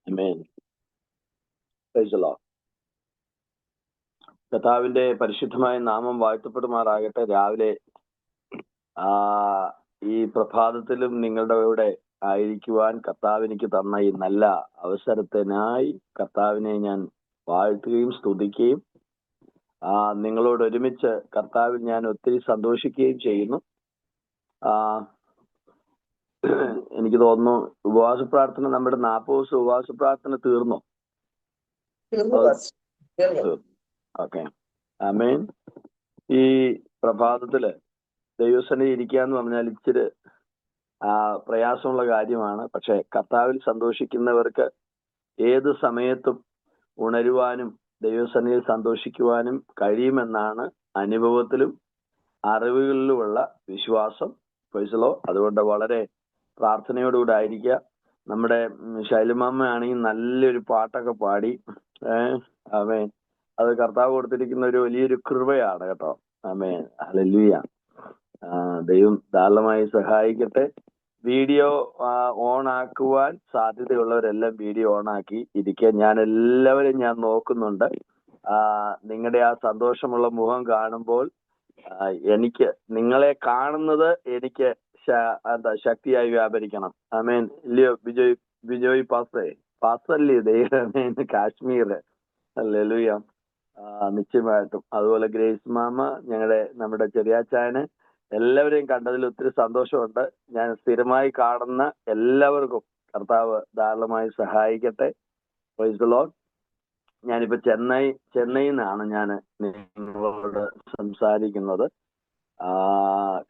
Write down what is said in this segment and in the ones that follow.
Amen. Price the Lord. കർത്താവിന്റെ പരിശുദ്ധമായ നാമം വാഴ്ത്തപ്പെടുമാറാകട്ടെ. രാവിലെ ഈ പ്രഭാതത്തിലും നിങ്ങളുടെ കൂടെ ആയിരിക്കുവാൻ കർത്താവ് എനിക്ക് തന്ന ഈ നല്ല അവസരത്തിനായി കർത്താവിനെ ഞാൻ വാഴ്ത്തുകയും സ്തുതിക്കുകയും നിങ്ങളോട് ഒരുമിച്ച് കർത്താവിൽ ഞാൻ ഒത്തിരി സന്തോഷിക്കുകയും ചെയ്യുന്നു. എനിക്ക് തോന്നുന്നു ഉപവാസ പ്രാർത്ഥന, നമ്മുടെ 40 ദിവസം ഉപവാസ പ്രാർത്ഥന തീർന്നോ? ഓക്കെ, ആമേൻ. ഈ പ്രഭാതത്തില് ദൈവസന്നിധി ഇരിക്കുക എന്ന് പറഞ്ഞാൽ ഇച്ചിരി പ്രയാസമുള്ള കാര്യമാണ്. പക്ഷെ കർത്താവിൽ സന്തോഷിക്കുന്നവർക്ക് ഏത് സമയത്തും ഉണരുവാനും ദൈവസന്നിധിയിൽ സന്തോഷിക്കുവാനും കഴിയുമെന്നാണ് അനുഭവത്തിലും അറിവുകളിലുമുള്ള വിശ്വാസം. പ്രൈസ്. അതുകൊണ്ട് വളരെ പ്രാർത്ഥനയോടുകൂടെ ആയിരിക്കുക. നമ്മുടെ ശൈലമാമ്മ ആണെങ്കിൽ നല്ലൊരു പാട്ടൊക്കെ പാടി. ആമേൻ. അത് കർത്താവ് കൊടുത്തിരിക്കുന്ന ഒരു വലിയൊരു കൃപയാണ് കേട്ടോ. ആമേൻ. ഹല്ലേലൂയ. ദൈവം ധാരാളമായി സഹായിക്കട്ടെ. വീഡിയോ ഓൺ ആക്കുവാൻ സാധ്യതയുള്ളവരെല്ലാം വീഡിയോ ഓൺ ആക്കി ഇരിക്കുക. ഞാൻ എല്ലാവരും ഞാൻ നോക്കുന്നുണ്ട്. നിങ്ങളുടെ ആ സന്തോഷമുള്ള മുഖം കാണുമ്പോൾ എനിക്ക് നിങ്ങളെ കാണുന്നത് എനിക്ക് ശക്തിയായി വ്യാപരിക്കണം. ആമേൻ. ഇല്ലയോ ബിജോയ് പാസല്ലേ ദൈവമേൻ കാശ്മീർ. ഹല്ലേലൂയ. നിശ്ചയമായിട്ടും. അതുപോലെ ഗ്രേസ് മാമ, നമ്മുടെ ചെറിയാച്ചായന്, എല്ലാവരെയും കണ്ടതിൽ ഒത്തിരി സന്തോഷമുണ്ട്. ഞാൻ സ്ഥിരമായി കാണുന്ന എല്ലാവർക്കും കർത്താവ് ധാരാളമായി സഹായിക്കട്ടെ. Price the Lord. ഞാനിപ്പോ ചെന്നൈയിൽ നിന്നാണ് ഞാൻ നിങ്ങളോട് സംസാരിക്കുന്നത്.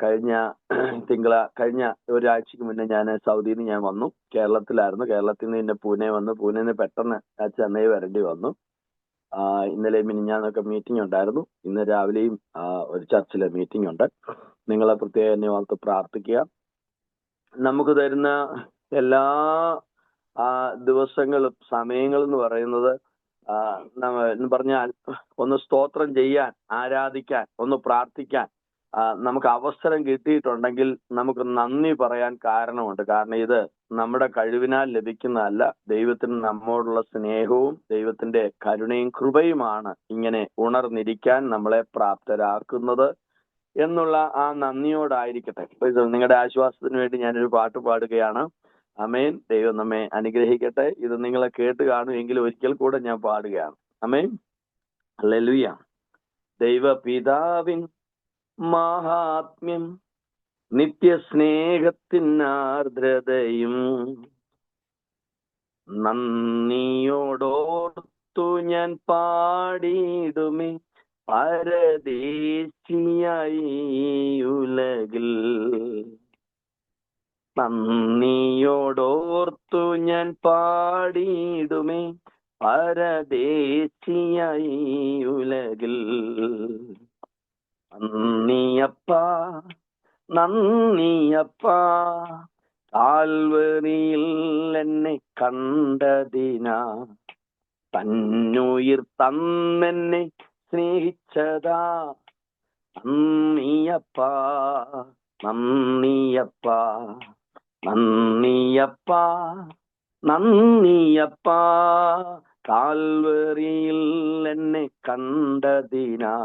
കഴിഞ്ഞ ഒരാഴ്ചക്ക് മുന്നേ ഞാൻ സൗദിയിൽ നിന്ന് ഞാൻ വന്നു. കേരളത്തിലായിരുന്നു. കേരളത്തിൽ നിന്ന് പിന്നെ പൂനെ വന്നു. പൂനെയിൽ നിന്ന് പെട്ടെന്ന് ചെന്നൈ വരേണ്ടി വന്നു. ഇന്നലെ മിനിഞ്ഞാന്നൊക്കെ മീറ്റിംഗ് ഉണ്ടായിരുന്നു. ഇന്ന് രാവിലെയും ഒരു ചർച്ചിലെ മീറ്റിംഗ് ഉണ്ട്. നിങ്ങളെ പ്രത്യേകം എന്നെ ഓർത്ത് പ്രാർത്ഥിക്കുക. നമുക്ക് തരുന്ന എല്ലാ ദിവസങ്ങളും സമയങ്ങളും എന്ന് പറയുന്നത് എന്ന് പറഞ്ഞാൽ ഒന്ന് സ്തോത്രം ചെയ്യാൻ, ആരാധിക്കാൻ, ഒന്ന് പ്രാർത്ഥിക്കാൻ നമുക്ക് അവസരം കിട്ടിയിട്ടുണ്ടെങ്കിൽ നമുക്ക് നന്ദി പറയാൻ കാരണമുണ്ട്. കാരണം ഇത് നമ്മുടെ കഴിവിനാൽ ലഭിക്കുന്നതല്ല. ദൈവത്തിന് നമ്മോടുള്ള സ്നേഹവും ദൈവത്തിന്റെ കരുണയും കൃപയുമാണ് ഇങ്ങനെ ഉണർന്നിരിക്കാൻ നമ്മളെ പ്രാപ്തരാക്കുന്നത് എന്നുള്ള ആ നന്ദിയോടായിരിക്കട്ടെ. നിങ്ങളുടെ ആശ്വാസത്തിന് വേണ്ടി ഞാനൊരു പാട്ട് പാടുകയാണ്. ആമേൻ. ദൈവം നമ്മെ അനുഗ്രഹിക്കട്ടെ. ഇത് നിങ്ങളെ കേട്ട് കാണുമെങ്കിലും ഒരിക്കൽ കൂടെ ഞാൻ പാടുകയാണ്. ആമേൻ. ഹല്ലേലൂയ. ദൈവപിതാവിൻ മഹാത്മ്യം, നിത്യസ്നേഹത്തിനാർദ്രതയും നന്ദിയോടോർത്തു ഞാൻ പാടിയിടുമേ പരദേശിയായി ഉലകിൽ. നന്ദിയോടോർത്തു ഞാൻ പാടിയിടുമേ പരദേശിയായി ഉലകിൽ. നന്ദിയപ്പാ നന്ദിയപ്പാ, കാൽവരിയിൽ എന്നെ കണ്ടതിനാ, തന്നുയിർ തന്നെന്നെ സ്നേഹിച്ചതാ. നന്ദിയപ്പാ നന്ദിയപ്പാ നന്ദിയപ്പാ നന്ദിയപ്പാ, കാൽവരിയിൽ എന്നെ കണ്ടതിനാ,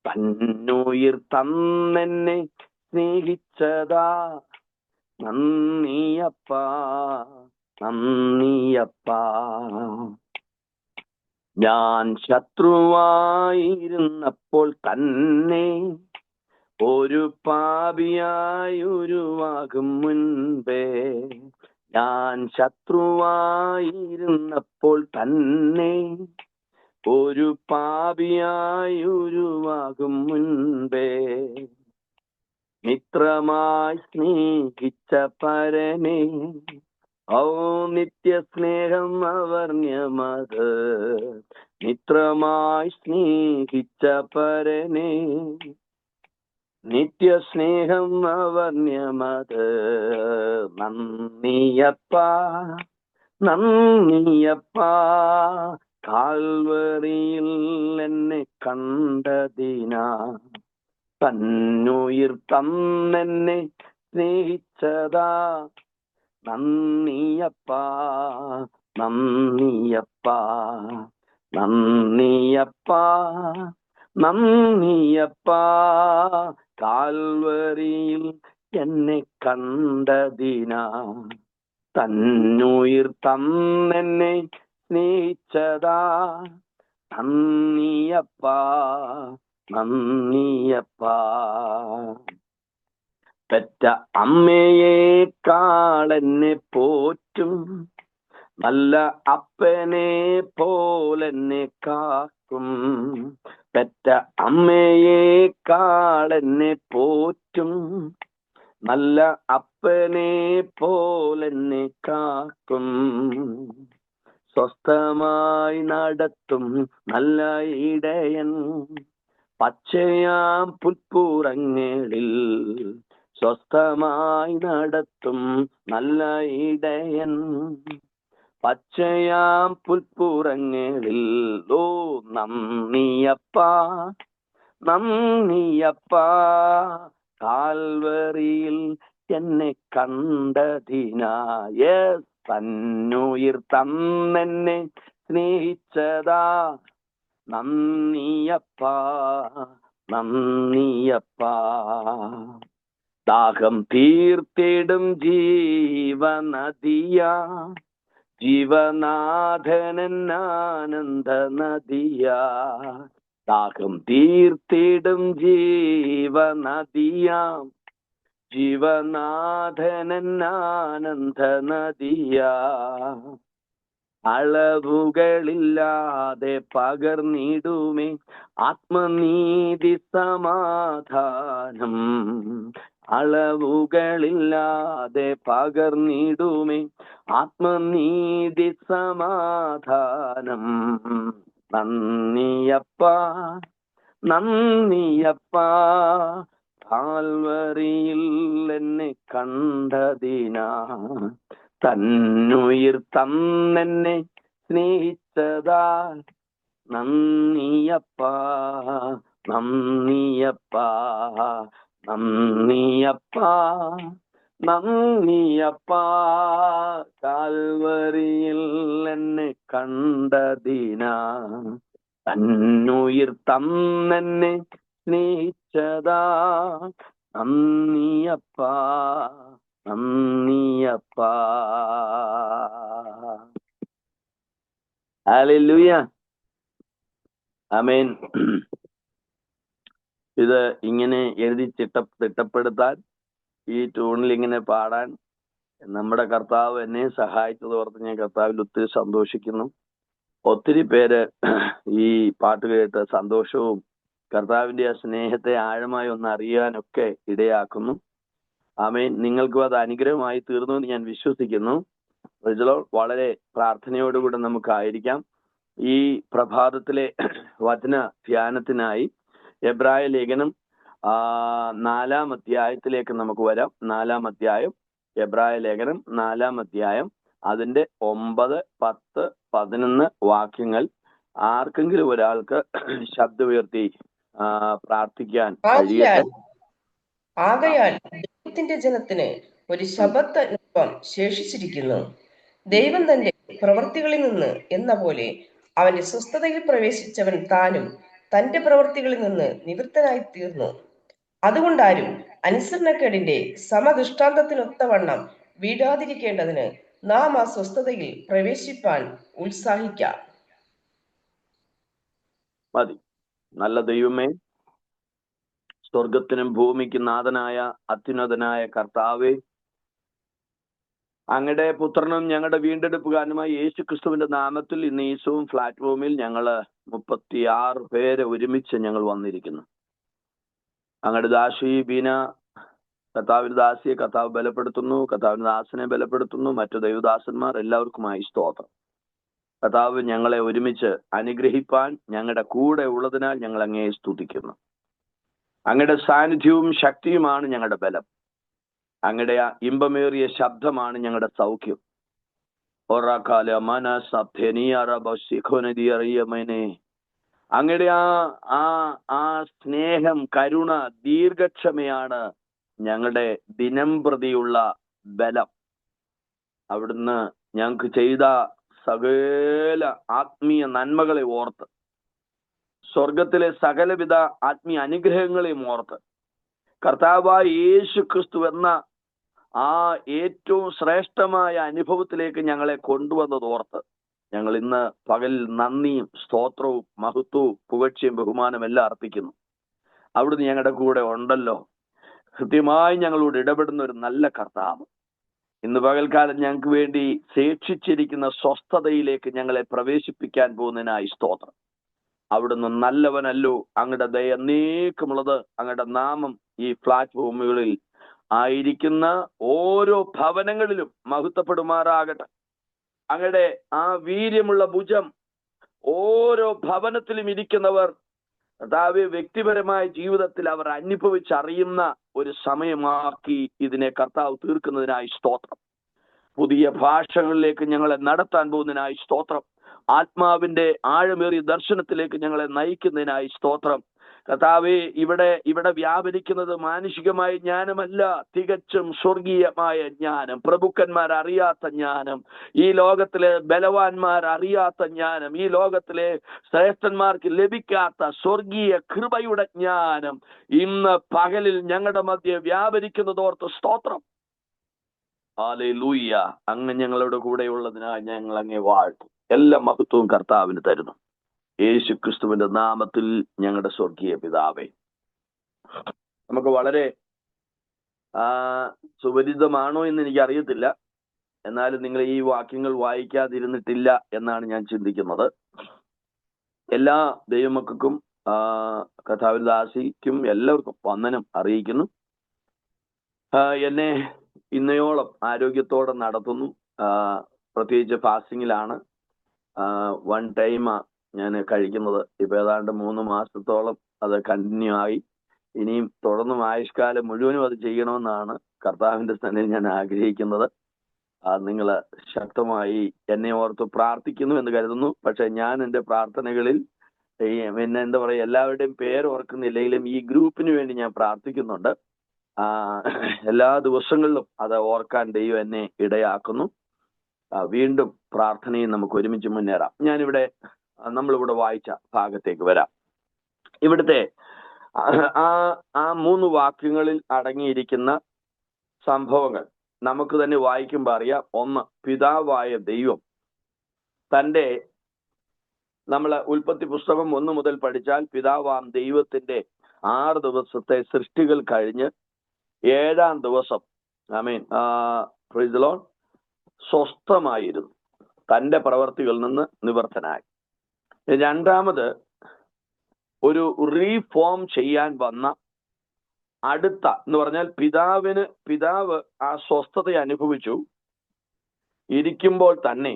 തന്നുയിർ തന്നെന്നെ സ്നേഹിച്ചതാ. നന്ദിയപ്പാ നന്ദിയപ്പാ. ഞാൻ ശത്രുവായിരുന്നപ്പോൾ തന്നെ, ഒരു പാപിയായി ഉരുവാകും മുൻപേ, ഞാൻ ശത്രുവായിരുന്നപ്പോൾ തന്നെ, ഒരു പാപിയായി ഉരുവാകും മുൻപേ, മിത്രമായി സ്നേഹിച്ച പരനെ, ഓ നിത്യസ്നേഹം അവർണ്യമത്. മിത്രമായി സ്നേഹിച്ച പരനെ, നിത്യസ്നേഹം അവർണ്യമത്. നന്ദിയപ്പാ നന്ദിയപ്പാ, കാൽവരിയിൽ എന്നെ കണ്ടതിനാ, തന്നുയിർ തന്നെന്നെ സ്നേഹിച്ചതാ. നന്ദിയപ്പാ നന്ദിയപ്പാ, നന്ദിയപ്പാ, നന്ദിയപ്പാ. കാൽവരിയിൽ എന്നെ കണ്ടതിനാ, തന്നുയിർ തന്നെന്നെ സ്നേഹിച്ചതാ. നന്ദിയപ്പാ, നന്ദിയപ്പാ. പെറ്റ അമ്മയെക്കാളെന്നെ പോറ്റും നല്ല അപ്പനെ പോലെന്നെ കാക്കും. പെറ്റ അമ്മയെക്കാളെന്നെ പോറ്റും നല്ല അപ്പനെ പോലെന്നെ കാക്കും. സ്വസ്ഥമായി നടത്തും നല്ല ഇടയൻ പച്ചയാം പുൽപ്പുറങ്ങളിൽ. സ്വസ്ഥമായി നടത്തും നല്ല ഇടയൻ പച്ചയാം പുൽപ്പുറങ്ങളിൽ. ഓ നന്ദിയപ്പാ, നന്ദിയപ്പാ. കാൽവരിയിൽ എന്നെ കണ്ടതിനായ തന്നുയിർ തന്നെന്നെ സ്നേഹിച്ചതാ. നന്ദിയപ്പാ, നന്ദിയപ്പാ. ദാഹം തീർത്തിടും ജീവനദിയാ, ജീവനാഥനാനന്ദ നദിയാ. ദാഹം തീർത്തിടും ജീവനദിയാം, ജീവനാഥനാനന്ദ നദിയാ. അളവുകളില്ലാതെ പകർന്നിടുമേ ആത്മനീതി സമാധാനം. അളവുകളില്ലാതെ പകർന്നിടുമേ ആത്മനീതി സമാധാനം. നന്ദിയപ്പാ, നന്ദിയപ്പാ. കാൽവരിയിൽ എന്നെ കണ്ടതിനാ, തന്നുയിർ തന്നെന്നെ സ്നേഹിച്ചതാ. നന്ദിയപ്പാ, നന്ദിയപ്പാ, നന്ദിയപ്പാ, നന്ദിയപ്പാ. കാൽവരിയിൽ എന്നെ കണ്ടതിനാ, തന്നുയിർ തന്നെന്നെ സ്നേഹിച്ചതാ. നന്ദിയപ്പാ, നന്ദിയപ്പാ. ഹല്ലേലൂയ, ആമേൻ. ഇത് ഇങ്ങനെ എഴുതി തിട്ടപ്പെടുത്താൻ, ഈ ട്യൂണിൽ ഇങ്ങനെ പാടാൻ നമ്മുടെ കർത്താവ് എന്നെ സഹായിച്ചത് ഓർത്ത് ഞാൻ കർത്താവിൽ ഒത്തിരി സന്തോഷിക്കുന്നു. ഒത്തിരി പേര് ഈ പാട്ട് കേട്ട് സന്തോഷവും കർത്താവിന്റെ ആ സ്നേഹത്തെ ആഴമായി ഒന്ന് അറിയാനൊക്കെ ഇടയാക്കുന്നു. ആമേൻ. നിങ്ങൾക്കും അത് അനുഗ്രഹമായി തീർന്നു എന്ന് ഞാൻ വിശ്വസിക്കുന്നു. വളരെ പ്രാർത്ഥനയോടുകൂടെ നമുക്കായിരിക്കാം. ഈ പ്രഭാതത്തിലെ വചന ധ്യാനത്തിനായി എബ്രായ ലേഖനം 4-ാം അധ്യായത്തിലേക്ക് നമുക്ക് വരാം. 4-ാം അധ്യായം, എബ്രായ ലേഖനം 4-ാം അധ്യായം, അതിന്റെ 9, 10, 11 വാക്യങ്ങൾ. ആർക്കെങ്കിലും ഒരാൾക്ക് ശബ്ദമുയർത്തി പ്രാർത്ഥിക്കാൻ കഴിയട്ടെ. ആകയാൽ ദൈവത്തിന്റെ ജനത്തിന് ഒരു ശബത്ത് അനുഭവം ശേഷിച്ചിരിക്കുന്നു. ദൈവം തന്റെ പ്രവൃത്തികളിൽ നിന്ന് എന്ന പോലെ അവന്റെ സ്വസ്ഥതയിൽ പ്രവേശിച്ചവൻ താനും തന്റെ പ്രവൃത്തികളിൽ നിന്ന് നിവൃത്തനായി തീർന്നു. അതുകൊണ്ടാരും അനുസരണക്കേടിന്റെ സമദൃഷ്ടാന്തത്തിനൊത്തവണ്ണം വീഴാതിരിക്കേണ്ടതിന് നാം ആ സ്വസ്ഥതയിൽ പ്രവേശിപ്പാൻ ഉത്സാഹിക്കാം. മതി. നല്ല ദൈവമേ, സ്വർഗത്തിനും ഭൂമിക്കും നാഥനായ അത്യുന്നതനായ കർത്താവേ, അങ്ങയുടെ പുത്രനും ഞങ്ങളുടെ വീണ്ടെടുപ്പുകാരനുമായ യേശു ക്രിസ്തുവിന്റെ നാമത്തിൽ ഇന്ന് ഈ സൂം പ്ലാറ്റ്ഫോമിൽ ഞങ്ങള് 36 പേര് ഒരുമിച്ച് ഞങ്ങൾ വന്നിരിക്കുന്നു. അങ്ങയുടെ ദാസി ബീന, കർത്താവിന്റെ ദാസിയെ കർത്താവ് ബലപ്പെടുത്തുന്നു, കർത്താവിന്റെ ദാസനെ ബലപ്പെടുത്തുന്നു, മറ്റു ദൈവദാസന്മാർ എല്ലാവർക്കുമായി സ്തോത്രം. കർത്താവ് ഞങ്ങളെ ഒരുമിച്ച് അനുഗ്രഹിപ്പാൻ ഞങ്ങളുടെ കൂടെ ഉള്ളതിനാൽ ഞങ്ങൾ അങ്ങയെ സ്തുതിക്കുന്നു. അങ്ങയുടെ സാന്നിധ്യവും ശക്തിയുമാണ് ഞങ്ങളുടെ ബലം. അങ്ങയുടെ ആ ഇമ്പമേറിയ ശബ്ദമാണ് ഞങ്ങളുടെ സൗഖ്യം. അങ്ങയുടെ ആ സ്നേഹം, കരുണ, ദീർഘക്ഷമയാണ് ഞങ്ങളുടെ ദിനം പ്രതിയുള്ള ബലം. അവിടുന്ന് ഞങ്ങൾക്ക് ചെയ്ത സകല ആത്മീയ നന്മകളെ ഓർത്ത്, സ്വർഗത്തിലെ സകലവിധ ആത്മീയ അനുഗ്രഹങ്ങളെയും ഓർത്ത്, കർത്താവായ യേശു ക്രിസ്തു എന്ന ആ ഏറ്റവും ശ്രേഷ്ഠമായ അനുഭവത്തിലേക്ക് ഞങ്ങളെ കൊണ്ടുവന്നത് ഓർത്ത് ഞങ്ങൾ ഇന്ന് പകൽ നന്ദിയും സ്തോത്രവും മഹത്വവും പുകഴ്ചയും ബഹുമാനം എല്ലാം അർപ്പിക്കുന്നു. അവിടുന്ന് ഞങ്ങളുടെ കൂടെ ഉണ്ടല്ലോ. കൃത്യമായി ഞങ്ങളോട് ഇടപെടുന്ന ഒരു നല്ല കർത്താവ് ഇന്ന് പകൽക്കാലം ഞങ്ങൾക്ക് വേണ്ടി ശേഷിച്ചിരിക്കുന്ന സ്വസ്ഥതയിലേക്ക് ഞങ്ങളെ പ്രവേശിപ്പിക്കാൻ പോകുന്നതിനായി സ്തോത്രം. അവിടുന്ന് നല്ലവനല്ലോ. അങ്ങയുടെ ദയ എന്നേക്കുമുള്ളത്. അങ്ങയുടെ നാമം ഈ പ്ലാറ്റ്ഫോമുകളിൽ ആയിരിക്കുന്ന ഓരോ ഭവനങ്ങളിലും മഹത്വപ്പെടുമാറാകട്ടെ. അങ്ങയുടെ ആ വീര്യമുള്ള ഭുജം ഓരോ ഭവനത്തിലും ഇരിക്കുന്നവർ കർത്താവേ വ്യക്തിപരമായ ജീവിതത്തിൽ അവർ അനുഭവിച്ചറിയുന്ന ഒരു സമയമാക്കി ഇതിനെ കർത്താവ് തീർക്കുന്നതിനായി സ്തോത്രം. പുതിയ ഭാഷകളിലേക്ക് ഞങ്ങളെ നടത്താൻ പോകുന്നതിനായി സ്തോത്രം. ആത്മാവിന്റെ ആഴമേറിയ ദർശനത്തിലേക്ക് ഞങ്ങളെ നയിക്കുന്നതിനായി സ്തോത്രം. കർത്താവേ, ഇവിടെ വ്യാപരിക്കുന്നത് മാനുഷികമായ ജ്ഞാനമല്ല, തികച്ചും സ്വർഗീയമായ ജ്ഞാനം, പ്രഭുക്കന്മാർ അറിയാത്ത ജ്ഞാനം, ഈ ലോകത്തിലെ ബലവാന്മാർ അറിയാത്ത ജ്ഞാനം, ഈ ലോകത്തിലെ ശ്രേഷ്ഠന്മാർക്ക് ലഭിക്കാത്ത സ്വർഗീയ കൃപയുടെ ജ്ഞാനം ഇന്ന് പകലിൽ ഞങ്ങളുടെ മധ്യേ വ്യാപരിക്കുന്നതോർത്ത് സ്തോത്രം. ഹല്ലേലൂയ. അങ്ങ് ഞങ്ങളുടെ കൂടെയുള്ളതിനാൽ ഞങ്ങൾ അങ്ങേ വാഴ്ത്തും. എല്ലാ മഹത്വവും കർത്താവിന് തരുന്നു. യേശു ക്രിസ്തുവിന്റെ നാമത്തിൽ ഞങ്ങളുടെ സ്വർഗീയ പിതാവേ. നമുക്ക് വളരെ സുപരിചിതമാണോ എന്ന് എനിക്ക് അറിയത്തില്ല, എന്നാലും നിങ്ങൾ ഈ വാക്യങ്ങൾ വായിക്കാതിരുന്നിട്ടില്ല എന്നാണ് ഞാൻ ചിന്തിക്കുന്നത്. എല്ലാ ദൈവമക്കൾക്കും കർത്താവിന്റെ ദാസിക്കും എല്ലാവർക്കും വന്ദനം അറിയിക്കുന്നു. എന്നെ ഇന്നയോളം ആരോഗ്യത്തോടെ നടത്തുന്നു. പ്രത്യേകിച്ച് ഫാസ്റ്റിങ്ങിലാണ്. 1 ടൈം ഞാൻ കഴിക്കുന്നത്. ഇപ്പൊ ഏതാണ്ട് 3 മാസത്തോളം അത് കണ്ടിന്യൂ ആയി. ഇനിയും തുടർന്നും ആയുഷ്കാലം മുഴുവനും അത് ചെയ്യണമെന്നാണ് കർത്താവിന്റെ സന്നിധിയിൽ ഞാൻ ആഗ്രഹിക്കുന്നത്. നിങ്ങൾ ശക്തമായി എന്നെ ഓർത്ത് പ്രാർത്ഥിക്കുന്നു എന്ന് കരുതുന്നു. പക്ഷെ ഞാൻ എൻ്റെ പ്രാർത്ഥനകളിൽ പിന്നെ എന്താ പറയുക, എല്ലാവരുടെയും പേര് ഓർക്കുന്നില്ലെങ്കിലും ഈ ഗ്രൂപ്പിന് വേണ്ടി ഞാൻ പ്രാർത്ഥിക്കുന്നുണ്ട്. എല്ലാ ദിവസങ്ങളിലും അത് ഓർക്കാൻ ദൈവം എന്നെ ഇടയാക്കുന്നു. വീണ്ടും പ്രാർത്ഥനയും നമുക്ക് ഒരുമിച്ച് മുന്നേറാം. നമ്മളിവിടെ വായിച്ച ഭാഗത്തേക്ക് വരാം. ഇവിടുത്തെ ആ 3 വാക്യങ്ങളിൽ അടങ്ങിയിരിക്കുന്ന സംഭവങ്ങൾ നമുക്ക് തന്നെ വായിക്കുമ്പോൾ അറിയാം. ഒന്ന്, പിതാവായ ദൈവം തൻ്റെ, നമ്മൾ ഉൽപ്പത്തി പുസ്തകം 1 മുതൽ പഠിച്ചാൽ പിതാവാം ദൈവത്തിന്റെ 6 ദിവസത്തെ സൃഷ്ടികൾ കഴിഞ്ഞ് 7-ാം ദിവസം പ്രൈസ് ദി ലോർഡ് സ്വസ്ഥമായിരുന്നു, തന്റെ പ്രവർത്തികളിൽ നിന്ന് നിവർത്തനായി. രണ്ടാമത്, ഒരു റീഫോം ചെയ്യാൻ വന്ന അടുത്ത എന്ന് പറഞ്ഞാൽ പിതാവ് ആ സ്വസ്ഥത അനുഭവിച്ചു ഇരിക്കുമ്പോൾ തന്നെ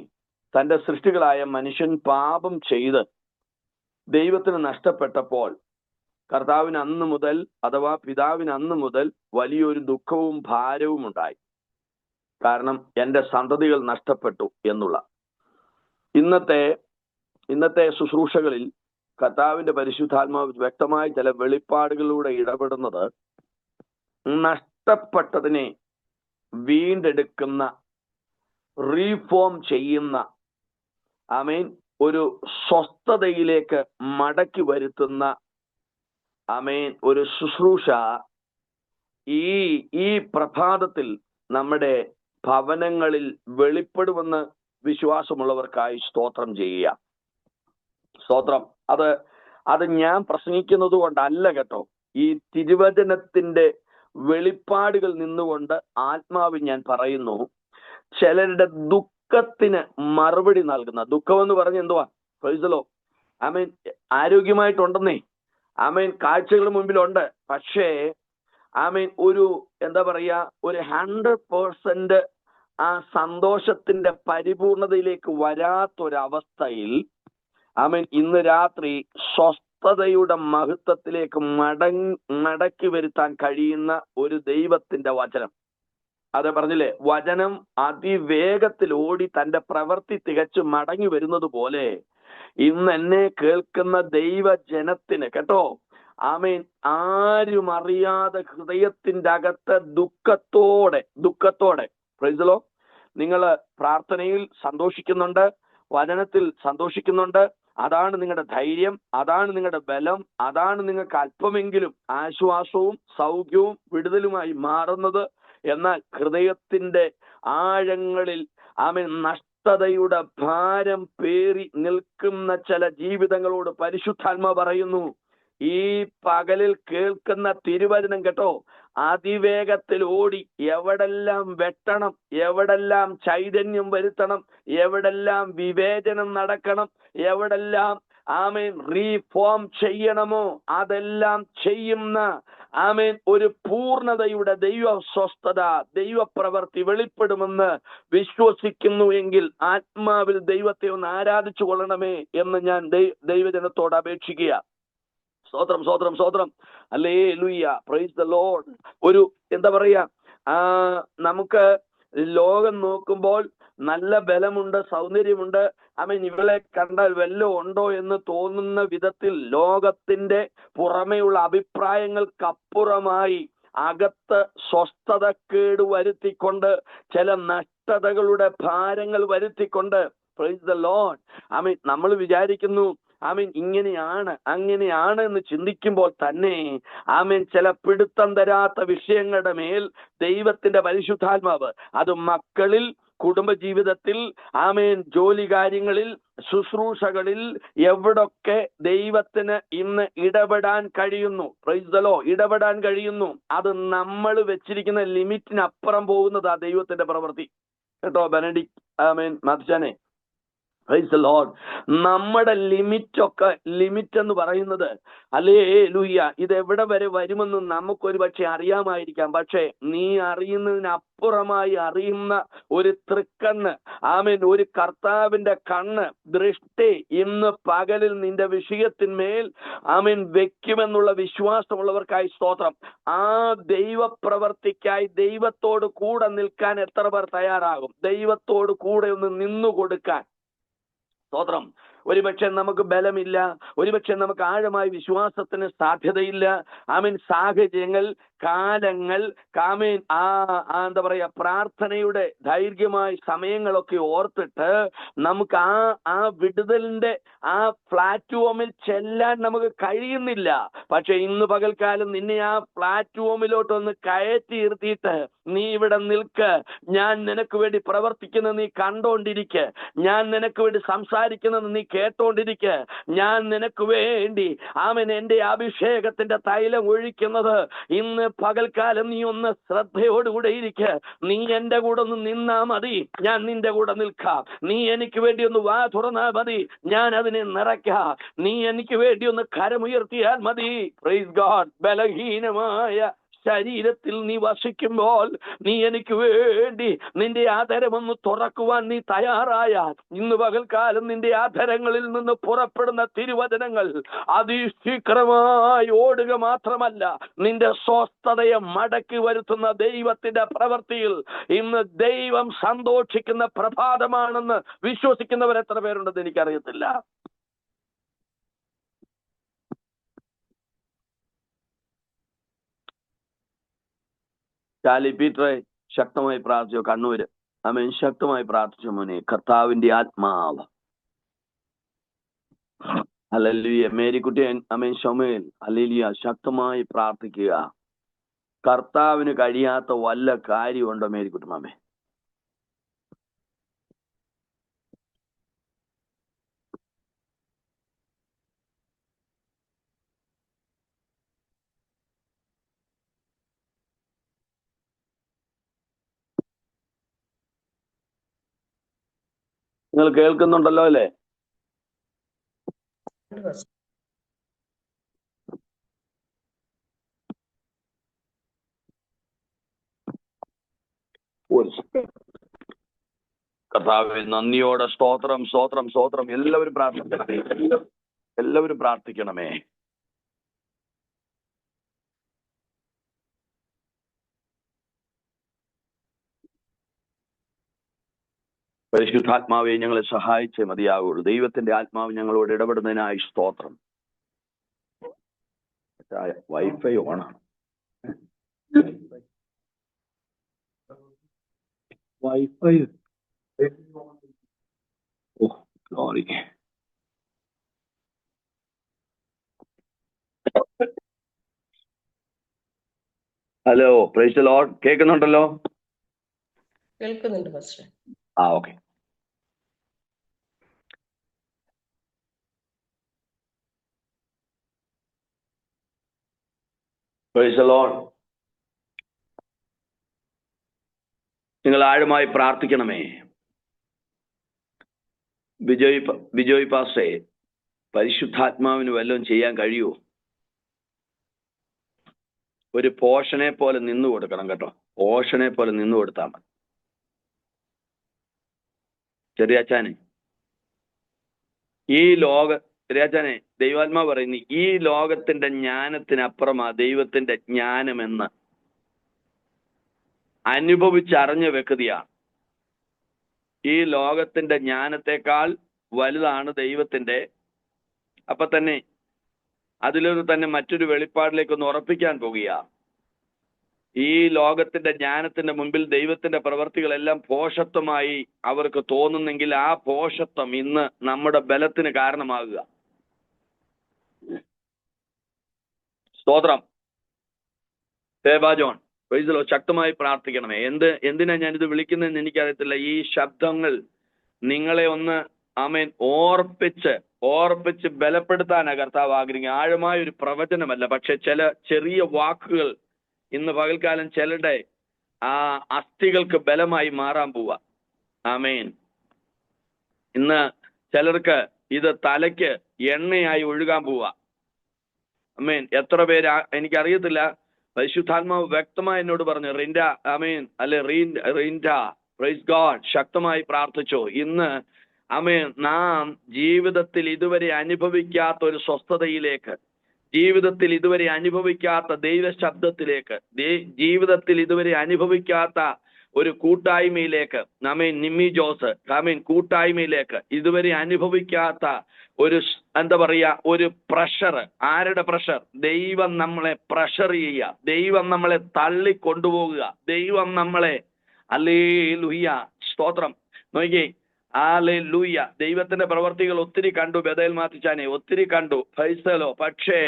തന്റെ സൃഷ്ടികളായ മനുഷ്യൻ പാപം ചെയ്ത് ദൈവത്തിന് നഷ്ടപ്പെട്ടപ്പോൾ പിതാവിന് അന്ന് മുതൽ വലിയൊരു ദുഃഖവും ഭാരവും ഉണ്ടായി. കാരണം എൻ്റെ സന്തതികൾ നഷ്ടപ്പെട്ടു എന്നുള്ള. ഇന്നത്തെ ശുശ്രൂഷകളിൽ കർത്താവിന്റെ പരിശുദ്ധാത്മാവ് വ്യക്തമായി ചില വെളിപ്പാടുകളിലൂടെ ഇടപെടുന്നത് നഷ്ടപ്പെട്ടതിനെ വീണ്ടെടുക്കുന്ന, റീഫോം ചെയ്യുന്ന, ഒരു സ്വസ്ഥതയിലേക്ക് മടക്കി വരുത്തുന്ന ഒരു ശുശ്രൂഷ ഈ പ്രഭാതത്തിൽ നമ്മുടെ ഭവനങ്ങളിൽ വെളിപ്പെടുമെന്ന് വിശ്വാസമുള്ളവർക്കായി സ്തോത്രം ചെയ്യുക. സ്തോത്രം. അത് ഞാൻ പ്രസംഗിക്കുന്നത് കൊണ്ടല്ല കേട്ടോ. ഈ തിരുവചനത്തിന്റെ വെളിപ്പാടുകൾ നിന്നുകൊണ്ട് ആത്മാവിൽ ഞാൻ പറയുന്നു. ചിലരുടെ ദുഃഖത്തിന് മറുപടി നൽകുന്ന, ദുഃഖം എന്ന് പറഞ്ഞ എന്തുവാ? Price the Lord. ആരോഗ്യമായിട്ടുണ്ടെന്നേ, കാഴ്ചകൾ മുമ്പിലുണ്ട്. പക്ഷേ ഒരു എന്താ പറയാ, ഒരു 100% ആ സന്തോഷത്തിന്റെ പരിപൂർണതയിലേക്ക് വരാത്തൊരവസ്ഥയിൽ ഇന്ന് രാത്രി സ്വസ്ഥതയുടെ മഹത്വത്തിലേക്ക് മടക്കി വരുത്താൻ കഴിയുന്ന ഒരു ദൈവത്തിന്റെ വചനം. അത് പറഞ്ഞില്ലേ, വചനം അതിവേഗത്തിൽ ഓടി തന്റെ പ്രവൃത്തി തികച്ചു മടങ്ങി വരുന്നത് പോലെ ഇന്ന് എന്നെ കേൾക്കുന്ന ദൈവജനത്തിന് കേട്ടോ, ആരും അറിയാതെ ഹൃദയത്തിന്റെ അകത്ത് ദുഃഖത്തോടെ പ്രൈസ് ദി ലോർഡ് നിങ്ങൾ പ്രാർത്ഥനയിൽ സന്തോഷിക്കുന്നുണ്ട്, വചനത്തിൽ സന്തോഷിക്കുന്നുണ്ട്. അതാണ് നിങ്ങളുടെ ധൈര്യം, അതാണ് നിങ്ങളുടെ ബലം, അതാണ് നിങ്ങൾക്ക് അല്പമെങ്കിലും ആശ്വാസവും സൗഖ്യവും വിടുതലുമായി മാറുന്നത്. എന്നാൽ ഹൃദയത്തിന്റെ ആഴങ്ങളിൽ നഷ്ടതയുടെ ഭാരം പേറി നിൽക്കുന്ന ചില ജീവിതങ്ങളോട് പരിശുദ്ധാത്മ പറയുന്നു, ഈ പകലിൽ കേൾക്കുന്ന തിരുവചനം കേട്ടോ, അതിവേഗത്തിൽ ഓടി എവിടെല്ലാം വെട്ടണം, എവിടെല്ലാം ചൈതന്യം വരുത്തണം, എവിടെല്ലാം വിവേചനം നടക്കണം, എവിടെല്ലാം റീഫോം ചെയ്യണമോ അതെല്ലാം ചെയ്യുന്ന ഒരു പൂർണ്ണതയുടെ ദൈവ സ്വസ്ഥത, ദൈവപ്രവൃത്തി വെളിപ്പെടുമെന്ന് വിശ്വസിക്കുന്നു എങ്കിൽ ആത്മാവിൽ ദൈവത്തെ ഒന്ന് ആരാധിച്ചു കൊള്ളണമേ എന്ന് ഞാൻ ദൈവജനത്തോട് അപേക്ഷിക്കുക. സ്തോത്രം, സ്തോത്രം, സ്തോത്രം. Hallelujah, price the Lord. ഒരു എന്താ പറയാ, നമുക്ക് ലോകം നോക്കുമ്പോൾ നല്ല ബലമുണ്ട്, സൗന്ദര്യമുണ്ട്, ഇവളെ കണ്ടാൽ വല്ലതും ഉണ്ടോ എന്ന് തോന്നുന്ന വിധത്തിൽ ലോകത്തിന്റെ പുറമെയുള്ള അഭിപ്രായങ്ങൾക്കപ്പുറമായി അകത്ത് സ്വസ്ഥതക്കേട് വരുത്തിക്കൊണ്ട്, ചില നഷ്ടതകളുടെ ഭാരങ്ങൾ വരുത്തിക്കൊണ്ട്, പ്രൈസ് ദ ലോർഡ്, നമ്മൾ വിചാരിക്കുന്നു ഇങ്ങനെയാണ് അങ്ങനെയാണ് എന്ന് ചിന്തിക്കുമ്പോൾ തന്നെ ചില പിടുത്തം തരാത്ത വിഷയങ്ങളുടെ മേൽ ദൈവത്തിന്റെ പരിശുദ്ധാത്മാവ്, അത് മക്കളിൽ, കുടുംബജീവിതത്തിൽ, ജോലി കാര്യങ്ങളിൽ, ശുശ്രൂഷകളിൽ, എവിടൊക്കെ ദൈവത്തിന് ഇന്ന് ഇടപെടാൻ കഴിയുന്നു, പ്രൈസ് ദ ലോർഡ്, ഇടപെടാൻ കഴിയുന്നു, അത് നമ്മൾ വെച്ചിരിക്കുന്ന ലിമിറ്റിനപ്പുറം പോകുന്നതാ ദൈവത്തിന്റെ പ്രവൃത്തി കേട്ടോ. ബെനഡിക്ട് മത്സനെ, പ്രൈസ് ദി ലോർഡ്. നമ്മുടെ ലിമിറ്റ് എന്ന് പറയുന്നത്, ഹല്ലേലൂയ, ഇത് എവിടെ വരെ വരുമെന്ന് നമുക്കൊരു പക്ഷെ അറിയാമായിരിക്കാം. പക്ഷേ നീ അറിയുന്നതിനപ്പുറമായി അറിയുന്ന ഒരു തൃക്കണ്ണ്, ഒരു കർത്താവിന്റെ കണ്ണ്, ദൃഷ്ടി ഇന്ന് പകലിൽ നിന്റെ വിഷയത്തിന്മേൽ വെക്കുമെന്നുള്ള വിശ്വാസമുള്ളവർക്കായി സ്തോത്രം. ആ ദൈവപ്രവർത്തിക്കായി ദൈവത്തോട് കൂടെ നിൽക്കാൻ എത്ര പേർ തയ്യാറാകും? ദൈവത്തോട് കൂടെ ഒന്ന് നിന്നു കൊടുക്കാൻ. സ്തോത്രം. ഒരുപക്ഷെ നമുക്ക് ബലമില്ല, ഒരുപക്ഷെ നമുക്ക് ആഴമായ വിശ്വാസത്തിന് സാധ്യതയില്ല. സാഹചര്യങ്ങൾ, കാലങ്ങൾ, എന്താ പറയാ, പ്രാർത്ഥനയുടെ ദൈർഘ്യമായ സമയങ്ങളൊക്കെ ഓർത്തിട്ട് നമുക്ക് ആ വിടുതലിന്റെ ആ പ്ലാറ്റ്ഫോമിൽ ചെല്ലാൻ നമുക്ക് കഴിയുന്നില്ല. പക്ഷെ ഇന്ന് പകൽക്കാലം നിന്നെ ആ പ്ലാറ്റ്ഫോമിലോട്ടൊന്ന് കയറ്റി ഇരുത്തിയിട്ട്, നീ ഇവിടെ നിൽക്ക്, ഞാൻ നിനക്ക് വേണ്ടി പ്രവർത്തിക്കുന്നത് നീ കണ്ടോണ്ടിരിക്കെ, ഞാൻ നിനക്ക് വേണ്ടി സംസാരിക്കുന്നത് നീ കേട്ടോണ്ടിരിക്കെ, ഞാൻ നിനക്ക് വേണ്ടി എന്റെ അഭിഷേകത്തിന്റെ തൈലം ഒഴിക്കുന്നത് ഇന്ന് പകൽക്കാലം നീ ഒന്ന് ശ്രദ്ധയോടുകൂടെ ഇരിക്കെ. നീ എന്റെ കൂടെ ഒന്ന് നിന്നാ മതി, ഞാൻ നിന്റെ കൂടെ നിൽക്കാം. നീ എനിക്ക് വേണ്ടി ഒന്ന് വാ തുറന്നാ മതി, ഞാൻ അതിനെ നിറയ്ക്കാം. നീ എനിക്ക് വേണ്ടി ഒന്ന് കരമുയർത്തിയാൽ മതി. Praise God. ബലഹീനമായ ശരീരത്തിൽ നീ വസിക്കുമ്പോൾ നീ എനിക്ക് വേണ്ടി നിന്റെ ആധരമൊന്ന് തുറക്കുവാൻ നീ തയ്യാറായാൽ, ഇന്ന് പകൽക്കാലം നിന്റെ ആധരങ്ങളിൽ നിന്ന് പുറപ്പെടുന്ന തിരുവചനങ്ങൾ അതിശീഘ്രമായി ഓടുക മാത്രമല്ല, നിന്റെ സ്വസ്ഥതയെ മടക്കി വരുത്തുന്ന ദൈവത്തിന്റെ പ്രവൃത്തിയിൽ ഇന്ന് ദൈവം സന്തോഷിക്കുന്ന പ്രഭാതമാണെന്ന് വിശ്വസിക്കുന്നവർ എത്ര പേരുണ്ടെന്ന് എനിക്കറിയത്തില്ല. ചാലി പീറ്ററെ ശക്തമായി പ്രാർത്ഥിച്ചു. കണ്ണൂര് ശക്തമായി പ്രാർത്ഥിച്ചു. മോനെ, കർത്താവിന്റെ ആത്മാവ്. ഹല്ലേലൂയ. മേരിക്കുട്ടി ഷൊമേൽ, ഹല്ലേലൂയ, ശക്തമായി പ്രാർത്ഥിക്കുക. കർത്താവിന് കഴിയാത്ത വല്ല കാര്യമുണ്ടോ മേരിക്കുട്ടി മാമേ? നിങ്ങൾ കേൾക്കുന്നുണ്ടല്ലോ അല്ലേ? കർത്താവേ, നന്ദിയോടെ സ്തോത്രം, സ്തോത്രം, സ്തോത്രം. എല്ലാവരും പ്രാർത്ഥിക്കണമേ, എല്ലാവരും പ്രാർത്ഥിക്കണമേ. പരിശുദ്ധാത്മാവെ, ഞങ്ങളെ സഹായിച്ചേ മതിയാകുള്ളൂ. ദൈവത്തിന്റെ ആത്മാവ് ഞങ്ങളോട് ഇടപെടുന്നതിനായി സ്തോത്രം. വൈഫൈ ഓണാണ്. Wifi Glory. Hello, price the Lord. കേൾക്കുന്നുണ്ടല്ലോ? കേൾക്കുന്നുണ്ട് pastor. Okay. Price the Lord. നിങ്ങൾ ആഴമായി പ്രാർത്ഥിക്കണമേ. ബിജോയ് പാസ്റ്റേ, പരിശുദ്ധാത്മാവിന് വല്ലതും ചെയ്യാൻ കഴിയുമോ? ഒരു പോഷനെ പോലെ നിന്നു കൊടുക്കണം കേട്ടോ. പോഷനെ പോലെ നിന്നു കൊടുത്താൽ മതി. ചെറിയാച്ചാനെ, ചെറിയാച്ചാനെ, ദൈവാത്മാ പറയുന്നു, ഈ ലോകത്തിന്റെ ജ്ഞാനത്തിനപ്പുറമാ ദൈവത്തിന്റെ ജ്ഞാനമെന്ന് അനുഭവിച്ചറിഞ്ഞ വ്യക്തിയാണ്. ഈ ലോകത്തിന്റെ ജ്ഞാനത്തെക്കാൾ വലുതാണ് ദൈവത്തിന്റെ. അപ്പൊ തന്നെ അതിലൊരു തന്നെ മറ്റൊരു വെളിപ്പാടിലേക്ക് ഒന്ന് ഉറപ്പിക്കാൻ പോകുക. ഈ ലോകത്തിന്റെ ജ്ഞാനത്തിന്റെ മുൻപിൽ ദൈവത്തിന്റെ പ്രവർത്തികളെല്ലാം പോഷത്വമായി അവർക്ക് തോന്നുന്നെങ്കിൽ ആ പോഷത്വം ഇന്ന് നമ്മുടെ ബലത്തിന് കാരണമാകുക. സ്തോത്രം. സേബാജോൺ, പ്രൈസ് ശക്തമായി പ്രാർത്ഥിക്കണമേ. എന്തിനാ ഞാനിത് വിളിക്കുന്നതെന്ന് എനിക്കറിയത്തില്ല. ഈ ശബ്ദങ്ങൾ നിങ്ങളെ ഒന്ന് ആമേൻ ഓർപ്പിച്ച് ബലപ്പെടുത്താനാ കർത്താവ് ആഗ്രഹിക്കുക. ആഴമായ ഒരു പ്രവചനമല്ല, പക്ഷെ ചില ചെറിയ വാക്കുകൾ ഇന്ന് പകൽക്കാലം ചിലരുടെ ആ അസ്ഥികൾക്ക് ബലമായി മാറാൻ പോവാ. ആമേൻ. ഇന്ന് ചിലർക്ക് ഇത് തലയ്ക്ക് എണ്ണയായി ഒഴുകാൻ പോവാ. ആമേൻ. എത്ര പേര് എനിക്കറിയത്തില്ല. പരിശുദ്ധാത്മാവ് വ്യക്തമായി എന്നോട് പറഞ്ഞു, റിൻഡ, ആമേൻ, അല്ലെ റിൻഡ, പ്രൈസ് ഗോഡ്, ശക്തമായി പ്രാർത്ഥിച്ചോ. ഇന്ന് ആമേൻ, നാം ജീവിതത്തിൽ ഇതുവരെ അനുഭവിക്കാത്ത ഒരു സ്വസ്ഥതയിലേക്ക്, ജീവിതത്തിൽ ഇതുവരെ അനുഭവിക്കാത്ത ദൈവ ശബ്ദത്തിലേക്ക്, ജീവിതത്തിൽ ഇതുവരെ അനുഭവിക്കാത്ത ഒരു കൂട്ടായ്മയിലേക്ക്, ആമേൻ, നിമ്മി ജോസ്, ആമേൻ, കൂട്ടായ്മയിലേക്ക് ഇതുവരെ അനുഭവിക്കാത്ത ഒരു എന്താ പറയാ, ഒരു പ്രഷർ. ആരുടെ പ്രഷർ? ദൈവം നമ്മളെ പ്രഷർ ചെയ്യുക, ദൈവം നമ്മളെ തള്ളിക്കൊണ്ടുപോകുക, ദൈവം നമ്മളെ, ഹല്ലേലൂയ, സ്തോത്രം. നോക്കിയേ, ഹല്ലേലൂയ. ദൈവത്തിന്റെ പ്രവർത്തികൾ ഒത്തിരി കണ്ടു ബേതേൽ മാത്തിച്ചാനെ, ഒത്തിരി കണ്ടു, ഫൈസലോ. പക്ഷേ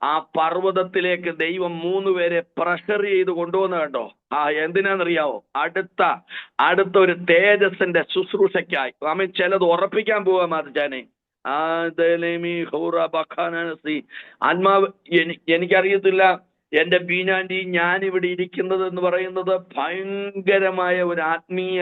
ആ പർവ്വതത്തിലേക്ക് ദൈവം 3 പേരെ പ്രഷർ ചെയ്ത് കൊണ്ടുവന്ന് കണ്ടോ? എന്തിനാണെന്നറിയാവോ? അടുത്ത ഒരു തേജസ്സിന്റെ ശുശ്രൂഷയ്ക്കായി. ആമേൻ. ചിലത് ഉറപ്പിക്കാൻ പോവാ മാത്തിച്ചാനെ. ആത്മാവ് എനിക്കറിയത്തില്ല. എന്റെ ബീനാൻഡി, ഞാനിവിടെ ഇരിക്കുന്നത് എന്ന് പറയുന്നത് ഭയങ്കരമായ ഒരു ആത്മീയ,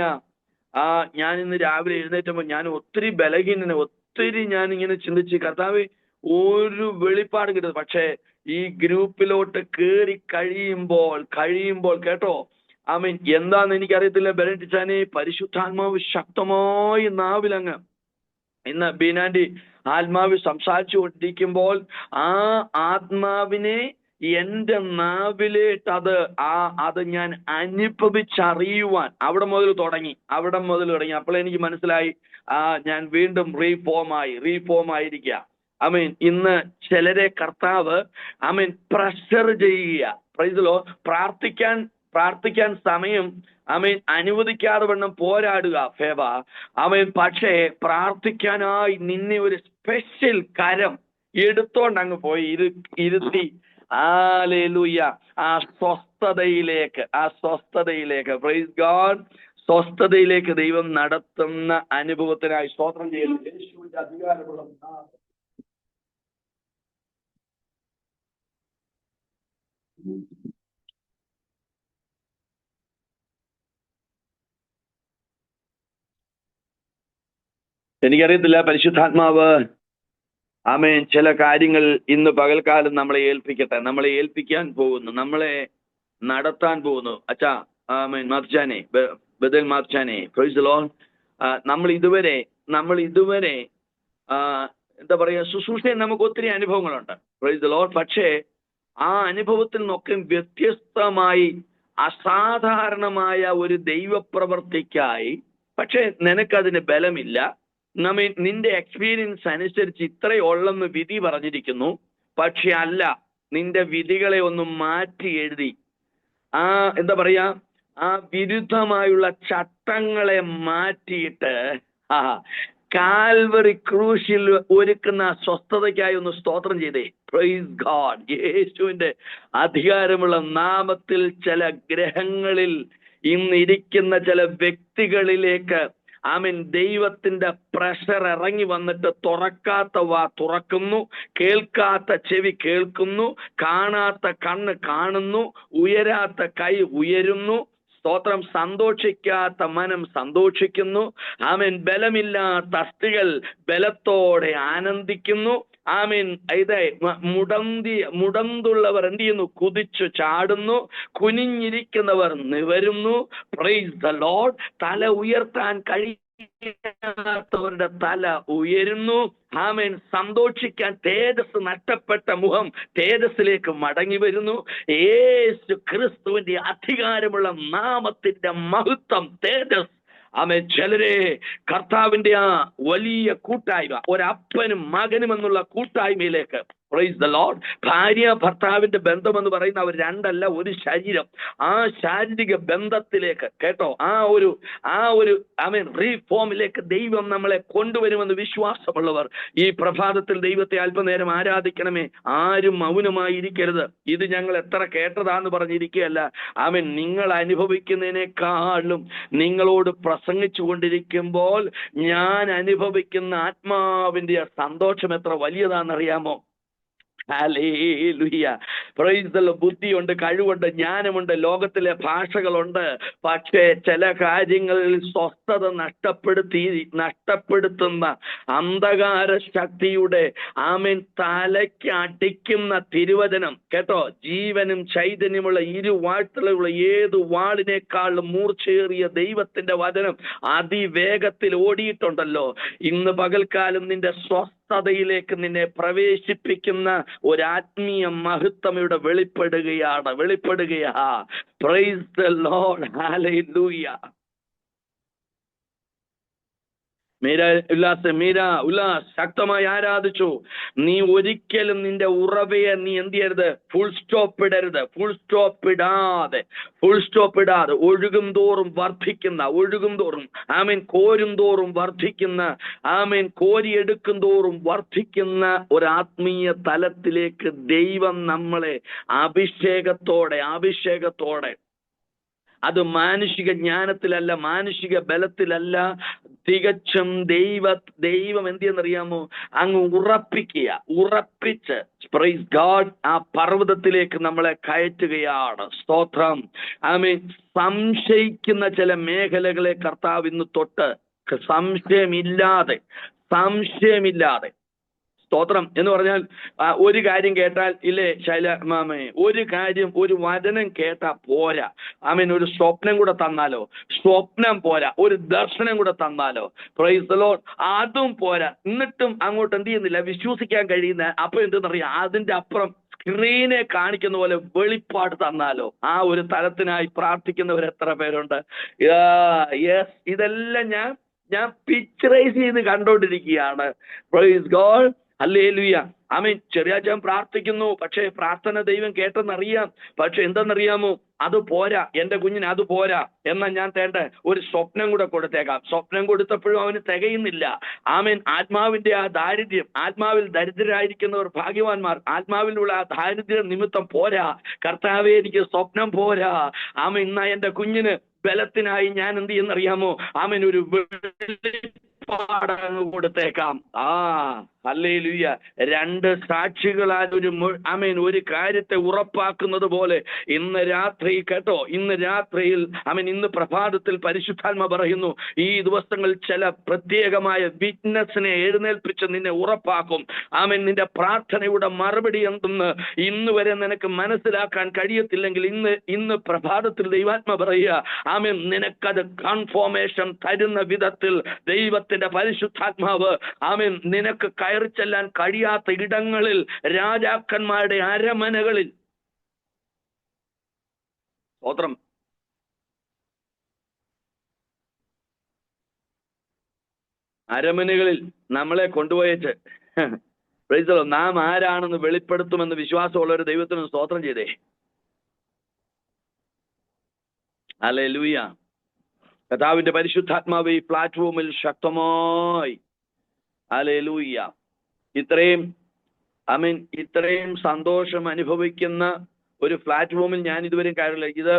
ഞാൻ ഇന്ന് രാവിലെ എഴുന്നേറ്റപ്പോൾ ഞാൻ ഒത്തിരി ബലഹീനനെ, ഒത്തിരി ഞാൻ ഇങ്ങനെ ചിന്തിച്ച്, കർത്താവേ ഒരു വെളിപ്പാട് കിട്ടുന്നത്. പക്ഷേ ഈ ഗ്രൂപ്പിലോട്ട് കയറി കഴിയുമ്പോൾ കേട്ടോ, ആമീൻ, എന്താന്ന് എനിക്കറിയത്തില്ല. ബെനറ്റിച്ചാനെ, പരിശുദ്ധാത്മാവ് ശക്തമായി നാവിലങ്ങ് ഇന്ന് ബീനാൻഡി ആത്മാവ് സംസാരിച്ചു കൊണ്ടിരിക്കുമ്പോൾ ആ ആത്മാവിനെ എന്റെ നാവിലേട്ട് അത് ഞാൻ അനുഭവിച്ചറിയുവാൻ അവിടെ മുതൽ തുടങ്ങി. അപ്പോൾ എനിക്ക് മനസ്സിലായി, ഞാൻ വീണ്ടും റീഫോം ആയിരിക്കുക. ആമീൻ. ഇന്ന് ചിലരെ കർത്താവ് ആമീൻ പ്രഷർ ചെയ്യുക. Price the Lord. പ്രാർത്ഥിക്കാൻ സമയം ആമേൻ അനുവദിക്കാതെ വണ്ണം പോരാടുക ഫേവ. ആമേൻ. പക്ഷേ പ്രാർത്ഥിക്കാനായി നിന്നെ ഒരു സ്പെഷ്യൽ കരം എടുത്തോണ്ട് അങ്ങ് പോയി ഇരുത്തി, ഹല്ലേലൂയ, ആ സ്വസ്ഥതയിലേക്ക് പ്രൈസ് ഗോഡ്, സ്വസ്ഥതയിലേക്ക് ദൈവം നടത്തുന്ന അനുഭവത്തിനായി സ്തോത്രം ചെയ്യുന്നു. യേശുവിന്റെ അധികാരമുള്ള എനിക്കറിയത്തില്ല. പരിശുദ്ധാത്മാവ് ആമേൻ ചില കാര്യങ്ങൾ ഇന്ന് പകൽക്കാലം നമ്മളെ ഏൽപ്പിക്കട്ടെ. നമ്മളെ ഏൽപ്പിക്കാൻ പോകുന്നു, നമ്മളെ നടത്താൻ പോകുന്നു. അച്ഛാ, ആമേൻ, മാർച്ചാനെ, ബദൽ മാർച്ചാനെ, പ്രൈസ് ദി ലോർഡ്. നമ്മൾ ഇതുവരെ എന്താ പറയാ, ശുശ്രൂഷയിൽ നമുക്ക് ഒത്തിരി അനുഭവങ്ങളുണ്ട്, പ്രൈസ് ദി ലോർഡ്. പക്ഷേ ആ അനുഭവത്തിൽ നിന്നൊക്കെ വ്യത്യസ്തമായി അസാധാരണമായ ഒരു ദൈവപ്രവർത്തിക്കായി, പക്ഷെ നിനക്കതിന് ബലമില്ല. നിന്റെ എക്സ്പീരിയൻസ് അനുസരിച്ച് ഇത്രയുള്ളെന്ന് വിധി പറഞ്ഞിരിക്കുന്നു. പക്ഷെ അല്ല, നിന്റെ വിധികളെ ഒന്ന് മാറ്റി എഴുതി, എന്താ പറയാ, ആ വിരുദ്ധമായുള്ള ചട്ടങ്ങളെ മാറ്റിയിട്ട് കാൽവറി ക്രൂശിൽ ഒരുക്കുന്ന സ്വസ്ഥതയ്ക്കായി ഒന്ന് സ്തോത്രം ചെയ്തേ. Praise God. യേശുവിന്റെ അധികാരമുള്ള നാമത്തിൽ ചില ഗ്രഹങ്ങളിൽ ഇന്നിരിക്കുന്ന ചില വ്യക്തികളിലേക്ക് ദൈവത്തിന്റെ പ്രഷർ ഇറങ്ങി വന്നിട്ട് തുറക്കാത്ത വാ തുറക്കുന്നു, കേൾക്കാത്ത ചെവി കേൾക്കുന്നു, കാണാത്ത കണ്ണ് കാണുന്നു, ഉയരാത്ത കൈ ഉയരുന്നു. സ്തോത്രം. സന്തോഷിക്കാത്ത മനം സന്തോഷിക്കുന്നു. ബലമില്ലാത്ത അസ്ഥികൾ ബലത്തോടെ ആനന്ദിക്കുന്നു. ഇത് മുടന്തുള്ളവർ എന്ത് ചെയ്യുന്നു? കുതിച്ചു ചാടുന്നു. കുനിഞ്ഞിരിക്കുന്നവർ നിവരുന്നു. Praise the Lord. തല ഉയർത്താൻ കഴിയാത്തവരുടെ തല ഉയരുന്നു. സന്തോഷിക്കാൻ തേജസ് നഷ്ടപ്പെട്ട മുഖം തേജസ്സിലേക്ക് മടങ്ങി വരുന്നു. യേശു ക്രിസ്തുവിന്റെ അധികാരമുള്ള നാമത്തിന്റെ മഹത്വം, തേജസ്. ചിലരെ കർത്താവിന്റെ ആ വലിയ കൂട്ടായ്മ, ഒരപ്പനും മകനും എന്നുള്ള കൂട്ടായ്മയിലേക്ക്, പ്രൈസ് ദ ലോർഡ്. ഭാര്യ ഭർത്താവിന്റെ ബന്ധം എന്ന് പറയുന്ന അവർ രണ്ടല്ല, ഒരു ശരീരം. ആ ശാരീരിക ബന്ധത്തിലേക്ക് കേട്ടോ, ആ ഒരു റീഫോമിലേക്ക് ദൈവം നമ്മളെ കൊണ്ടുവരുമെന്ന് വിശ്വാസമുള്ളവർ ഈ പ്രഭാതത്തിൽ ദൈവത്തെ അല്പനേരം ആരാധിക്കണമേ. ആരും മൗനമായിരിക്കരുത്. ഇത് ഞങ്ങൾ എത്ര കേട്ടതാന്ന് പറഞ്ഞിരിക്കുകയല്ല. നിങ്ങൾ അനുഭവിക്കുന്നതിനേക്കാളും നിങ്ങളോട് പ്രസംഗിച്ചു കൊണ്ടിരിക്കുമ്പോൾ ഞാൻ അനുഭവിക്കുന്ന ആത്മാവിന്റെ സന്തോഷം എത്ര വലിയതാണെന്നറിയാമോ? ഹല്ലേലൂയ. Praise the Lord. ബുദ്ധിയുണ്ട്, കഴിവുണ്ട്, ജ്ഞാനമുണ്ട്, ലോകത്തിലെ ഭാഷകളുണ്ട്. പക്ഷേ ചില കാര്യങ്ങളിൽ സ്വസ്ഥത നഷ്ടപ്പെടുത്തുന്ന അന്ധകാര ശക്തിയുടെ തലയ്ക്ക് അടിക്കുന്ന തിരുവചനം കേട്ടോ. ജീവനും ചൈതന്യമുള്ള ഇരുവാഴ്ത്തലുള്ള ഏത് വാളിനേക്കാളും മൂർച്ചയേറിയ ദൈവത്തിന്റെ വചനം അതിവേഗത്തിൽ ഓടിയിട്ടുണ്ടല്ലോ. ഇന്ന് പകൽക്കാലം നിന്റെ സ്വസ്ഥതയിലേക്ക് നിന്നെ പ്രവേശിപ്പിക്കുന്ന ഒരാത്മീയ മഹത്വം ഇവിടെ വെളിപ്പെടുകയാ. Praise the Lord. Hallelujah. Ullas ശക്തമായി ആരാധിച്ചു. നീ ഒരിക്കലും നിന്റെ ഉറവയെ നീ എന്ത് ചെയ്യരുത്? ഫുൾ സ്റ്റോപ്പ് ഇടാതെ ഒഴുകും തോറും വർദ്ധിക്കുന്ന, കോരും തോറും വർദ്ധിക്കുന്ന, കോരിയെടുക്കും തോറും വർദ്ധിക്കുന്ന ഒരു ആത്മീയ തലത്തിലേക്ക് ദൈവം നമ്മളെ അഭിഷേകത്തോടെ അത് മാനുഷിക ജ്ഞാനത്തിലല്ല, മാനുഷിക ബലത്തിലല്ല, തികച്ചും ദൈവം എന്തെന്നറിയാമോ? അങ്ങ് ഉറപ്പിച്ച് പ്രൈസ് ഗോഡ് ആ പർവ്വതത്തിലേക്ക് നമ്മളെ കയറ്റുകയാണ്. സ്തോത്രം. സംശയിക്കുന്ന ചില മേഖലകളെ കർത്താവ് ഇന്ന് തൊട്ട് സംശയമില്ലാതെ സ്തോത്രം എന്ന് പറഞ്ഞാൽ ഒരു കാര്യം കേട്ടാൽ ഇല്ലേ ഒരു വചനം കേട്ടാ പോരാ. ഒരു സ്വപ്നം കൂടെ തന്നാലോ? സ്വപ്നം പോരാ, ഒരു ദർശനം കൂടെ തന്നാലോ? Price the Lord. അതും പോരാ. എന്നിട്ടും അങ്ങോട്ട് എന്ത് ചെയ്യുന്നില്ല, വിശ്വസിക്കാൻ കഴിയുന്ന. അപ്പൊ എന്തെന്നറിയാം, അതിന്റെ അപ്പുറം സ്ക്രീനെ കാണിക്കുന്ന പോലെ വെളിപ്പാട് തന്നാലോ? ആ ഒരു തലത്തിനായി പ്രാർത്ഥിക്കുന്നവർ എത്ര പേരുണ്ട്? യെസ്, ഇതെല്ലാം ഞാൻ പിക്ചറൈസ് ചെയ്ത് കണ്ടോണ്ടിരിക്കുകയാണ്. Praise God. ഹല്ലേലൂയ. ചെറിയാച്ചൻ പ്രാർത്ഥിക്കുന്നു, പക്ഷേ പ്രാർത്ഥന ദൈവം കേട്ടെന്നറിയാം. പക്ഷെ എന്തെന്നറിയാമോ? അത് പോരാ, എന്റെ കുഞ്ഞിന് അത് പോരാ. എന്നാൽ ഞാൻ ഒരു സ്വപ്നം കൂടെ കൊടുത്തേക്കാം. സ്വപ്നം കൊടുത്തപ്പോഴും അവന് തികയുന്നില്ല. ആത്മാവിന്റെ ആ ദാരിദ്ര്യം, ആത്മാവിൽ ദരിദ്രരായിരിക്കുന്നവർ ഭാഗ്യവാന്മാർ. ആത്മാവിലുള്ള ആ ദാരിദ്ര്യം നിമിത്തം പോരാ. കർത്താവേ, എനിക്ക് സ്വപ്നം പോരാ. ഇന്ന എന്റെ കുഞ്ഞിന് ബലത്തിനായി ഞാൻ എന്ത് ചെയ്യുന്നറിയാമോ? ഒരു പാടങ്ങ് കൊടുത്തേക്കാം. ഹല്ലേലൂയ. രണ്ട് സാക്ഷികളാൽ ഒരു കാര്യത്തെ ഉറപ്പാക്കുന്നത് പോലെ ഇന്ന് രാത്രി കേട്ടോ, ഇന്ന് രാത്രിയിൽ ഇന്ന് പ്രഭാതത്തിൽ പരിശുദ്ധാത്മ പറയുന്നു, ഈ ദിവസങ്ങളിൽ ചില പ്രത്യേകമായ വിറ്റ്നസിനെ എഴുന്നേൽപ്പിച്ച് നിന്നെ ഉറപ്പാക്കും. നിന്റെ പ്രാർത്ഥനയുടെ മറുപടി എന്തെന്ന് ഇന്ന് വരെ നിനക്ക് മനസ്സിലാക്കാൻ കഴിയത്തില്ലെങ്കിൽ ഇന്ന് പ്രഭാതത്തിൽ ദൈവാത്മ പറയുക, നിനക്കത് കൺഫോർമേഷൻ തരുന്ന വിധത്തിൽ ദൈവത്തിന്റെ പരിശുദ്ധാത്മാവ് നിനക്ക് കയറി ചെല്ലാൻ കഴിയാത്ത ഇടങ്ങളിൽ, രാജാക്കന്മാരുടെ അരമനകളിൽ, സ്തോത്രം, അരമനകളിൽ നമ്മളെ കൊണ്ടുപോയേച്ച് നാം ആരാണെന്ന് വെളിപ്പെടുത്തുമെന്ന് വിശ്വാസമുള്ള ഒരു ദൈവത്തിന് സ്തോത്രം ചെയ്തേ. ഹല്ലേലൂയ. കർത്താവിന്റെ പരിശുദ്ധാത്മാവ് ഈ പ്ലാറ്റ്ഫോമിൽ ശക്തമായി ഹല്ലേലൂയ. ഇത്രയും സന്തോഷം അനുഭവിക്കുന്ന ഒരു പ്ലാറ്റ്ഫോമിൽ ഞാൻ ഇതുവരെ കാര്യമില്ല. ഇത്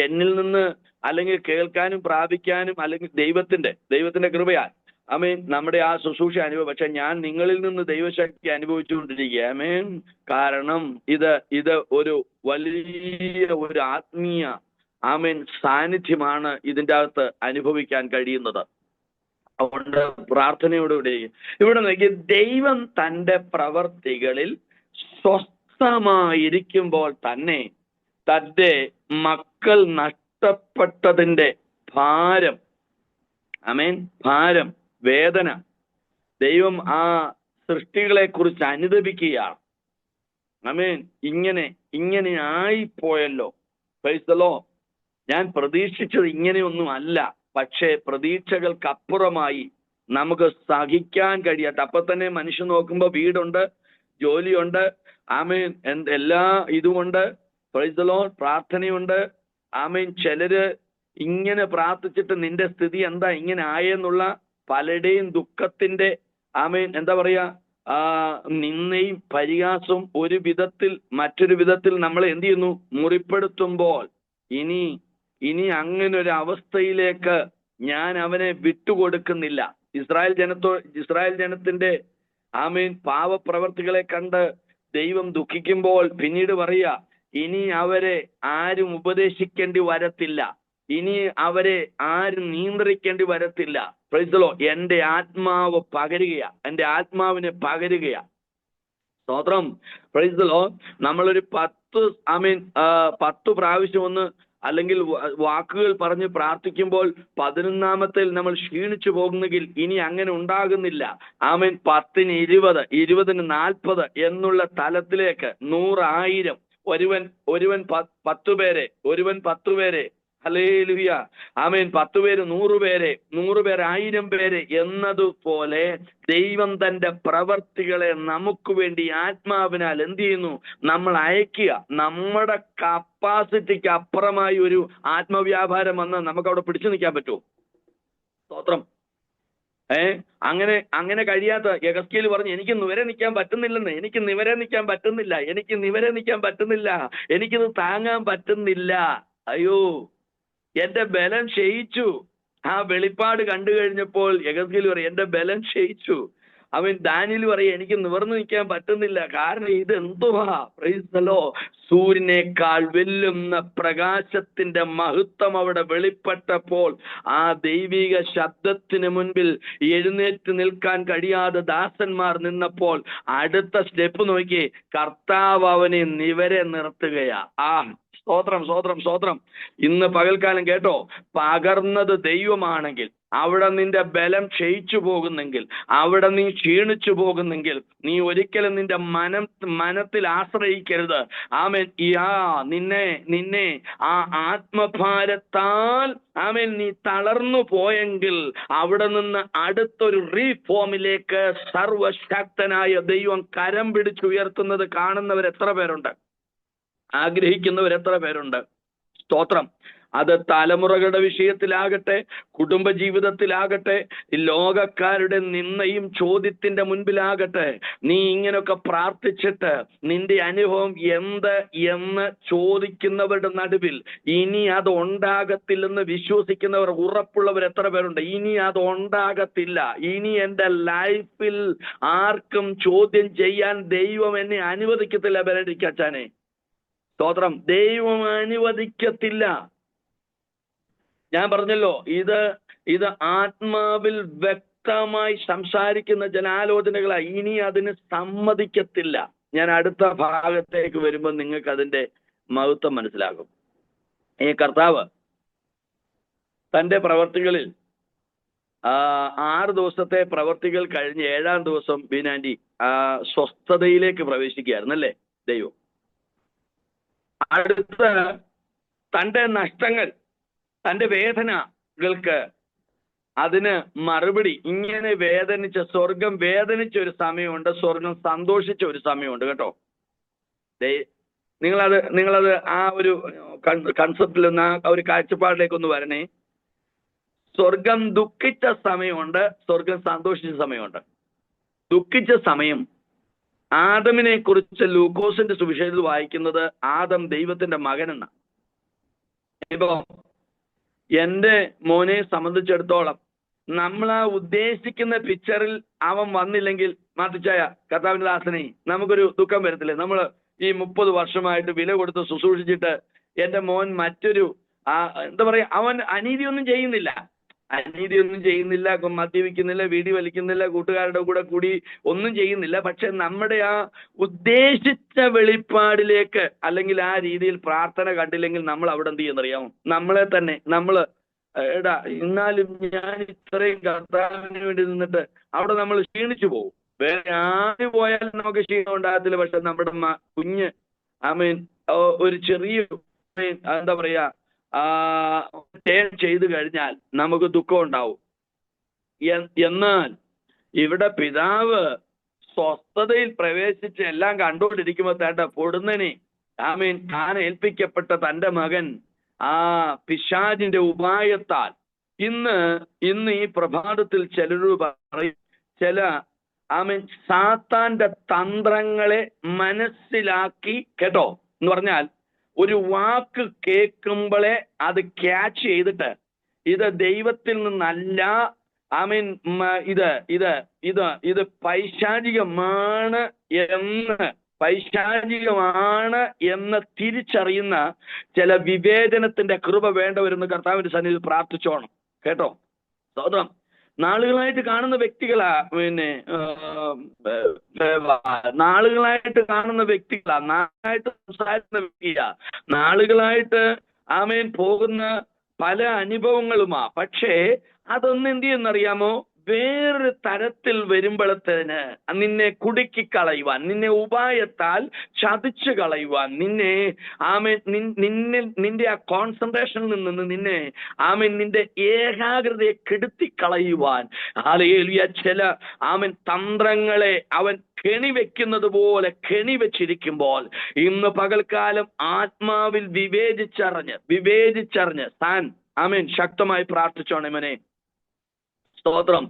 എന്നിൽ നിന്ന് അല്ലെങ്കിൽ കേൾക്കാനും പ്രാപിക്കാനും അല്ലെങ്കിൽ ദൈവത്തിന്റെ കൃപയാൽ നമ്മുടെ ആ ശുശ്രൂഷ അനുഭവം. പക്ഷെ ഞാൻ നിങ്ങളിൽ നിന്ന് ദൈവശക്തി അനുഭവിച്ചുകൊണ്ടിരിക്കുക. കാരണം ഇത് ഒരു വലിയ ഒരു ആത്മീയ സാന്നിധ്യമാണ് ഇതിൻ്റെ അകത്ത് അനുഭവിക്കാൻ കഴിയുന്നത്. അതുകൊണ്ട് പ്രാർത്ഥനയോടുകൂടി ഇവിടെ നോക്കി, ദൈവം തൻ്റെ പ്രവർത്തികളിൽ സ്വസ്ഥമായിരിക്കുമ്പോൾ തന്നെ തന്റെ മക്കൾ നഷ്ടപ്പെട്ടതിൻ്റെ ഭാരം, വേദന ദൈവം ആ സൃഷ്ടികളെ കുറിച്ച് അനുദപിക്കുകയാണ്. ഇങ്ങനെ ആയിപ്പോയല്ലോ. Price the Lord. ഞാൻ പ്രതീക്ഷിച്ചത് ഇങ്ങനെയൊന്നും അല്ല. പക്ഷേ പ്രതീക്ഷകൾക്കപ്പുറമായി നമുക്ക് സഹിക്കാൻ കഴിയാത്ത, അപ്പൊ തന്നെ മനുഷ്യൻ നോക്കുമ്പോൾ വീടുണ്ട്, ജോലിയുണ്ട്, എല്ലാ ഇതുമുണ്ട്, പ്രൈസ് ദി ലോർഡ്, പ്രാർത്ഥനയുണ്ട്. ചിലര് ഇങ്ങനെ പ്രാർത്ഥിച്ചിട്ട് നിന്റെ സ്ഥിതി എന്താ ഇങ്ങനെ ആയെന്നുള്ള പലരുടെയും ദുഃഖത്തിന്റെ എന്താ പറയാ നിന്നയും പരിഹാസവും ഒരു വിധത്തിൽ മറ്റൊരു വിധത്തിൽ നമ്മളെ എന്ത് ചെയ്യുന്നു, മുറിപ്പെടുത്തുമ്പോൾ ഇനി അങ്ങനെ ഒരു അവസ്ഥയിലേക്ക് ഞാൻ അവനെ വിട്ടുകൊടുക്കുന്നില്ല. ഇസ്രായേൽ ജനത്തിന്റെ പാവപ്രവർത്തികളെ കണ്ട് ദൈവം ദുഃഖിക്കുമ്പോൾ പിന്നീട് പറയുക, ഇനി അവരെ ആരും ഉപദേശിക്കേണ്ടി വരത്തില്ല, ഇനി അവരെ ആരും നിയന്ത്രിക്കേണ്ടി വരത്തില്ല. Price the Lord. എന്റെ ആത്മാവ് പകരുകയാ, എന്റെ ആത്മാവിനെ പകരുകയാ. സ്തോത്രം. Price the Lord. നമ്മളൊരു 10 പ്രാവശ്യം ഒന്ന് അല്ലെങ്കിൽ വാക്കുകൾ പറഞ്ഞ് പ്രാർത്ഥിക്കുമ്പോൾ 11ാമത്തിൽ നമ്മൾ ക്ഷീണിച്ചു പോകുന്നെങ്കിൽ ഇനി അങ്ങനെ ഉണ്ടാകുന്നില്ല. 10-ന് 20, 20-ന് 40 എന്നുള്ള തലത്തിലേക്ക് 100, 1000, ഒരുവൻ 10 പേരെ ഹല്ലേലൂയ. 10 പേര് 100 പേരെ, 100 പേര് 1000 പേരെ എന്നതുപോലെ ദൈവം തന്റെ പ്രവർത്തികളെ നമുക്ക് വേണ്ടി ആത്മാവിനാൽ എന്ത് ചെയ്യുന്നു, നമ്മൾ അയക്കുക. നമ്മുടെ കപ്പാസിറ്റിക്ക് അപ്പുറമായി ഒരു ആത്മവ്യാപാരം വന്നാൽ നമുക്ക് അവിടെ പിടിച്ചു നിൽക്കാൻ പറ്റുമോ? സ്തോത്രം. അങ്ങനെ കഴിയാത്ത യെഹെസ്കേൽ പറഞ്ഞു, എനിക്ക് നിവരെ നിൽക്കാൻ പറ്റുന്നില്ലെന്ന്, എനിക്ക് നിവരെ നിൽക്കാൻ പറ്റുന്നില്ല, എനിക്കിത് താങ്ങാൻ പറ്റുന്നില്ല. അയ്യോ, എന്റെ ബലം ക്ഷയിച്ചു. ആ വെളിപ്പാട് കണ്ടു കഴിഞ്ഞപ്പോൾ യെഹെസ്കേൽ പറയും, എന്റെ ബലം ക്ഷയിച്ചു. ദാനിയേൽ പറയും, എനിക്ക് നിവർന്നു നിൽക്കാൻ പറ്റുന്നില്ല. കാരണം ഇത് എന്തുവാ? Price the Lord. സൂര്യനേക്കാൾ വെല്ലുന്ന പ്രകാശത്തിന്റെ മഹത്വം അവിടെ വെളിപ്പെട്ടപ്പോൾ ആ ദൈവിക ശബ്ദത്തിന് മുൻപിൽ എഴുന്നേറ്റ് നിൽക്കാൻ കഴിയാതെ ദാസന്മാർ നിന്നപ്പോൾ അടുത്ത സ്റ്റെപ്പ് നോക്കി, കർത്താവ് അവനെ നിവരെ നിർത്തുകയാ. സ്തോത്രം. ഇന്ന് പകൽക്കാലം കേട്ടോ, പകർന്നത് ദൈവമാണെങ്കിൽ, അവിടെ നിന്റെ ബലം ക്ഷയിച്ചു പോകുന്നെങ്കിൽ, അവിടെ നീ ക്ഷീണിച്ചു പോകുന്നെങ്കിൽ, നീ ഒരിക്കലും നിന്റെ മനത്തിൽ ആശ്രയിക്കരുത്. നിന്നെ ആ ആത്മഭാരത്താൽ നീ തളർന്നു പോയെങ്കിൽ അവിടെ നിന്ന് അടുത്തൊരു റീഫോമിലേക്ക് സർവശക്തനായ ദൈവം കരം പിടിച്ചുയർത്തുന്നത് കാണുന്നവർ എത്ര പേരുണ്ട്? ആഗ്രഹിക്കുന്നവർ എത്ര പേരുണ്ട്? സ്തോത്രം. അത് തലമുറകളുടെ വിഷയത്തിലാകട്ടെ, കുടുംബജീവിതത്തിലാകട്ടെ, ലോകക്കാരുടെ നിന്നയും ചോദ്യത്തിന്റെ മുൻപിലാകട്ടെ, നീ ഇങ്ങനെയൊക്കെ പ്രാർത്ഥിച്ചിട്ട് നിന്റെ അനുഭവം എന്ന് ചോദിക്കുന്നവരുടെ നടുവിൽ ഇനി അത് ഉണ്ടാകത്തില്ലെന്ന് വിശ്വസിക്കുന്നവർ ഉറപ്പുള്ളവർ എത്ര പേരുണ്ട്? ഇനി അത് ഉണ്ടാകത്തില്ല, ഇനി എൻ്റെ ലൈഫിൽ ആർക്കും ചോദ്യം ചെയ്യാൻ ദൈവം എന്നെ അനുവദിക്കത്തില്ല. ബലടിക്കച്ചാനെ സ്തോത്രം. ദൈവം അനുവദിക്കത്തില്ല. ഞാൻ പറഞ്ഞല്ലോ, ഇത് ആത്മാവിൽ വ്യക്തമായി സംസാരിക്കുന്ന ജനാലോചനകളായി. ഇനി അതിന് സമ്മതിക്കത്തില്ല. ഞാൻ അടുത്ത ഭാഗത്തേക്ക് വരുമ്പോൾ നിങ്ങൾക്ക് അതിന്റെ മഹത്വം മനസ്സിലാകും. ഈ കർത്താവ് തന്റെ പ്രവർത്തികളിൽ 6 ദിവസത്തെ പ്രവർത്തികൾ കഴിഞ്ഞ് 7ാം ദിവസം ബീനാൻഡി സ്വസ്ഥതയിലേക്ക് പ്രവേശിക്കുകയായിരുന്നല്ലേ ദൈവം. അടുത്ത തന്റെ നഷ്ടങ്ങൾ, തന്റെ വേദനകൾക്ക് അതിന് മറുപടി, ഇങ്ങനെ സ്വർഗം വേദനിച്ച ഒരു സമയമുണ്ട്, സ്വർഗം സന്തോഷിച്ച ഒരു സമയമുണ്ട് കേട്ടോ. നിങ്ങളത് ആ ഒരു കൺസെപ്റ്റിൽ നിന്ന് ആ ഒരു കാഴ്ചപ്പാടിലേക്കൊന്ന് വരണേ. സ്വർഗം ദുഃഖിച്ച സമയമുണ്ട്, സ്വർഗം സന്തോഷിച്ച സമയമുണ്ട്. ദുഃഖിച്ച സമയം ആദമിനെ കുറിച്ച് ലൂക്കോസിന്റെ സുവിശേഷത്തിൽ വായിക്കുന്നത് ആദം ദൈവത്തിന്റെ മകനെന്ന. ഇപ്പൊ എന്റെ മോനെ സംബന്ധിച്ചിടത്തോളം നമ്മൾ ആ ഉദ്ദേശിക്കുന്ന പിക്ചറിൽ അവൻ വന്നില്ലെങ്കിൽ മാറ്റിച്ചായ കർത്താവിന്റെ ദാസനെ നമുക്കൊരു ദുഃഖം വരത്തില്ലേ? നമ്മൾ ഈ 30 വർഷമായിട്ട് വില കൊടുത്ത് ശുശ്രൂഷിച്ചിട്ട് എന്റെ മോൻ മറ്റൊരു എന്താ പറയാ, അവൻ അനീതിയൊന്നും ചെയ്യുന്നില്ല, മദ്യപിക്കുന്നില്ല, വീടി വലിക്കുന്നില്ല, കൂട്ടുകാരുടെ കൂടെ കൂടി ഒന്നും ചെയ്യുന്നില്ല. പക്ഷെ നമ്മുടെ ആ ഉദ്ദേശിച്ച വെളിപ്പാടിലേക്ക് അല്ലെങ്കിൽ ആ രീതിയിൽ പ്രാർത്ഥന കണ്ടില്ലെങ്കിൽ നമ്മൾ അവിടെ എന്ത് ചെയ്യുന്നറിയാമോ? നമ്മളെ തന്നെ എടാ എന്നാലും ഞാൻ ഇത്രയും കർത്താവിന് വേണ്ടി നിന്നിട്ട് അവിടെ നമ്മൾ ക്ഷീണിച്ചു പോകും. വേറെ ആര് പോയാലും നമുക്ക് ക്ഷീണം ഉണ്ടാകത്തില്ല. പക്ഷെ നമ്മുടെ കുഞ്ഞ് ഒരു ചെറിയ എന്താ പറയാ ചെയ്തു കഴിഞ്ഞാൽ നമുക്ക് ദുഃഖം ഉണ്ടാവും. എന്നാൽ ഇവിടെ പിതാവ് സ്വസ്ഥതയിൽ പ്രവേശിച്ച് എല്ലാം കണ്ടുകൊണ്ടിരിക്കുമ്പോൾ തന്റെ പൊടുന്നനെ താൻ ഏൽപ്പിക്കപ്പെട്ട തന്റെ മകൻ പിശാചിന്റെ ഉപായത്താൽ ഇന്ന് ഈ പ്രഭാതത്തിൽ ചിലരോട് പറയും, സാത്താന്റെ തന്ത്രങ്ങളെ മനസ്സിലാക്കി കേട്ടോ എന്ന് പറഞ്ഞാൽ ഒരു വാക്ക് കേൾക്കുമ്പോഴേ അത് ക്യാച്ച് ചെയ്തിട്ട് ഇത് ദൈവത്തിൽ നിന്നല്ല, ഇത് പൈശാചികമാണ് എന്ന് തിരിച്ചറിയുന്ന ചില വിവേചനത്തിന്റെ കൃപ വേണ്ടവരെന്ന് കർത്താവിന്റെ സന്നിധിയിൽ പ്രാർത്ഥിച്ചോണം കേട്ടോ. സ്വതം നാളുകളായിട്ട് കാണുന്ന വ്യക്തികളാ, നാളുകളായിട്ട് സംസാരിക്കുന്ന വ്യക്തിയാ, നാളുകളായിട്ട് പോകുന്ന പല അനുഭവങ്ങളുമാ. പക്ഷേ അതൊന്നും എന്ത് ചെയ്യുന്നറിയാമോ? വേറൊരു തരത്തിൽ വരുമ്പോഴത്തേന് നിന്നെ കുടുക്കി കളയുവാൻ, നിന്നെ ഉപായത്താൽ ചതിച്ചു കളയുവാൻ, നിന്റെ ആ കോൺസെൻട്രേഷനിൽ നിന്ന് നിന്റെ ഏകാഗ്രതയെ കെടുത്തി കളയുവാൻ ചില തന്ത്രങ്ങളെ അവൻ കെണിവെക്കുന്നത് പോലെ കെണിവെച്ചിരിക്കുമ്പോൾ ഇന്ന് പകൽക്കാലം ആത്മാവിൽ വിവേചിച്ചറിഞ്ഞ് താൻ ശക്തമായി പ്രാർത്ഥിച്ചോണേ മനെ. സ്തോത്രം.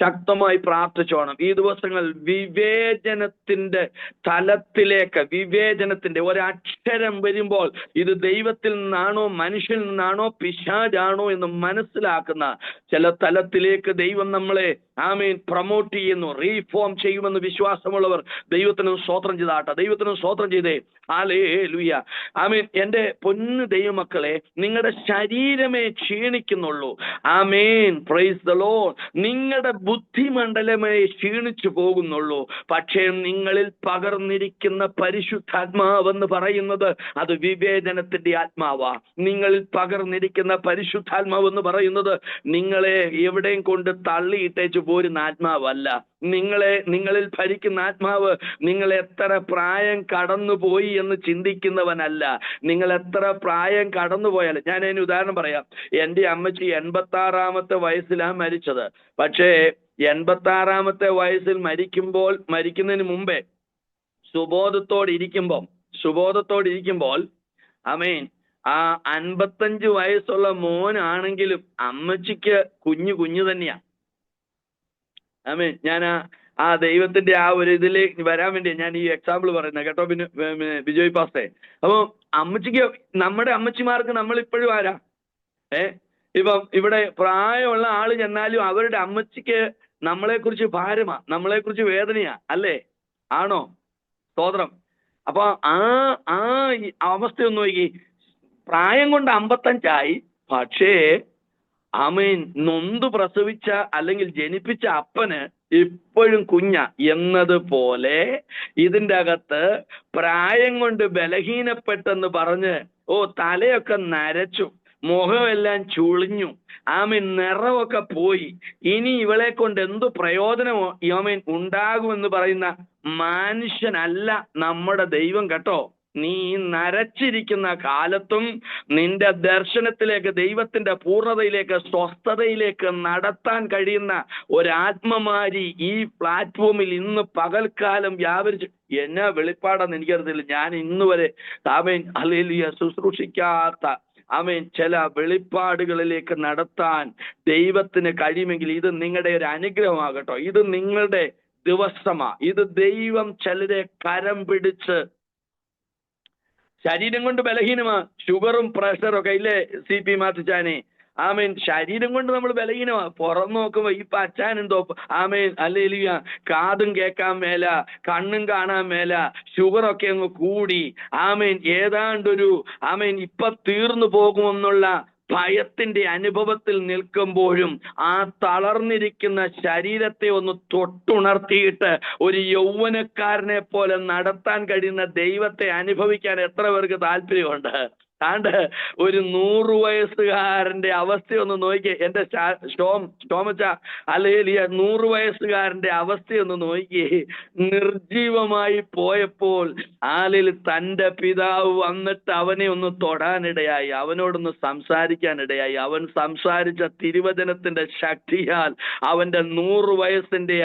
ശക്തമായി പ്രാർത്ഥിച്ചോണം. ഈ ദിവസങ്ങൾ വിവേചനത്തിന്റെ തലത്തിലേക്ക്, വിവേചനത്തിന്റെ ഒരക്ഷരം വരുമ്പോൾ ഇത് ദൈവത്തിൽ നിന്നാണോ മനുഷ്യനിൽ നിന്നാണോ പിശാചാണോ എന്ന് മനസ്സിലാക്കുന്ന ചില തലത്തിലേക്ക് ദൈവം നമ്മളെ പ്രൊമോട്ട് ചെയ്യുന്നു, റീഫോം ചെയ്യുമെന്ന് വിശ്വാസമുള്ളവർ ദൈവത്തിന് സ്തോത്രം ചെയ്താട്ടെ, ദൈവത്തിന് സ്തോത്രം ചെയ്തേ. ഹല്ലേലൂയ. എന്റെ പൊന്നു ദൈവമക്കളെ, നിങ്ങളുടെ ശരീരമേ ക്ഷീണിക്കുന്നുള്ളൂ. Praise the Lord. നിങ്ങളുടെ ബുദ്ധിമണ്ഡലമേ ക്ഷീണിച്ചു പോകുന്നുള്ളൂ. പക്ഷേ നിങ്ങളിൽ പകർന്നിരിക്കുന്ന പരിശുദ്ധാത്മാവെന്ന് പറയുന്നത് അത് വിവേചനത്തിന്റെ ആത്മാവാ. നിങ്ങളിൽ പകർന്നിരിക്കുന്ന പരിശുദ്ധാത്മാവെന്ന് പറയുന്നത് നിങ്ങളെ എവിടെയും കൊണ്ട് തള്ളിയിട്ടേച്ചു പോരുന്ന ആത്മാവല്ല. നിങ്ങളിൽ ഭരിക്കുന്ന ആത്മാവ് നിങ്ങൾ എത്ര പ്രായം കടന്നുപോയി എന്ന് ചിന്തിക്കുന്നവനല്ല. നിങ്ങൾ എത്ര പ്രായം കടന്നുപോയാലും, ഞാൻ അതിന് ഉദാഹരണം പറയാം. എൻ്റെ അമ്മച്ചി 86-ാമത്തെ വയസ്സിലാണ് മരിച്ചത്. പക്ഷേ 86-ാമത്തെ വയസ്സിൽ മരിക്കുന്നതിന് മുമ്പേ സുബോധത്തോടെ ഇരിക്കുമ്പോൾ ആ 55 വയസ്സുള്ള മോനാണെങ്കിലും അമ്മച്ചിക്ക് കുഞ്ഞു തന്നെയാ. ഞാൻ ആ ദൈവത്തിന്റെ ആ ഒരു ഇതിലേക്ക് വരാൻ വേണ്ടി ഞാൻ ഈ എക്സാമ്പിൾ പറയുന്നത് കേട്ടോ. പിന്നെ ബിജോയ് പാസ്റ്റേ, അപ്പൊ അമ്മച്ചിക്ക്, നമ്മുടെ അമ്മച്ചിമാർക്ക് നമ്മളിപ്പോഴും ആരാ? ഇപ്പം ഇവിടെ പ്രായമുള്ള ആള് ചെന്നാലും അവരുടെ അമ്മച്ചിക്ക് നമ്മളെക്കുറിച്ച് ഭാരമാ, നമ്മളെക്കുറിച്ച് വേദനയാ, അല്ലേ? ആണോ? സ്തോത്രം. അപ്പൊ ആ അവസ്ഥയൊന്നും നോക്കി. പ്രായം കൊണ്ട് 55 പക്ഷേ നൊന്തു പ്രസവിച്ച അല്ലെങ്കിൽ ജനിപ്പിച്ച അപ്പന് ഇപ്പോഴും കുഞ്ഞ എന്നതുപോലെ ഇതിൻ്റെ അകത്ത് പ്രായം കൊണ്ട് ബലഹീനപ്പെട്ടെന്ന് പറഞ്ഞ് തലയൊക്കെ നരച്ചു, മുഖമെല്ലാം ചുളിഞ്ഞു, നിറമൊക്കെ പോയി, ഇനി ഇവളെ കൊണ്ട് എന്തു പ്രയോജനമോ ഉണ്ടാകുമെന്ന് പറയുന്ന മനുഷ്യനല്ല നമ്മുടെ ദൈവം കേട്ടോ. നീ നരച്ചിരിക്കുന്ന കാലത്തും നിന്റെ ദർശനത്തിലേക്ക്, ദൈവത്തിന്റെ പൂർണ്ണതയിലേക്ക്, സ്വസ്ഥതയിലേക്ക് നടത്താൻ കഴിയുന്ന ഒരാത്മമാരി ഈ പ്ലാറ്റ്ഫോമിൽ ഇന്ന് പകൽക്കാലം വ്യാപരിച്ച് എന്നാ വെളിപ്പാടെന്ന് എനിക്കറിയത്തില്ല. ഞാൻ ഇന്ന് വരെ ഹല്ലേലൂയ ശുശ്രൂഷിക്കാത്ത ആമേൻ ചില വെളിപ്പാടുകളിലേക്ക് നടത്താൻ ദൈവത്തിന് കഴിയുമെങ്കിൽ ഇത് നിങ്ങളുടെ ഒരു അനുഗ്രഹമാകട്ടോ. ഇത് നിങ്ങളുടെ ദിവസമാ. ഇത് ദൈവം ചിലരെ കരം പിടിച്ച്, ശരീരം കൊണ്ട് ബലഹീനമാ, ഷുഗറും പ്രഷറും ഒക്കെ ഇല്ലേ CP മാത്തിച്ചാനെ? ആമേൻ. ശരീരം കൊണ്ട് നമ്മൾ ബലഹീനമാ. പുറം നോക്കുമ്പോ ഈ പച്ചാനെന്തോ ആമേൻ ഹല്ലേലൂയ, കാതും കേൾക്കാൻ മേല, കണ്ണും കാണാൻ മേല, ഷുഗറൊക്കെ അങ്ങ് കൂടി, ആമേൻ ഏതാണ്ടൊരു ആമേൻ ഇപ്പൊ തീർന്നു പോകുമെന്നുള്ള ഭയത്തിന്റെ അനുഭവത്തിൽ നിൽക്കുമ്പോഴും ആ തളർന്നിരിക്കുന്ന ശരീരത്തെ ഒന്ന് തൊട്ടുണർത്തിയിട്ട് ഒരു യൗവനക്കാരനെ പോലെ നടത്താൻ കഴിയുന്ന ദൈവത്തെ അനുഭവിക്കാൻ എത്ര പേർക്ക് താല്പര്യമുണ്ട്? ആണ്ട് ഒരു 100 വയസ്സുകാരന്റെ അവസ്ഥയൊന്ന് നോക്കിയേ. എന്റെ സ്റ്റോമച്ച അല്ലെങ്കിൽ 100 വയസ്സുകാരന്റെ അവസ്ഥയൊന്ന് നോക്കിയേ. നിർജീവമായി പോയപ്പോൾ ആലിൽ തന്റെ പിതാവ് വന്നിട്ട് അവനെ ഒന്ന് തൊടാനിടയായി, അവനോടൊന്ന് സംസാരിക്കാനിടയായി. അവൻ സംസാരിച്ച തിരുവചനത്തിന്റെ ശക്തിയാൽ അവന്റെ 100 വയസ്സിന്റെ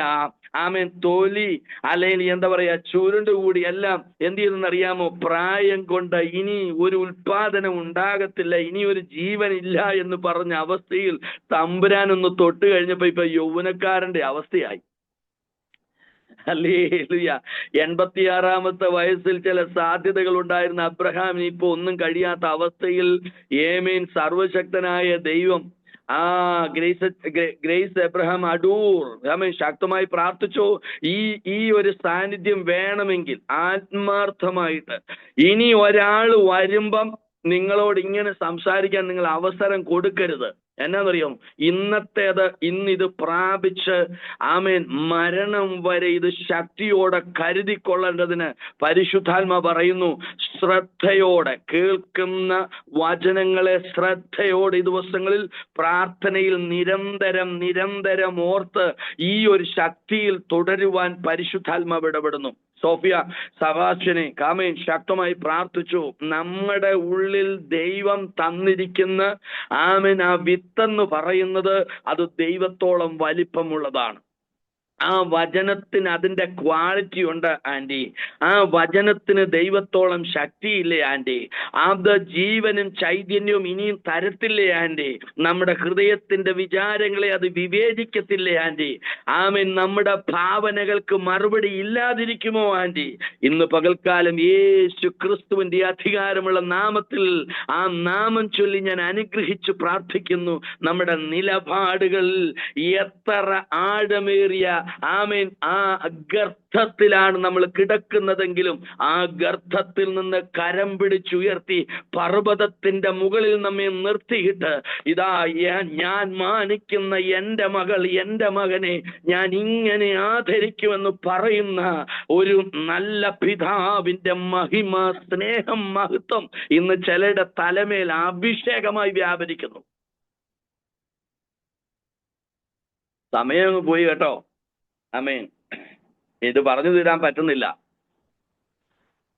ആമേൻ തൊലി അല്ലെങ്കിൽ എന്താ പറയാ ചുരുണ്ടുകൂടി എല്ലാം എന്ത് ചെയ്തെന്നറിയാമോ? പ്രായം കൊണ്ട് ഇനി ഒരു ഉൽപാദനം ഉണ്ടാകത്തില്ല, ഇനി ഒരു ജീവനില്ല എന്ന് പറഞ്ഞ അവസ്ഥയിൽ തമ്പുരാനൊന്ന് തൊട്ട് കഴിഞ്ഞപ്പോ ഇപ്പൊ യൗവനക്കാരന്റെ അവസ്ഥയായി. ഹല്ലേലൂയ. 86-ാമത്തെ വയസ്സിൽ ചില സാധ്യതകൾ ഉണ്ടായിരുന്ന അബ്രഹാമിന് ഇപ്പൊ ഒന്നും കഴിയാത്ത അവസ്ഥയിൽ ഏമേൻ സർവശക്തനായ ദൈവം ഗ്രേസ് എബ്രഹാം അടൂർ ആമേൻ ശക്തമായി പ്രാർത്ഥിച്ചു. ഈ ഒരു സാന്നിധ്യം വേണമെങ്കിൽ ആത്മാർത്ഥമായിട്ട് ഇനി ഒരാൾ വരുമ്പം നിങ്ങളോട് ഇങ്ങനെ സംസാരിക്കാൻ നിങ്ങൾ അവസരം കൊടുക്കരുത്. എന്നാന്നറിയാം, ഇന്നിത് പ്രാപിച്ച് ആമേൻ മരണം വരെ ഇത് ശക്തിയോടെ കരുതിക്കൊള്ളേണ്ടതിന് പരിശുദ്ധാത്മ പറയുന്നു, ശ്രദ്ധയോടെ കേൾക്കുന്ന വചനങ്ങളെ ശ്രദ്ധയോടെ ഈ ദിവസങ്ങളിൽ പ്രാർത്ഥനയിൽ നിരന്തരം ഓർത്ത് ഈ ഒരു ശക്തിയിൽ തുടരുവാൻ പരിശുദ്ധാത്മാവ് ഇടപെടുന്നു. സോഫിയ സബാസ്റ്റ്യനെ കാമേൻ ശക്തമായി പ്രാർത്ഥിച്ചു. നമ്മുടെ ഉള്ളിൽ ദൈവം തന്നിരിക്കുന്ന ആമേൻ ആ വിത്തെന്ന് പറയുന്നത് അത് ദൈവത്തോളം വലിപ്പമുള്ളതാണ്. ആ വചനത്തിന് അതിന്റെ ക്വാളിറ്റി ഉണ്ട് ആന്റി. ആ വചനത്തിന് ദൈവത്തോളം ശക്തിയില്ലേ ആന്റി? അത് ജീവനും ചൈതന്യവും ഇനിയും തരത്തില്ലേ ആന്റി? നമ്മുടെ ഹൃദയത്തിന്റെ വിചാരങ്ങളെ അത് വിവേചിക്കത്തില്ലേ ആന്റി? ആമേൻ നമ്മുടെ ഭാവനകൾക്ക് മറുപടി ഇല്ലാതിരിക്കുമോ ആന്റി? ഇന്ന് പകൽക്കാലം യേശു ക്രിസ്തുവിന്റെ അധികാരമുള്ള നാമത്തിൽ ആ നാമം ചൊല്ലി ഞാൻ അനുഗ്രഹിച്ചു പ്രാർത്ഥിക്കുന്നു. നമ്മുടെ നിലപാടുകൾ എത്ര ആഴമേറിയ ആമേൻ ആ ഗർത്തത്തിലാണ് നമ്മൾ കിടക്കുന്നതെങ്കിലും ആ ഗർത്തത്തിൽ നിന്ന് കരം പിടിച്ചുയർത്തി പർവ്വതത്തിന്റെ മുകളിൽ നമ്മെ നിർത്തിയിട്ട് ഇതാ ഞാൻ മാനിക്കുന്ന എൻ്റെ മകൾ, എൻ്റെ മകനെ ഞാൻ ഇങ്ങനെ ആദരിക്കുമെന്ന് പറയുന്ന ഒരു നല്ല പിതാവിന്റെ മഹിമ, സ്നേഹം, മഹത്വം ഇന്ന് ചിലരുടെ തലമേൽ അഭിഷേകമായി വ്യാപരിക്കുന്നു. സമയം പോയി കേട്ടോ. ആമേൻ. ഇത് പറഞ്ഞു തീരാൻ പറ്റുന്നില്ല.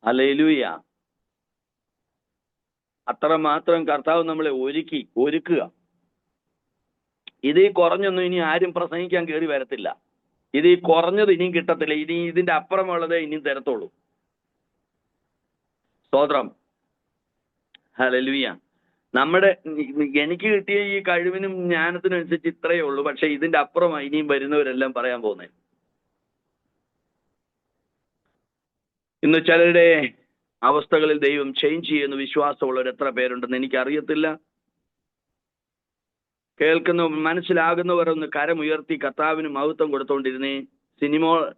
ഹല്ലേലൂയ. അത്രമാത്രം കർത്താവ് നമ്മളെ ഒരുക്കുക. ഇത് കുറഞ്ഞൊന്നും ഇനി ആരും പ്രസംഗിക്കാൻ കയറി വരത്തില്ല. ഇത് കുറഞ്ഞത് ഇനിയും കിട്ടത്തില്ല. ഇനി ഇതിന്റെ അപ്പുറമുള്ളതേ ഇനിയും തരത്തുള്ളൂ. സ്തോത്രം. ഹല്ലേലൂയ. എനിക്ക് കിട്ടിയ ഈ കഴിവിനും ജ്ഞാനത്തിനും അനുസരിച്ച് ഇത്രയേ ഉള്ളൂ. പക്ഷെ ഇതിന്റെ അപ്പുറമായി ഇനിയും വരുന്നവരെല്ലാം പറയാൻ പോകുന്നത്. ഇന്ന് ചിലരുടെ അവസ്ഥകളിൽ ദൈവം ചേഞ്ച് ചെയ്യുന്ന വിശ്വാസമുള്ളവർ എത്ര പേരുണ്ടെന്ന് എനിക്കറിയത്തില്ല. മനസ്സിലാകുന്നവർ ഒന്ന് കരമുയർത്തി കർത്താവിന് മഹത്വം കൊടുത്തോണ്ടിരുന്നേ.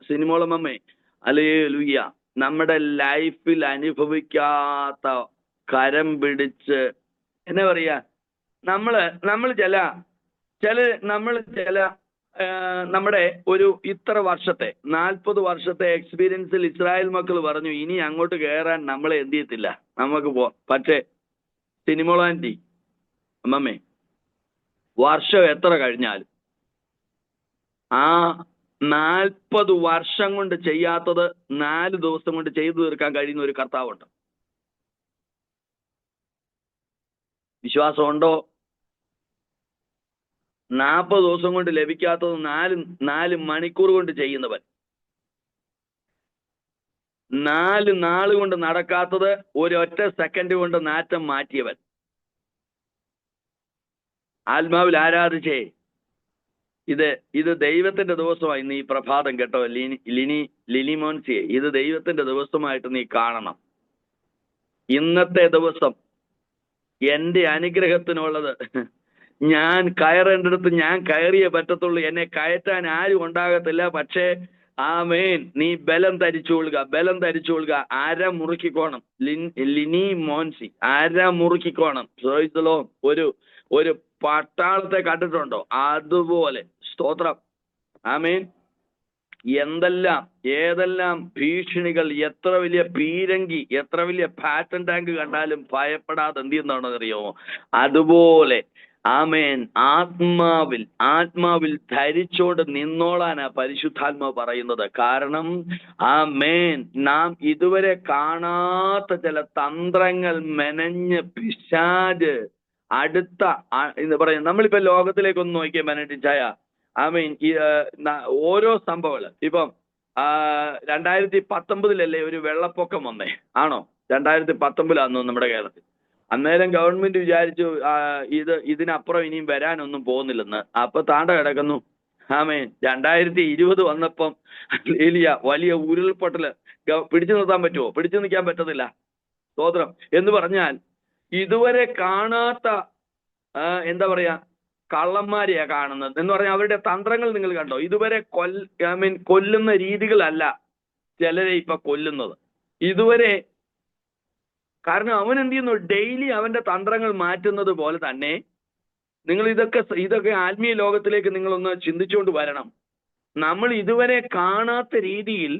സിനിമോളമമ്മേ ഹല്ലേലൂയ. നമ്മുടെ ലൈഫിൽ അനുഭവിക്കാത്ത കരം പിടിച്ച് എന്നാ പറയാ, നമ്മൾ ചില നമ്മുടെ ഒരു ഇത്ര വർഷത്തെ 40 വർഷത്തെ എക്സ്പീരിയൻസിൽ ഇസ്രായേൽ മക്കൾ പറഞ്ഞു ഇനി അങ്ങോട്ട് കയറാൻ നമ്മളെ എന്ത് ചെയ്യത്തില്ല, നമുക്ക് പക്ഷേ സിനിമോളാൻറ്റി അമ്മമ്മേ വർഷം എത്ര കഴിഞ്ഞാലും ആ 40 വർഷം കൊണ്ട് ചെയ്യാത്തത് 4 ദിവസം കൊണ്ട് ചെയ്തു തീർക്കാൻ കഴിയുന്ന ഒരു കർത്താവുണ്ട്. വിശ്വാസമുണ്ടോ? 40 ദിവസം കൊണ്ട് ലഭിക്കാത്തത് 4 മണിക്കൂർ കൊണ്ട് ചെയ്യുന്നവൻ, 4 നാൾ കൊണ്ട് നടക്കാത്തത് ഒരൊറ്റ സെക്കൻഡ് കൊണ്ട് നാറ്റം മാറ്റിയവൻ, ആത്മാവിൽ ആരാധിച്ചേ. ഇത് ദൈവത്തിന്റെ ദിവസമായി നീ പ്രഭാതം കേട്ടോ. ലിനിമോൻസിയെ, ഇത് ദൈവത്തിന്റെ ദിവസമായിട്ട് നീ കാണണം. ഇന്നത്തെ ദിവസം എന്റെ അനുഗ്രഹത്തിനുള്ളത്. ഞാൻ കയറേണ്ടടുത്ത് ഞാൻ കയറിയേ പറ്റത്തുള്ളൂ. എന്നെ കയറ്റാൻ ആരും ഉണ്ടാകത്തില്ല. പക്ഷേ ആമേൻ, നീ ബലം ധരിച്ചുകൊള്ളുക. അര മുറുക്കിക്കോണം. ലിനി മോൻസി, അര മുറുക്കിക്കോണം. ഒരു പട്ടാളത്തെ കണ്ടിട്ടുണ്ടോ? അതുപോലെ. സ്തോത്രം. ആമേൻ. ഏതെല്ലാം ഭീഷണികൾ, എത്ര വലിയ പീരങ്കി, എത്ര വലിയ പാറ്റൻ ടാങ്ക് കണ്ടാലും ഭയപ്പെടാതെ എന്ത് ചെയ്യുന്നതാണെന്നറിയാമോ? അതുപോലെ ആമേൻ, ആത്മാവിൽ ധരിച്ചോണ്ട് നിന്നോളാനാ പരിശുദ്ധാത്മാവ് പറയുന്നത്. കാരണം ആമേൻ, നാം ഇതുവരെ കാണാത്ത ചില തന്ത്രങ്ങൾ മെനഞ്ഞ് പിശാച് അടുത്ത എന്ന് പറയും. നമ്മളിപ്പോ ലോകത്തിലേക്കൊന്ന് നോക്കിയാൽ മനസ്സിലായ ആമീൻ, ഓരോ സംഭവങ്ങള് ഇപ്പം 2019 ഒരു വെള്ളപ്പൊക്കം വന്നേ, ആണോ? 2019 നമ്മുടെ കേരളത്തിൽ. അന്നേരം ഗവൺമെന്റ് വിചാരിച്ചു ഇതിനപ്പുറം ഇനിയും വരാനൊന്നും പോകുന്നില്ലെന്ന്. അപ്പൊ താണ്ട കിടക്കുന്നു. ആമേൻ, 2020 വന്നപ്പം വലിയ ഉരുൾപൊട്ടല്. പിടിച്ചു നിർത്താൻ പറ്റുമോ? പിടിച്ചു നിൽക്കാൻ പറ്റത്തില്ല. സ്തോത്രം. എന്ന് പറഞ്ഞാൽ ഇതുവരെ കാണാത്ത എന്താ പറയാ, കള്ളന്മാരെയാ കാണുന്നത്. എന്ന് പറഞ്ഞാൽ അവരുടെ തന്ത്രങ്ങൾ നിങ്ങൾ കണ്ടോ? ഇതുവരെ കൊല്ലുന്ന രീതികളല്ല ചിലരെ ഇപ്പൊ കൊല്ലുന്നത്. ഇതുവരെ കാരണം അവൻ എന്ത് ചെയ്യുന്നു? ഡെയിലി അവന്റെ തന്ത്രങ്ങൾ മാറ്റുന്നത് പോലെ തന്നെ നിങ്ങൾ ഇതൊക്കെ ആത്മീയ ലോകത്തിലേക്ക് നിങ്ങളൊന്ന് ചിന്തിച്ചുകൊണ്ട് വരണം. നമ്മൾ ഇതുവരെ കാണാത്ത രീതിയിൽ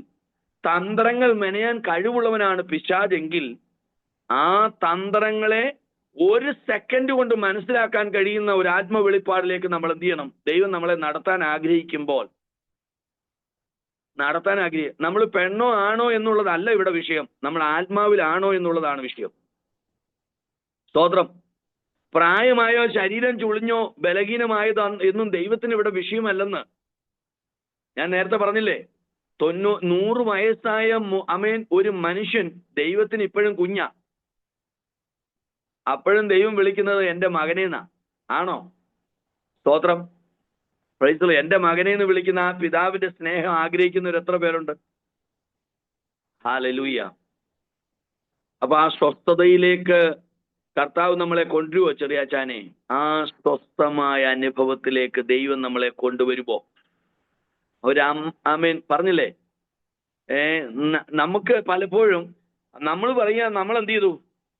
തന്ത്രങ്ങൾ മെനയാൻ കഴിവുള്ളവനാണ് പിശാചെങ്കിൽ ആ തന്ത്രങ്ങളെ ഒരു സെക്കൻഡ് കൊണ്ട് മനസ്സിലാക്കാൻ കഴിയുന്ന ഒരു ആത്മവെളിപ്പാടിലേക്ക് നമ്മൾ എന്ത് ചെയ്യണം? ദൈവം നമ്മളെ നടത്താൻ ആഗ്രഹിക്കുമ്പോൾ നമ്മൾ പെണ്ണോ ആണോ എന്നുള്ളതല്ല ഇവിടെ വിഷയം. നമ്മൾ ആത്മാവിലാണോ എന്നുള്ളതാണ് വിഷയം. സ്തോത്രം. പ്രായമായോ, ശരീരം ചുളിഞ്ഞോ, ബലഹീനമായതോ എന്നും ദൈവത്തിന് ഇവിടെ വിഷയമല്ലെന്ന് ഞാൻ നേരത്തെ പറഞ്ഞില്ലേ. 100 വയസ്സായ ഒരു മനുഷ്യൻ ദൈവത്തിന് ഇപ്പോഴും കുഞ്ഞാ. അപ്പോഴും ദൈവം വിളിക്കുന്നത് എന്റെ മകനേന്നാ. ആണോ? സ്തോത്രം. പ്രൈസ്. എന്റെ മകനേന്ന് വിളിക്കുന്ന ആ പിതാവിന്റെ സ്നേഹം ആഗ്രഹിക്കുന്നവർ എത്ര പേരുണ്ട്? ഹല്ലേലൂയ. അപ്പൊ ആ സ്വസ്ഥതയിലേക്ക് കർത്താവ് നമ്മളെ കൊണ്ടുവരുവോ ചെറിയാച്ചാനെ? ആ സ്വസ്ഥമായ അനുഭവത്തിലേക്ക് ദൈവം നമ്മളെ കൊണ്ടുവരുമ്പോ ആമേൻ പറഞ്ഞില്ലേ, നമുക്ക് പലപ്പോഴും നമ്മൾ പറയാ, നമ്മൾ എന്ത് ചെയ്തു,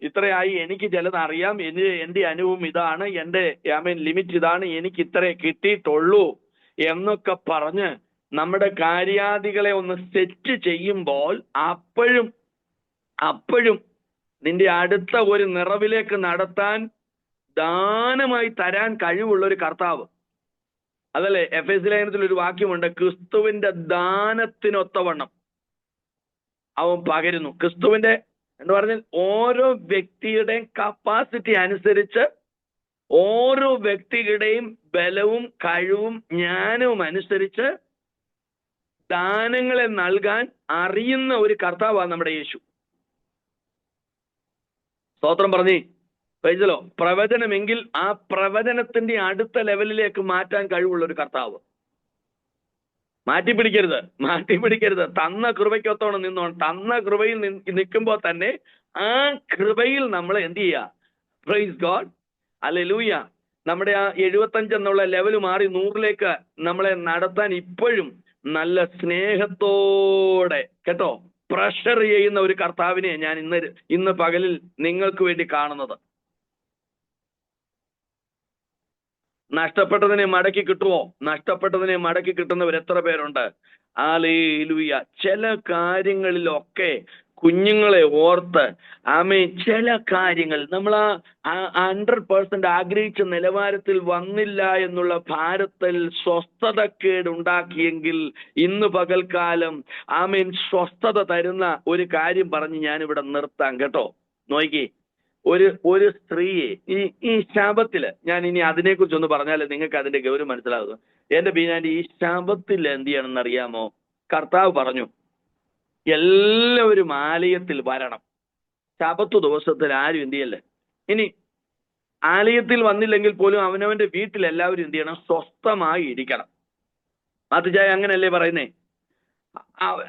ഇത്രയായി, എനിക്ക് ചിലത് അറിയാം, എന്റെ അനുഭവം ഇതാണ്, എന്റെ ലിമിറ്റ് ഇതാണ്, എനിക്ക് ഇത്രേ കിട്ടിയിട്ടുള്ളൂ എന്നൊക്കെ പറഞ്ഞ് നമ്മുടെ കാര്യാദികളെ ഒന്ന് സെറ്റ് ചെയ്യുമ്പോൾ അപ്പോഴും നിന്റെ അടുത്ത ഒരു നിറവിലേക്ക് നടത്താൻ ദാനമായി തരാൻ കഴിവുള്ള ഒരു കർത്താവ്. അതല്ലേ എഫേസ്യ ലേഖനത്തിൽ ഒരു വാക്യമുണ്ട്, ക്രിസ്തുവിന്റെ ദാനത്തിനൊത്തവണ്ണം അവൻ പകരുന്നു. ക്രിസ്തുവിന്റെ എന്ന് പറഞ്ഞാൽ ഓരോ വ്യക്തിയുടെയും കപ്പാസിറ്റി അനുസരിച്ച്, ഓരോ വ്യക്തിയുടെയും ബലവും കഴിവും ജ്ഞാനവും അനുസരിച്ച് ദാനങ്ങളെ നൽകാൻ അറിയുന്ന ഒരു കർത്താവാണ് നമ്മുടെ യേശു. സ്തോത്രം പറഞ്ഞേ. പ്രൈസലോ. പ്രവചനമെങ്കിൽ ആ പ്രവചനത്തിന്റെ അടുത്ത ലെവലിലേക്ക് മാറ്റാൻ കഴിവുള്ള ഒരു കർത്താവ്. മാറ്റിപ്പിടിക്കരുത്. തന്ന കൃപയ്ക്കൊത്തോണം നിന്നോണം. തന്ന കൃപയിൽ നിൽക്കുമ്പോൾ തന്നെ ആ കൃപയിൽ നമ്മൾ എന്ത് ചെയ്യുക? Price God. ഹല്ലേലൂയ. നമ്മുടെ ആ 75 എന്നുള്ള ലെവൽ മാറി 100ലേക്ക് നമ്മളെ നടത്താൻ ഇപ്പോഴും നല്ല സ്നേഹത്തോടെ കേട്ടോ പ്രഷർ ചെയ്യുന്ന ഒരു കർത്താവിനെ ഞാൻ ഇന്ന് പകലിൽ നിങ്ങൾക്ക് വേണ്ടി കാണുന്നത്. നഷ്ടപ്പെട്ടതിനെ മടക്കി കിട്ടുമോ? നഷ്ടപ്പെട്ടതിനെ മടക്കി കിട്ടുന്നവർ എത്ര പേരുണ്ട്? ഹല്ലേലൂയ. ചില കാര്യങ്ങളിലൊക്കെ കുഞ്ഞുങ്ങളെ ഓർത്ത് ചില കാര്യങ്ങൾ നമ്മൾ 100% ആഗ്രഹിച്ച നിലവാരത്തിൽ വന്നില്ല എന്നുള്ള ഭാരത്തിൽ സ്വസ്ഥതക്കേട് ഉണ്ടാക്കിയെങ്കിൽ ഇന്ന് പകൽക്കാലം സ്വസ്ഥത തരുന്ന ഒരു കാര്യം പറഞ്ഞ് ഞാനിവിടെ നിർത്താം കേട്ടോ. നോക്കി, ഒരു സ്ത്രീയെ ഈ ശാപത്തില്, ഞാൻ ഇനി അതിനെക്കുറിച്ച് ഒന്ന് പറഞ്ഞാൽ നിങ്ങൾക്ക് അതിന്റെ ഗൗരവം മനസ്സിലാകും. എന്റെ ബീനാന്റെ ഈ ശാപത്തിൽ എന്ത് ചെയ്യണമെന്ന് അറിയാമോ? കർത്താവ് പറഞ്ഞു എല്ലാവരും ആലയത്തിൽ വരണം. ശബത്ത് ദിവസത്തിൽ ആരും എന്ത് ചെയ്യല്ലേ. ഇനി ആലയത്തിൽ വന്നില്ലെങ്കിൽ പോലും അവനവന്റെ വീട്ടിൽ എല്ലാവരും എന്ത് ചെയ്യണം? സ്വസ്ഥമായി ഇരിക്കണം. മാത്തുചായ അങ്ങനല്ലേ പറയുന്നേ?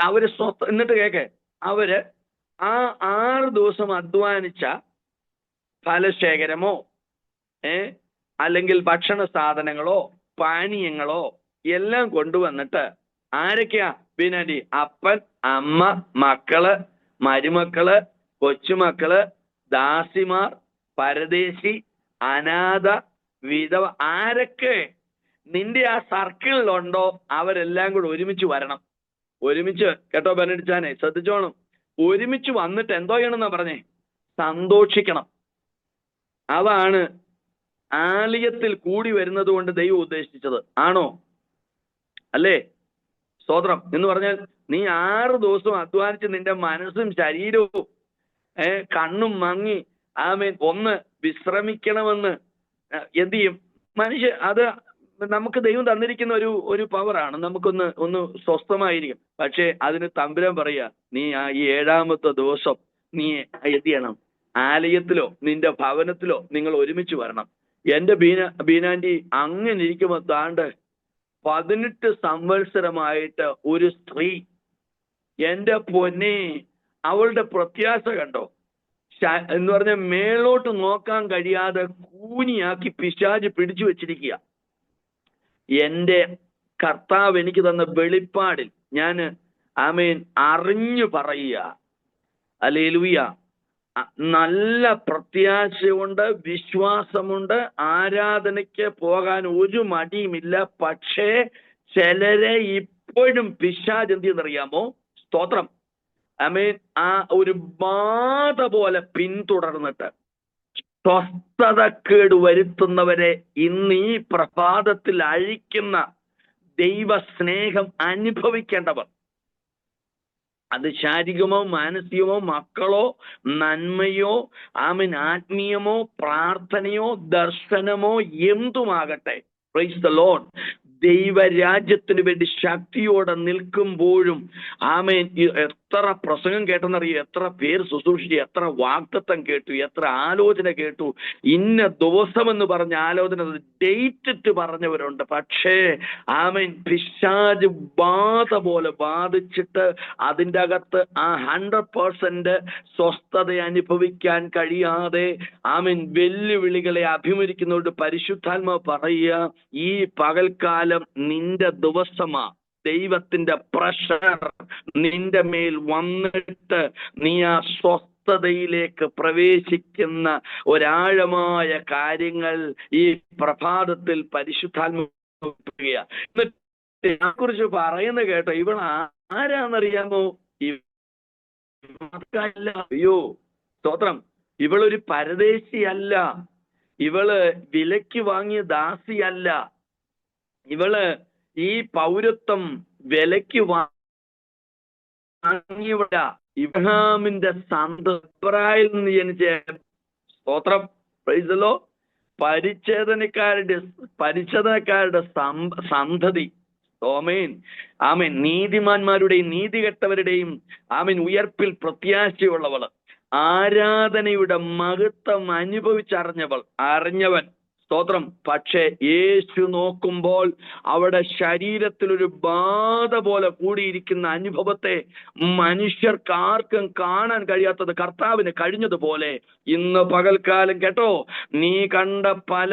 അവര് എന്നിട്ട് കേക്ക്, അവര് ആ 6 ദിവസം അധ്വാനിച്ച ഫലശേഖരമോ അല്ലെങ്കിൽ ഭക്ഷണ സാധനങ്ങളോ പാനീയങ്ങളോ എല്ലാം കൊണ്ടുവന്നിട്ട് ആരൊക്കെയാ ബീനാൻറ്റി? അപ്പൻ, അമ്മ, മക്കള്, മരുമക്കള്, കൊച്ചുമക്കള്, ദാസിമാർ, പരദേശി, അനാഥ, വിധവ, ആരൊക്കെ നിന്റെ ആ സർക്കിളിലുണ്ടോ അവരെല്ലാം കൂടെ ഒരുമിച്ച് വരണം. ഒരുമിച്ച്, കേട്ടോ ബെനഡിച്ചാനെ, ശ്രദ്ധിച്ചോണം. ഒരുമിച്ച് വന്നിട്ട് എന്തോ ചെയ്യണമെന്നാ പറഞ്ഞേ? സന്തോഷിക്കണം. അതാണ് ആലയത്തിൽ കൂടി വരുന്നത് കൊണ്ട് ദൈവം ഉദ്ദേശിച്ചത്. ആണോ? അല്ലേ? സ്തോത്രം. എന്ന് പറഞ്ഞാൽ നീ 6 ദിവസം അധ്വാനിച്ച് നിന്റെ മനസ്സും ശരീരവും കണ്ണും മങ്ങി ഒന്ന് വിശ്രമിക്കണമെന്ന് എന്ത് ചെയ്യും അത് നമുക്ക് ദൈവം തന്നിരിക്കുന്ന ഒരു പവറാണ്. ഒന്ന് സ്വസ്ഥമായിരിക്കും. പക്ഷെ അതിന് തമ്പുരാൻ പറയാ, നീ ഈ 7ാമത്തെ ദിവസം നീ എന്ത് ചെയ്യണം? ആലയത്തിലോ നിന്റെ ഭവനത്തിലോ നിങ്ങൾ ഒരുമിച്ച് വരണം. എന്റെ ബീനാൻറ്റി അങ്ങനെ ഇരിക്കുമ്പോ താണ്ട് 18 സംവത്സരമായിട്ട് ഒരു സ്ത്രീ, എന്റെ പൊന്നെ, അവളുടെ പ്രത്യാശ കണ്ടോ? എന്ന് പറഞ്ഞ മേലോട്ട് നോക്കാൻ കഴിയാതെ കൂനിയാക്കി പിശാച് പിടിച്ചു വെച്ചിരിക്കുക. എന്റെ കർത്താവ് എനിക്ക് തന്ന വെളിപ്പാടിൽ ഞാൻ അറിഞ്ഞു പറയുക, ഹല്ലേലൂയ. നല്ല പ്രത്യാശയുണ്ട്, വിശ്വാസമുണ്ട്, ആരാധനയ്ക്ക് പോകാൻ ഒരു മടിയുമില്ല. പക്ഷേ ചിലരെ ഇപ്പോഴും പിശാച് എന്ത് ചെയ്യുന്നറിയാമോ? സ്തോത്രം. ആ ഒരു ബാധ പോലെ പിന്തുടർന്നിട്ട് സ്വസ്ഥതക്കേട് വരുത്തുന്നവരെ ഇന്ന് ഈ പ്രഭാതത്തിൽ അഴിക്കുന്ന ദൈവസ്നേഹം അനുഭവിക്കേണ്ടവർ, അത് ശാരീരികമോ മാനസികമോ മക്കളോ നന്മയോ ആത്മീയമോ പ്രാർത്ഥനയോ ദർശനമോ എന്തുമാകട്ടെ, പ്രൈസ് ദി ലോർഡ്, ദൈവരാജ്യത്തിന് വേണ്ടി ശക്തിയോടെ നിൽക്കുമ്പോഴും എത്ര പ്രസംഗം കേട്ടെന്നറിയോ? എത്ര പേര് ശുശ്രൂഷിച്ചു, എത്ര വാഗ്ദത്തം കേട്ടു, എത്ര ആലോചന കേട്ടു. ഇന്ന ദിവസമെന്ന് പറഞ്ഞ ആലോചന ഡേറ്റ് ഇട്ട് പറഞ്ഞവരുണ്ട്. പക്ഷേ പിശാച് ബാധ പോലെ ബാധിച്ചിട്ട് അതിൻ്റെ അകത്ത് ആ 100% സ്വസ്ഥത അനുഭവിക്കാൻ കഴിയാതെ വെല്ലുവിളികളെ അഭിമുഖീകരിക്കുന്നവരുടെ പരിശുദ്ധാത്മാവ് പറയുക, ഈ പകൽക്കാലം നിന്റെ ദിവസമാ. ദൈവത്തിന്റെ പ്രഷർ നിന്റെ മേൽ വന്നിട്ട് നീ ആ സ്വസ്ഥതയിലേക്ക് പ്രവേശിക്കുന്ന ഒരാഴമായ കാര്യങ്ങൾ ഈ പ്രഭാതത്തിൽ പരിശുദ്ധാത്മാ കുറിച്ച് പറയുന്ന കേട്ടോ. ഇവൾ ആരാന്നറിയാമോ? അയ്യോ സ്തോത്രം, ഇവളൊരു പരദേശിയല്ല, ഇവള് വിലയ്ക്ക് വാങ്ങിയ ദാസിയല്ല, ഇവള് ഈ പൗരത്വം വിലയ്ക്ക് വാങ്ങിയവള. ഇബ്രാഹിമിന്റെ സന്തതിയിൽ നിന്ന് ജനിച്ച, സ്തോത്രം, പ്രൈസ് ദി ലോർഡ്, പരിച്ഛേദനക്കാരുടെ സന്തതി. ആമേൻ. നീതിമാന്മാരുടെയും നീതികെട്ടവരുടെയും ഉയർപ്പിൽ പ്രത്യാശയുള്ളവള്, ആരാധനയുടെ മഹത്വം അറിഞ്ഞവൻ, സ്തോത്രം. പക്ഷെ യേശു നോക്കുമ്പോൾ അവിടെ ശരീരത്തിലൊരു ബാധ പോലെ കൂടിയിരിക്കുന്ന അനുഭവത്തെ മനുഷ്യർക്ക് ആർക്കും കാണാൻ കഴിയാത്തത് കർത്താവിന് കഴിഞ്ഞതുപോലെ ഇന്ന് പകൽക്കാലം കേട്ടോ, നീ കണ്ട പല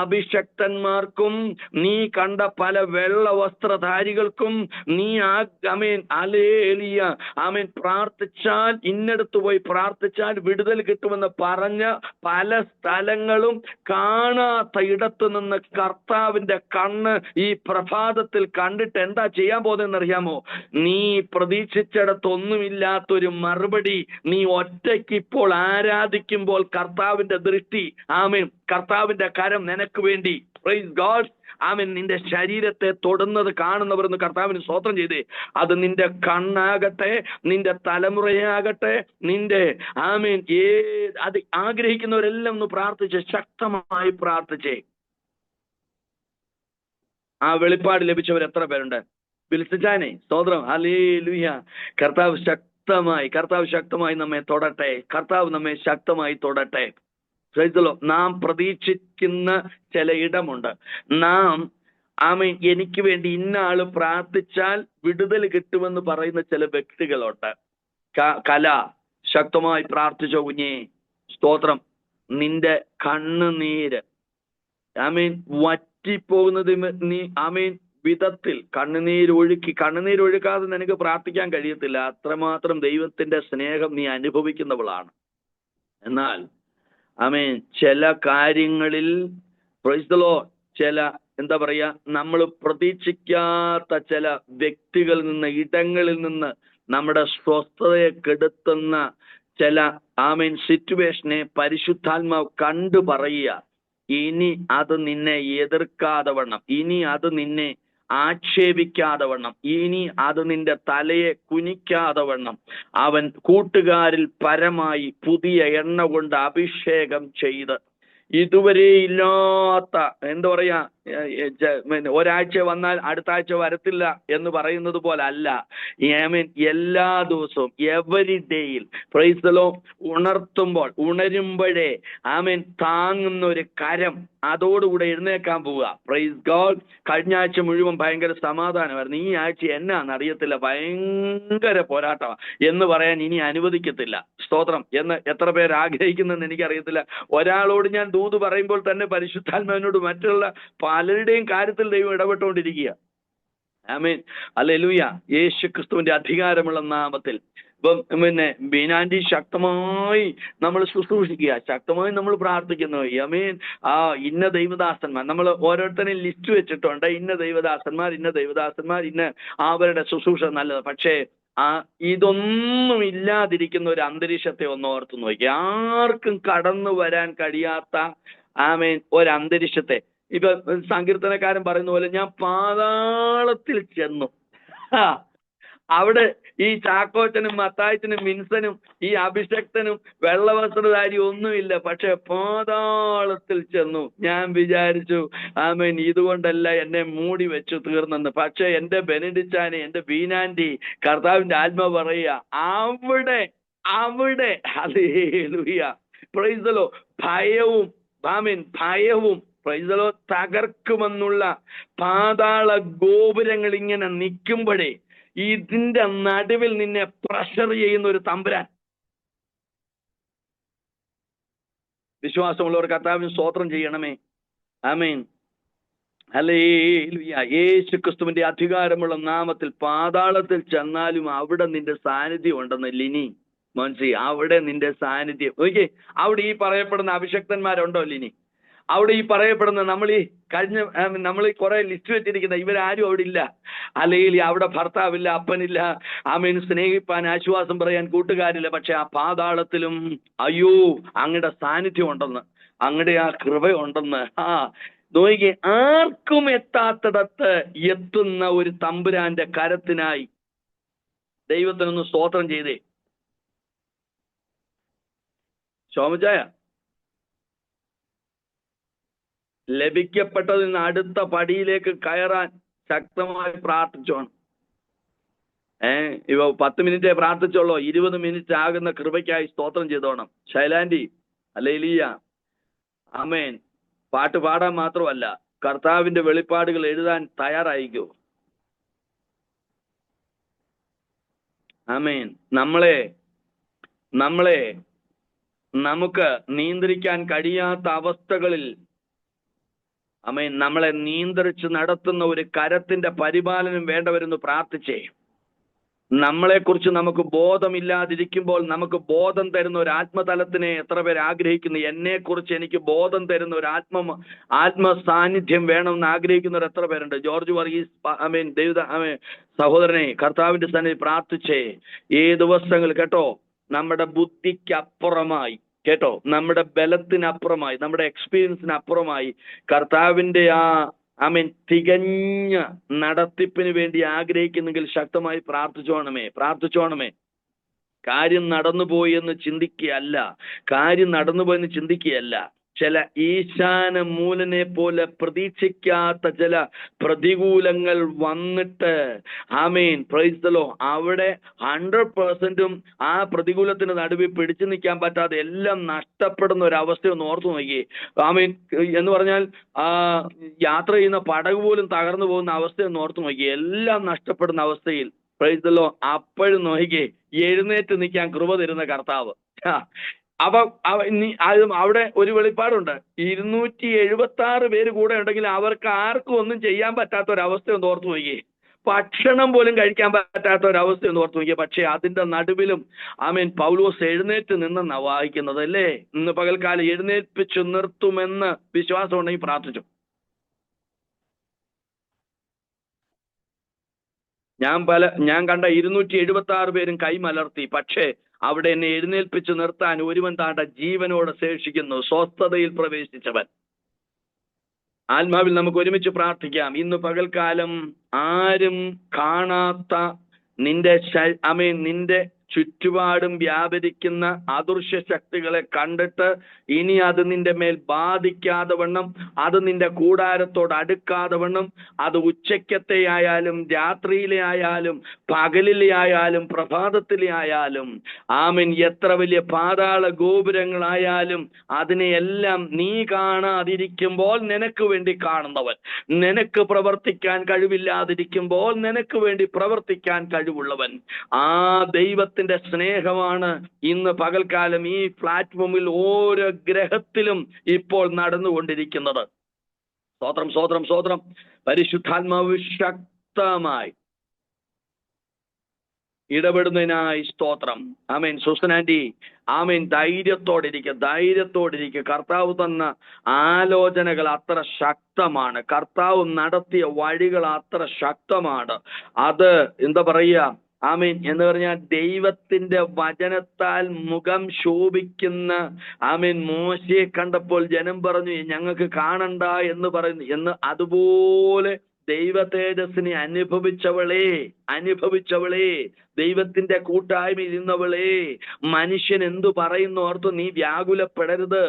അഭിഷക്തന്മാർക്കും, നീ കണ്ട പല വെള്ള വസ്ത്രധാരികൾക്കും, നീ പ്രാർത്ഥിച്ചാൽ, ഇന്നടത്ത് പോയി പ്രാർത്ഥിച്ചാൽ വിടുതൽ കിട്ടുമെന്ന് പറഞ്ഞ പല സ്ഥലങ്ങളും കാണാത്ത ഇടത്തു നിന്ന് കർത്താവിന്റെ കണ്ണ് ഈ പ്രഭാതത്തിൽ കണ്ടിട്ട് എന്താ ചെയ്യാൻ പോകുന്നതെന്നറിയാമോ? നീ പ്രതീക്ഷിച്ചിടത്തൊന്നുമില്ലാത്തൊരു മറുപടി നീ ഒറ്റയ്ക്ക് ഇപ്പോൾ ആരാധിക്കുമ്പോൾ കർത്താവിന്റെ ദൃഷ്ടി, കർത്താവിന്റെ കരം നിനക്ക് വേണ്ടി, പ്രൈസ് ഗോഡ്, നിന്റെ ശരീരത്തെ തൊടുന്നത് കാണുന്നവരെന്ന് കർത്താവിന് സ്തോത്രം ചെയ്തേ. അത് നിന്റെ കണ്ണാകട്ടെ, നിന്റെ തലമുറയാകട്ടെ, നിന്റെ അത് ആഗ്രഹിക്കുന്നവരെല്ലാം ഒന്ന് പ്രാർത്ഥിച്ച്, ശക്തമായി പ്രാർത്ഥിച്ചേ. ആ വെളിപ്പാട് ലഭിച്ചവർ എത്ര പേരുണ്ട്? വിളിച്ചാനേ സ്തോത്രം, ഹല്ലേലൂയ. കർത്താവ് ശക്തമായി നമ്മെ തൊടട്ടെ. കർത്താവ് നമ്മെ ശക്തമായി തൊടട്ടെ. നാം പ്രതീക്ഷിക്കുന്ന ചില ഇടമുണ്ട്. നാം എനിക്ക് വേണ്ടി ഇന്ന ആള് പ്രാർത്ഥിച്ചാൽ വിടുതൽ കിട്ടുമെന്ന് പറയുന്ന ചില വ്യക്തികളുണ്ട്. കല ശക്തമായി പ്രാർത്ഥിച്ചോ കുഞ്ഞേ, സ്തോത്രം. നിന്റെ കണ്ണുനീര് വറ്റിപ്പോകുന്നത് വിധത്തിൽ കണ്ണുനീരൊഴുക്കാതെ നിനക്ക് പ്രാർത്ഥിക്കാൻ കഴിയത്തില്ല. അത്രമാത്രം ദൈവത്തിന്റെ സ്നേഹം നീ അനുഭവിക്കുന്നവളാണ്. എന്നാൽ ചില കാര്യങ്ങളിൽ ചില എന്താ പറയാ, നമ്മൾ പ്രതീക്ഷിക്കാത്ത ചില വ്യക്തികളിൽ നിന്ന്, ഇടങ്ങളിൽ നിന്ന് നമ്മുടെ സ്വസ്ഥതയെ കെടുത്തുന്ന ചില സിറ്റുവേഷനെ പരിശുദ്ധാത്മാവ് കണ്ടു പറയുക, ഇനി അത് നിന്നെ എതിർക്കാതെ വണ്ണം, ഇനി അത് നിന്നെ ആക്ഷേപിക്കാതെ വണ്ണം, ഇനി അത് നിന്റെ തലയെ കുനിക്കാതെ വണ്ണം അവൻ കൂട്ടുകാരിൽ പരമായി പുതിയ എണ്ണ കൊണ്ട് അഭിഷേകം ചെയ്ത് ഇതുവരെ ഇല്ലാത്ത എന്താ പറയാ, ഒരാഴ്ച വന്നാൽ അടുത്ത ആഴ്ച വരത്തില്ല എന്ന് പറയുന്നത് പോലെ അല്ല. എല്ലാ ദിവസവും എവരി ഡേയിൽ ഉണരുമ്പോഴേ താങ്ങുന്ന ഒരു കരം, അതോടുകൂടെ എഴുന്നേക്കാൻ പോവുക. Praise God. കഴിഞ്ഞ ആഴ്ച മുഴുവൻ ഭയങ്കര സമാധാനമായിരുന്നു. ഈ ആഴ്ച എന്നാന്ന് അറിയത്തില്ല, ഭയങ്കര പോരാട്ടമാണ് എന്ന് പറയാൻ ഇനി അനുവദിക്കത്തില്ല. സ്തോത്രം എന്ന് എത്ര പേർ ആഗ്രഹിക്കുന്നെന്ന് എനിക്കറിയത്തില്ല. ഒരാളോട് ഞാൻ ദൂത് പറയുമ്പോൾ തന്നെ പരിശുദ്ധാത്മാവിനോട് മറ്റുള്ള പലരുടെയും കാര്യത്തിൽ ദൈവം ഇടപെട്ടുകൊണ്ടിരിക്കുക. ആമേൻ, ഹല്ലേലൂയ. യേശു ക്രിസ്തുവിന്റെ അധികാരമുള്ള നാമത്തിൽ ബീനാൻറ്റി ശക്തമായി നമ്മൾ ശുശ്രൂഷിക്കുക, ശക്തമായി നമ്മൾ പ്രാർത്ഥിക്കുന്നു. ഇന്ന ദൈവദാസന്മാർ, നമ്മൾ ഓരോരുത്തരെയും ലിസ്റ്റ് വെച്ചിട്ടുണ്ട്. ഇന്ന ദൈവദാസന്മാർ, ഇന്ന അവരുടെ ശുശ്രൂഷ നല്ലത്. പക്ഷേ ഇതൊന്നും ഇല്ലാതിരിക്കുന്ന ഒരു അന്തരീക്ഷത്തെ ഒന്ന് ഓർത്തു നോക്കി. ആർക്കും കടന്നു വരാൻ കഴിയാത്ത ഒരന്തരീക്ഷത്തെ. ഇപ്പൊ സങ്കീർത്തനക്കാരൻ പറയുന്ന പോലെ, ഞാൻ പാതാളത്തിൽ ചെന്നു. അവിടെ ഈ ചാക്കോച്ചനും മത്തായിച്ചനും മിൻസനും ഈ അഭിഷക്തനും വെള്ളവസ്ത്രധാരി ഒന്നുമില്ല. പക്ഷെ പാതാളത്തിൽ ചെന്നു. ഞാൻ വിചാരിച്ചു ഇതുകൊണ്ടല്ല എന്നെ മൂടി വെച്ചു തീർന്നെന്ന്. പക്ഷെ എന്റെ ബെനഡിച്ചാനെ, എന്റെ ബീനാൻറ്റി, കർത്താവിന്റെ ആത്മാവ് പറയുക, അവിടെ ഹല്ലേലൂയ, പ്രൈസ് ദി ലോർഡ്, ഭയവും പ്രൈസ് ദി ലോർഡ് തകർക്കുമെന്നുള്ള പാതാള ഗോപുരങ്ങൾ ഇങ്ങനെ നിൽക്കുമ്പോഴേ ഇതിന്റെ നടുവിൽ നിന്നെ പ്രഷർ ചെയ്യുന്ന ഒരു തമ്പുരാൻ. വിശ്വാസമുള്ളവർ കർത്താവിന് സ്തോത്രം ചെയ്യണമേ. ആമേൻ, ഹല്ലേലൂയ. യേശു ക്രിസ്തുവിന്റെ അധികാരമുള്ള നാമത്തിൽ പാതാളത്തിൽ ചെന്നാലും അവിടെ നിന്റെ സാന്നിധ്യം ഉണ്ടെന്ന് ലിനി മോൻസി, അവിടെ നിന്റെ സാന്നിധ്യം. ഓക്കെ, അവിടെ ഈ പറയപ്പെടുന്ന അഭിഷക്തന്മാരുണ്ടോ ലിനി? അവിടെ ഈ പറയപ്പെടുന്ന നമ്മൾ കുറെ ലിസ്റ്റ് വെച്ചിരിക്കുന്ന ഇവരാരും അവിടെ ഇല്ല. അല്ലെങ്കിൽ അവിടെ ഭർത്താവില്ല, അപ്പനില്ല, സ്നേഹിപ്പാൻ ആശ്വാസം പറയാൻ കൂട്ടുകാരില്ല. പക്ഷെ ആ പാതാളത്തിലും അയ്യോ അങ്ങയുടെ സാന്നിധ്യം ഉണ്ടെന്ന്, അങ്ങയുടെ ആ കൃപയുണ്ടെന്ന് നോക്കി ആർക്കും എത്താത്തിടത്ത് എത്തുന്ന ഒരു തമ്പുരാന്റെ കരത്തിനായി ദൈവത്തിനൊന്ന് സ്തോത്രം ചെയ്തേ. ശോമജായ, ലഭിക്കപ്പെട്ടതിൽ നിന്ന് അടുത്ത പടിയിലേക്ക് കയറാൻ ശക്തമായി പ്രാർത്ഥിച്ചോണം. ഇവ 10 മിനിറ്റേ പ്രാർത്ഥിച്ചോളൂ, 20 മിനിറ്റ് ആകുന്ന കൃപയ്ക്കായി സ്തോത്രം ചെയ്തോണം. ശൈലാൻഡി, ഹല്ലേലൂയ, ആമേൻ. പാട്ട് പാടാൻ മാത്രമല്ല, കർത്താവിന്റെ വെളിപ്പാടുകൾ എഴുതാൻ തയ്യാറായിക്കോ. ആമേൻ. നമുക്ക് നിയന്ത്രിക്കാൻ കഴിയാത്ത അവസ്ഥകളിൽ നമ്മളെ നിയന്ത്രിച്ച് നടത്തുന്ന ഒരു കരത്തിന്റെ പരിപാലനം വേണ്ടവരെന്ന് പ്രാർത്ഥിച്ചേ. നമ്മളെക്കുറിച്ച് നമുക്ക് ബോധമില്ലാതിരിക്കുമ്പോൾ നമുക്ക് ബോധം തരുന്ന ഒരു ആത്മതലത്തിനെ എത്ര പേര് ആഗ്രഹിക്കുന്നു? എന്നെക്കുറിച്ച് എനിക്ക് ബോധം തരുന്ന ഒരു ആത്മസാന്നിധ്യം വേണമെന്ന് ആഗ്രഹിക്കുന്നവർ എത്ര പേരുണ്ട്? ജോർജ് വർഗീസ് സഹോദരനെ, കർത്താവിന്റെ സന്നിധി പ്രാർത്ഥിച്ചേ. ഈ ദിവസങ്ങൾ കേട്ടോ, നമ്മുടെ ബുദ്ധിക്കപ്പുറമായി കേട്ടോ, നമ്മുടെ ബലത്തിനപ്പുറമായി, നമ്മുടെ എക്സ്പീരിയൻസിനപ്പുറമായി കർത്താവിന്റെ തികഞ്ഞ നടത്തിപ്പിന് വേണ്ടി ആഗ്രഹിക്കുന്നെങ്കിൽ ശക്തമായി പ്രാർത്ഥിച്ചോണമേ. കാര്യം നടന്നുപോയെന്ന് ചിന്തിക്കുകയല്ല, ചില ഈശാന മൂലനെ പോലെ പ്രതീക്ഷിക്കാത്ത ചില പ്രതികൂലങ്ങൾ വന്നിട്ട് ആമേൻ പ്രൈസ് ദി ലോർഡ് അവിടെ 100%ഉം ആ പ്രതികൂലത്തിന് നടുവിൽ പിടിച്ചു നിൽക്കാൻ പറ്റാതെ എല്ലാം നഷ്ടപ്പെടുന്ന ഒരു അവസ്ഥ ഒന്ന് ഓർത്തു നോക്കി. ആമേൻ എന്ന് പറഞ്ഞാൽ യാത്ര ചെയ്യുന്ന പടക് പോലും തകർന്നു പോകുന്ന അവസ്ഥ ഒന്ന് ഓർത്തു നോക്കി. എല്ലാം നഷ്ടപ്പെടുന്ന അവസ്ഥയിൽ പ്രൈസ് ദി ലോർഡ് അപ്പോഴും നോക്കിക്കേ എഴുന്നേറ്റ് നിൽക്കാൻ കൃപ തരുന്ന കർത്താവ്. അപ്പൊ അവിടെ ഒരു വെളിപ്പാടുണ്ട്. 276 പേര് കൂടെ ഉണ്ടെങ്കിൽ അവർക്ക് ആർക്കും ഒന്നും ചെയ്യാൻ പറ്റാത്ത ഒരവസ്ഥ ഒന്ന് ഓർത്തു നോക്കിയേ. ഭക്ഷണം പോലും കഴിക്കാൻ പറ്റാത്ത ഒരവസ്ഥ ഒന്ന് ഓർത്തു നോക്കിയേ. പക്ഷെ അതിന്റെ നടുവിലും ആമേൻ പൗലോസ് എഴുന്നേറ്റ് നിന്നെന്നാ വായിക്കുന്നത് അല്ലേ. ഇന്ന് പകൽക്കാലം എഴുന്നേൽപ്പിച്ചു നിർത്തുമെന്ന് വിശ്വാസം ഉണ്ടെങ്കിൽ പ്രാർത്ഥിച്ചു. ഞാൻ കണ്ട 276 പേരും കൈമലർത്തി. പക്ഷേ അവിടെ എന്നെ എഴുന്നേൽപ്പിച്ചു നിർത്താൻ ഒരുവൻ താണ്ട ജീവനോടെ ശേഷിക്കുന്നു, സ്വസ്ഥതയിൽ പ്രവേശിച്ചവൻ. ആത്മാവിൽ നമുക്ക് ഒരുമിച്ച് പ്രാർത്ഥിക്കാം. ഇന്ന് പകൽക്കാലം ആരും കാണാത്ത നിന്റെ ചുറ്റുപാടും വ്യാപരിക്കുന്ന അദൃശ്യ ശക്തികളെ കണ്ടിട്ട് ഇനി അത് നിന്റെ മേൽ ബാധിക്കാതെ വണ്ണം, അത് നിന്റെ കൂടാരത്തോട് അടുക്കാതെ വണ്ണം, അത് ഉച്ചയ്ക്കത്തെ ആയാലും രാത്രിയിലെ ആയാലും പകലിലെ ആയാലും പ്രഭാതത്തിലെ ആയാലും ആമേൻ എത്ര വലിയ പാതാള ഗോപുരങ്ങളായാലും അതിനെയെല്ലാം നീ കാണാതിരിക്കുമ്പോൾ നിനക്ക് വേണ്ടി കാണുന്നവൻ, നിനക്ക് പ്രവർത്തിക്കാൻ കഴിവില്ലാതിരിക്കുമ്പോൾ നിനക്ക് വേണ്ടി പ്രവർത്തിക്കാൻ കഴിവുള്ളവൻ, ആ ദൈവത്തിന്റെ സ്നേഹമാണ് ഇന്ന് പകൽക്കാലം ഈ പ്ലാറ്റ്ഫോമിൽ ഓരോ ഗ്രഹത്തിലും ഇപ്പോൾ നടന്നുകൊണ്ടിരിക്കുന്നത്. സ്തോത്രം സ്തോത്രം സ്തോത്രം. പരിശുദ്ധാത്മാവ് ശക്തമായി ഇടപെടുന്നതിനായി സ്തോത്രം. ആമേൻ. സുസനാൻറ്റി ആമേൻ. ധൈര്യത്തോടിരിക്കുക. കർത്താവ് തന്ന ആലോചനകൾ അത്ര ശക്തമാണ്, കർത്താവ് നടത്തിയ വഴികൾ അത്ര ശക്തമാണ്. അത് എന്താ പറയുക, ആമേൻ എന്ന് പറഞ്ഞാൽ ദൈവത്തിന്റെ വചനത്താൽ മുഖം ശോഭിക്കുന്ന ആമേൻ മോശയെ കണ്ടപ്പോൾ ജനം പറഞ്ഞു ഞങ്ങൾക്ക് കാണണ്ട എന്ന് പറയുന്നു. അതുപോലെ ദൈവ തേജസ്സിനെ അനുഭവിച്ചവളെ ദൈവത്തിന്റെ കൂട്ടായ്മയിൽ ഇരുന്നവളെ, മനുഷ്യൻ എന്തു പറയുന്നു ഓർത്ത് നീ വ്യാകുലപ്പെടരുത്.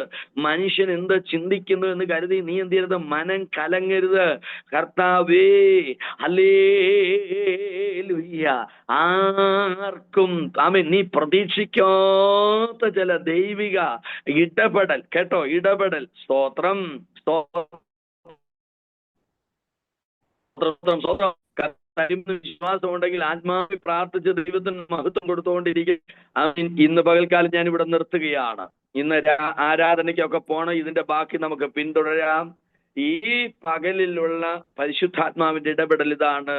മനുഷ്യൻ എന്ത് ചിന്തിക്കുന്നു എന്ന് കരുതി നീ എന്ത് ചെയ്യരുത്, മനം കലങ്ങരുത്. കർത്താവേ ഹല്ലേലൂയ. ആർക്കും ആമേൻ നീ പ്രതീക്ഷിക്കാത്ത ചില ദൈവിക ഇടപെടൽ, കേട്ടോ, ഇടപെടൽ. സ്തോത്രം വിശ്വാസം ഉണ്ടെങ്കിൽ ആത്മാവിൽ പ്രാർത്ഥിച്ച് ദൈവത്തിന് മഹത്വം കൊടുത്തുകൊണ്ടിരിക്കും. ഇന്ന് പകൽക്കാലം ഞാൻ ഇവിടെ നിർത്തുകയാണ്. ഇന്ന് ആരാധനയ്ക്കൊക്കെ പോണം. ഇതിന്റെ ബാക്കി നമുക്ക് പിന്തുടരാം. ഈ പകലിലുള്ള പരിശുദ്ധാത്മാവിന്റെ ഇടപെടൽ ഇതാണ്.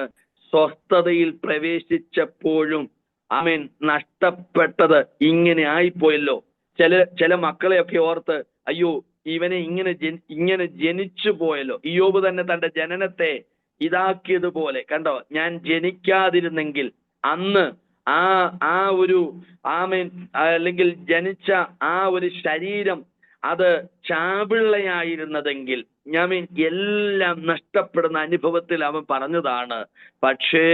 സ്വസ്ഥതയിൽ പ്രവേശിച്ചപ്പോഴും ആമേൻ നഷ്ടപ്പെട്ടത് ഇങ്ങനെ ആയിപ്പോയല്ലോ. ചില മക്കളെയൊക്കെ ഓർത്ത് അയ്യോ ഇവനെ ഇങ്ങനെ ജനിച്ചു പോയല്ലോ. ഇയ്യോബ് തന്നെ തന്റെ ജനനത്തെ ഇതാക്കിയതുപോലെ കണ്ടോ, ഞാൻ ജനിക്കാതിരുന്നെങ്കിൽ അന്ന് ആ ഒരു ആമേൻ അല്ലെങ്കിൽ ജനിച്ച ആ ഒരു ശരീരം അത് ചാപിള്ളയായിരുന്നതെങ്കിൽ ഞാമീൻ എല്ലാം നഷ്ടപ്പെടുന്ന അനുഭവത്തിൽ അവൻ പറഞ്ഞതാണ്. പക്ഷേ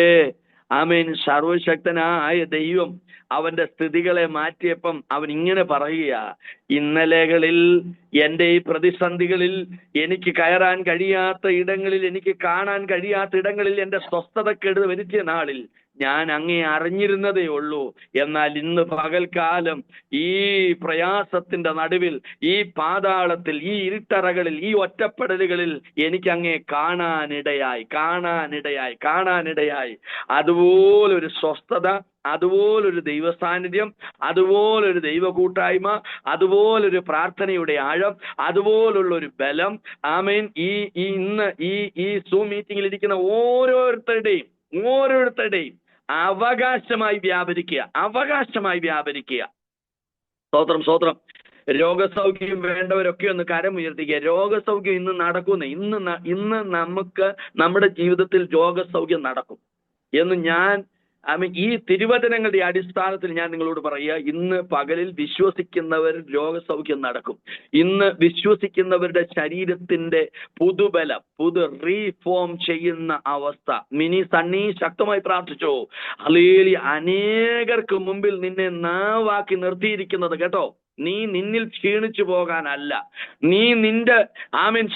ആമേൻ സർവശക്തനായ ദൈവം അവന്റെ സ്ഥിതികളെ മാറ്റിയപ്പം അവൻ ഇങ്ങനെ പറയുക, ഇന്നലെകളിൽ എൻ്റെ ഈ പ്രതിസന്ധികളിൽ എനിക്ക് കയറാൻ കഴിയാത്ത ഇടങ്ങളിൽ, എനിക്ക് കാണാൻ കഴിയാത്ത ഇടങ്ങളിൽ എൻ്റെ സ്വസ്ഥതക്കേട് വരുത്തിയ നാളിൽ ഞാൻ അങ്ങേ അറിഞ്ഞിരുന്നതേ ഉള്ളൂ. എന്നാൽ ഇന്ന് പകൽക്കാലം ഈ പ്രയാസത്തിന്റെ നടുവിൽ, ഈ പാതാളത്തിൽ, ഈ ഇരുട്ടറകളിൽ, ഈ ഒറ്റപ്പെടലുകളിൽ എനിക്ക് അങ്ങേ കാണാനിടയായി. അതുപോലൊരു സ്വസ്ഥത, അതുപോലൊരു ദൈവ സാന്നിധ്യം, അതുപോലൊരു ദൈവ കൂട്ടായ്മ, അതുപോലൊരു പ്രാർത്ഥനയുടെ ആഴം, അതുപോലുള്ളൊരു ബലം ആമേൻ ഇന്ന് ഈ സൂം മീറ്റിംഗിൽ ഇരിക്കുന്ന ഓരോരുത്തരുടെയും അവകാശമായി വ്യാപരിക്കുക. സ്തോത്രം. രോഗസൗഖ്യം വേണ്ടവരൊക്കെ ഒന്ന് കരമുയർത്തിക്കുക. രോഗസൗഖ്യം ഇന്ന് നടക്കുന്നു. ഇന്ന് നമുക്ക് നമ്മുടെ ജീവിതത്തിൽ രോഗസൗഖ്യം നടക്കും എന്ന് ഞാൻ ഈ തിരുവചനങ്ങളുടെ അടിസ്ഥാനത്തിൽ ഞാൻ നിങ്ങളോട് പറയുക. ഇന്ന് പകലിൽ വിശ്വസിക്കുന്നവർ രോഗസൗഖ്യം നടക്കും. ഇന്ന് വിശ്വസിക്കുന്നവരുടെ ശരീരത്തിന്റെ പുതുബലം, റീഫോം ചെയ്യുന്ന അവസ്ഥ. മിനി സണ്ണി ശക്തമായി പ്രാർത്ഥിച്ചോ. ഹല്ലേലൂയ. അനേകർക്ക് മുമ്പിൽ നിന്നെ നാവാക്കി നിർത്തിയിരിക്കുന്നത് കേട്ടോ, നീ നിന്നിൽ ക്ഷീണിച്ചു പോകാനല്ല. നീ നിന്റെ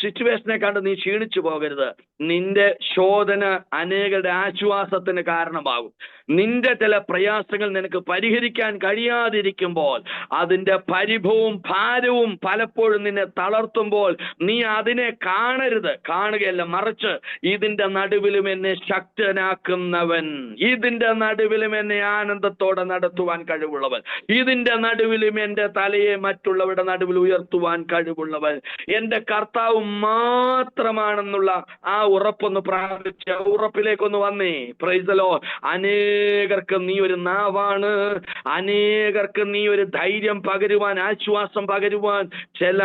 സിറ്റുവേഷനെ കണ്ട് നീ ക്ഷീണിച്ചു പോകരുത്. നിന്റെ ശോധന അനേകരുടെ ആശ്വാസത്തിന് കാരണമാകും. നിന്റെ ചില പ്രയാസങ്ങൾ നിനക്ക് പരിഹരിക്കാൻ കഴിയാതിരിക്കുമ്പോൾ, അതിന്റെ പരിഭവവും ഭാരവും പലപ്പോഴും നിന്നെ തളർത്തുമ്പോൾ, നീ അതിനെ കാണുകയല്ല, മറിച്ച് ഇതിന്റെ നടുവിലും എന്നെ ശക്തനാക്കുന്നവൻ, ഇതിന്റെ നടുവിലും എന്നെ ആനന്ദത്തോടെ നടത്തുവാൻ കഴിവുള്ളവൻ, ഇതിന്റെ നടുവിലും എന്റെ തലയെ മറ്റുള്ളവരുടെ നടുവിൽ ഉയർത്തുവാൻ കഴിവുള്ളവൻ എന്റെ കർത്താവ് മാത്രമാണെന്നുള്ള ആ ഉറപ്പൊന്ന് പ്രാപിച്ച ഉറപ്പിലേക്കൊന്ന് വന്നേ. Price the Lord. അനേകർക്ക് നീ ഒരു നാവാണ്, അനേകർക്ക് നീ ഒരു ധൈര്യം പകരുവാൻ, ആശ്വാസം പകരുവാൻ ചില